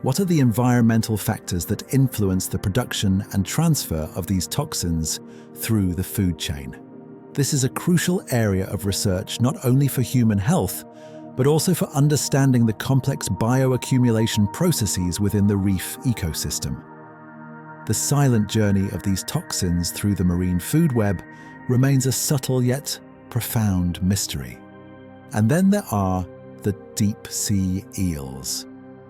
What are the environmental factors that influence the production and transfer of these toxins through the food chain? This is a crucial area of research not only for human health, but also for understanding the complex bioaccumulation processes within the reef ecosystem. The silent journey of these toxins through the marine food web remains a subtle yet profound mystery. And then there are the deep-sea eels,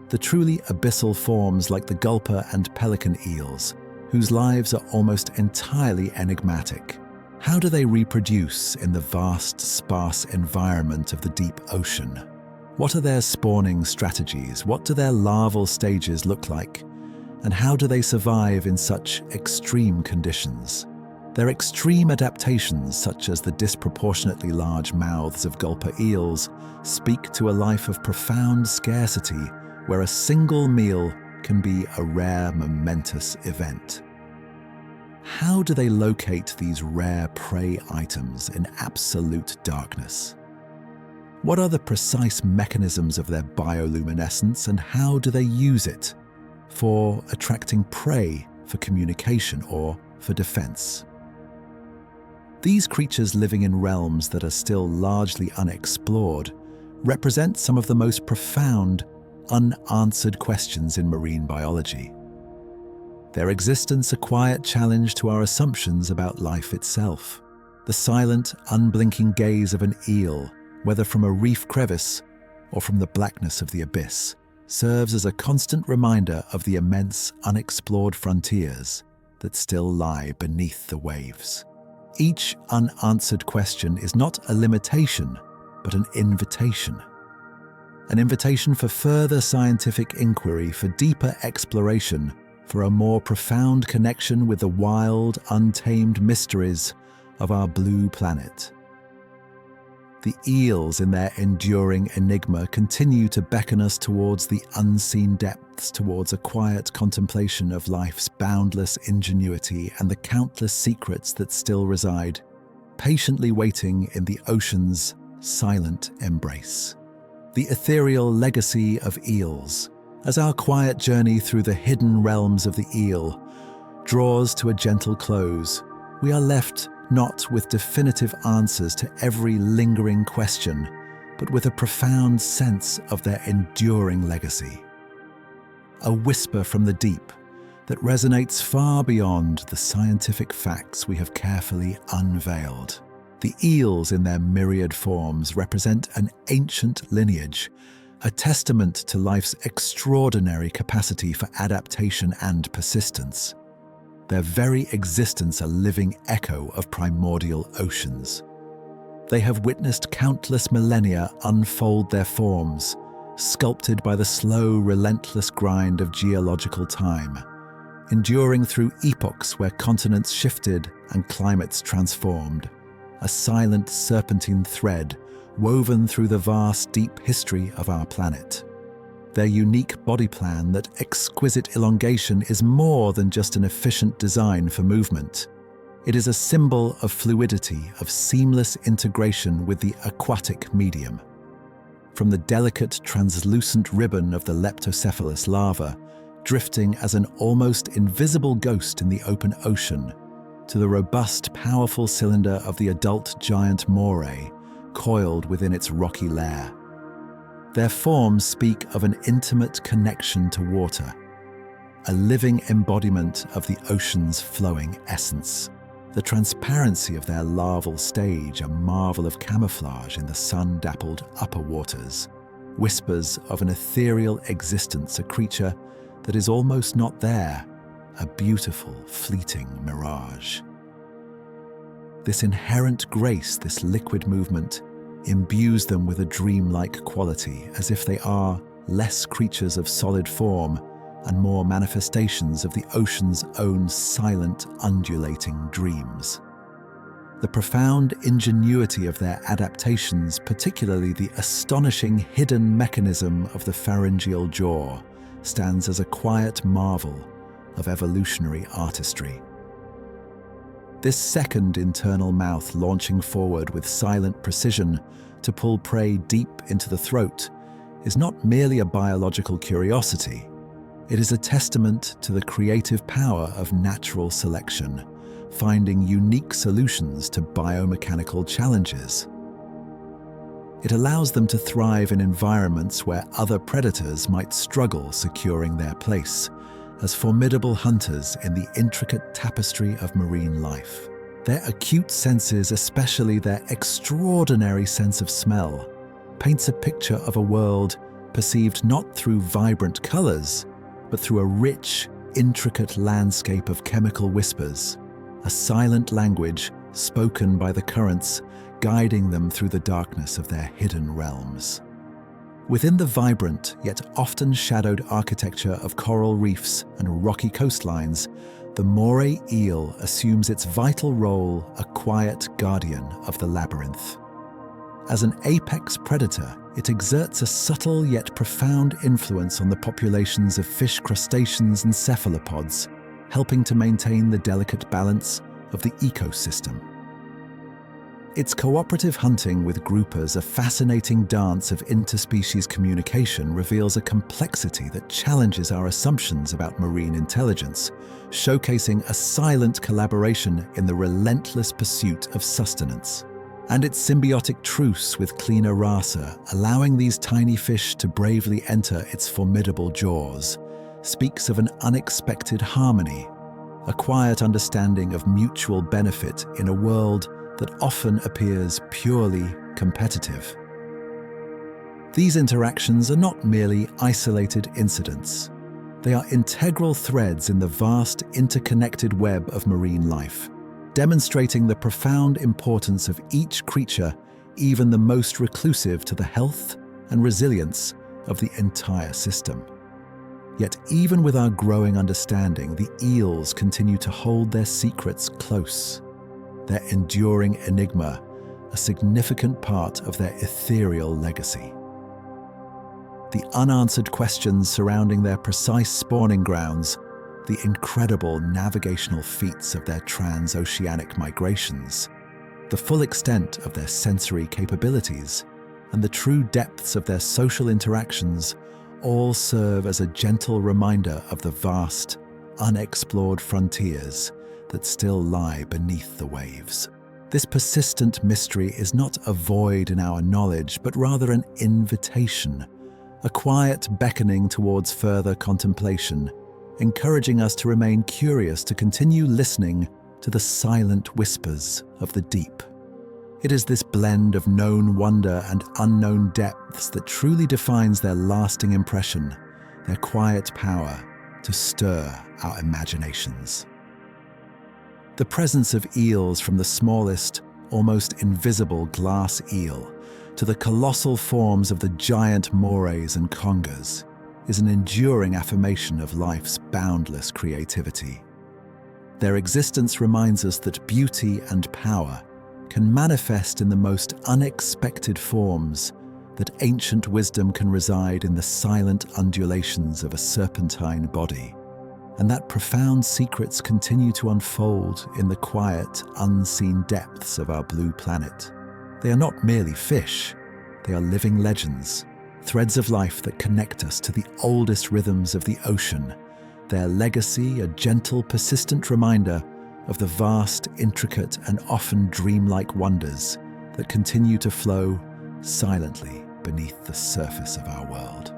the truly abyssal forms like the gulper and pelican eels, whose lives are almost entirely enigmatic. How do they reproduce in the vast, sparse environment of the deep ocean? What are their spawning strategies? What do their larval stages look like? And how do they survive in such extreme conditions? Their extreme adaptations, such as the disproportionately large mouths of gulper eels, speak to a life of profound scarcity where a single meal can be a rare, momentous event. How do they locate these rare prey items in absolute darkness? What are the precise mechanisms of their bioluminescence, and how do they use it for attracting prey, for communication, or for defense? These creatures living in realms that are still largely unexplored represent some of the most profound, unanswered questions in marine biology. Their existence a quiet challenge to our assumptions about life itself. The silent, unblinking gaze of an eel, whether from a reef crevice or from the blackness of the abyss, serves as a constant reminder of the immense, unexplored frontiers that still lie beneath the waves. Each unanswered question is not a limitation, but an invitation. An invitation for further scientific inquiry, for deeper exploration, for a more profound connection with the wild, untamed mysteries of our blue planet. The eels in their enduring enigma continue to beckon us towards the unseen depths, towards a quiet contemplation of life's boundless ingenuity and the countless secrets that still reside, patiently waiting in the ocean's silent embrace. The ethereal legacy of eels, as our quiet journey through the hidden realms of the eel draws to a gentle close, we are left not with definitive answers to every lingering question, but with a profound sense of their enduring legacy. A whisper from the deep that resonates far beyond the scientific facts we have carefully unveiled. The eels in their myriad forms represent an ancient lineage, a testament to life's extraordinary capacity for adaptation and persistence. Their very existence a living echo of primordial oceans. They have witnessed countless millennia unfold their forms, sculpted by the slow, relentless grind of geological time, enduring through epochs where continents shifted and climates transformed, a silent serpentine thread woven through the vast, deep history of our planet. Their unique body plan, that exquisite elongation, is more than just an efficient design for movement. It is a symbol of fluidity, of seamless integration with the aquatic medium. From the delicate, translucent ribbon of the leptocephalus larva, drifting as an almost invisible ghost in the open ocean, to the robust, powerful cylinder of the adult giant Moray, coiled within its rocky lair. Their forms speak of an intimate connection to water, a living embodiment of the ocean's flowing essence. The transparency of their larval stage, a marvel of camouflage in the sun-dappled upper waters, whispers of an ethereal existence, a creature that is almost not there, a beautiful, fleeting mirage. This inherent grace, this liquid movement, imbues them with a dreamlike quality, as if they are less creatures of solid form and more manifestations of the ocean's own silent, undulating dreams. The profound ingenuity of their adaptations, particularly the astonishing hidden mechanism of the pharyngeal jaw, stands as a quiet marvel of evolutionary artistry. This second internal mouth, launching forward with silent precision to pull prey deep into the throat, is not merely a biological curiosity. It is a testament to the creative power of natural selection, finding unique solutions to biomechanical challenges. It allows them to thrive in environments where other predators might struggle securing their place, as formidable hunters in the intricate tapestry of marine life. Their acute senses, especially their extraordinary sense of smell, paints a picture of a world perceived not through vibrant colors, but through a rich, intricate landscape of chemical whispers, a silent language spoken by the currents, guiding them through the darkness of their hidden realms. Within the vibrant, yet often shadowed architecture of coral reefs and rocky coastlines, the Moray eel assumes its vital role, a quiet guardian of the labyrinth. As an apex predator, it exerts a subtle yet profound influence on the populations of fish, crustaceans, and cephalopods, helping to maintain the delicate balance of the ecosystem. Its cooperative hunting with groupers, a fascinating dance of interspecies communication, reveals a complexity that challenges our assumptions about marine intelligence, showcasing a silent collaboration in the relentless pursuit of sustenance. And its symbiotic truce with cleaner rasa, allowing these tiny fish to bravely enter its formidable jaws, speaks of an unexpected harmony, a quiet understanding of mutual benefit in a world that often appears purely competitive. These interactions are not merely isolated incidents. They are integral threads in the vast, interconnected web of marine life, demonstrating the profound importance of each creature, even the most reclusive, to the health and resilience of the entire system. Yet even with our growing understanding, the eels continue to hold their secrets close, their enduring enigma a significant part of their ethereal legacy. The unanswered questions surrounding their precise spawning grounds, the incredible navigational feats of their transoceanic migrations, the full extent of their sensory capabilities, and the true depths of their social interactions all serve as a gentle reminder of the vast, unexplored frontiers that still lie beneath the waves. This persistent mystery is not a void in our knowledge, but rather an invitation, a quiet beckoning towards further contemplation, encouraging us to remain curious, to continue listening to the silent whispers of the deep. It is this blend of known wonder and unknown depths that truly defines their lasting impression, their quiet power to stir our imaginations. The presence of eels, from the smallest, almost invisible glass eel to the colossal forms of the giant morays and congers, is an enduring affirmation of life's boundless creativity. Their existence reminds us that beauty and power can manifest in the most unexpected forms, that ancient wisdom can reside in the silent undulations of a serpentine body, and that profound secrets continue to unfold in the quiet, unseen depths of our blue planet. They are not merely fish, they are living legends, threads of life that connect us to the oldest rhythms of the ocean, their legacy a gentle, persistent reminder of the vast, intricate, and often dreamlike wonders that continue to flow silently beneath the surface of our world.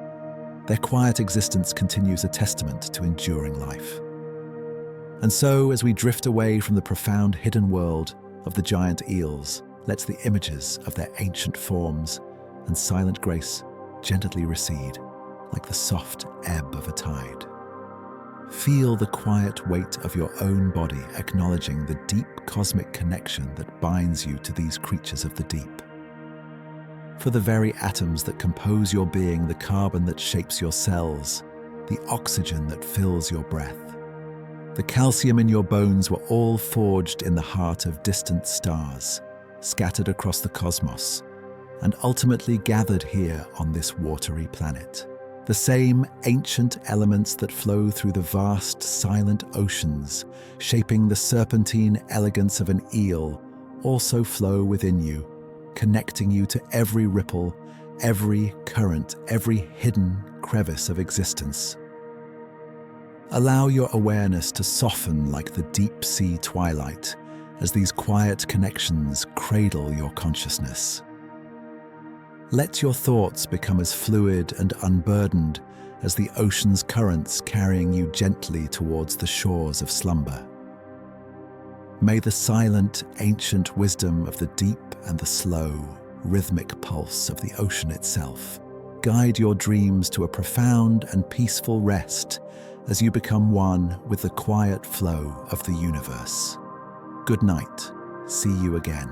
Their quiet existence continues a testament to enduring life. And so, as we drift away from the profound hidden world of the giant eels, let the images of their ancient forms and silent grace gently recede, like the soft ebb of a tide. Feel the quiet weight of your own body acknowledging the deep cosmic connection that binds you to these creatures of the deep. For the very atoms that compose your being, the carbon that shapes your cells, the oxygen that fills your breath, the calcium in your bones were all forged in the heart of distant stars, scattered across the cosmos, and ultimately gathered here on this watery planet. The same ancient elements that flow through the vast, silent oceans, shaping the serpentine elegance of an eel, also flow within you, connecting you to every ripple, every current, every hidden crevice of existence. Allow your awareness to soften like the deep sea twilight as these quiet connections cradle your consciousness. Let your thoughts become as fluid and unburdened as the ocean's currents carrying you gently towards the shores of slumber. May the silent, ancient wisdom of the deep and the slow, rhythmic pulse of the ocean itself guide your dreams to a profound and peaceful rest as you become one with the quiet flow of the universe. Good night. See you again.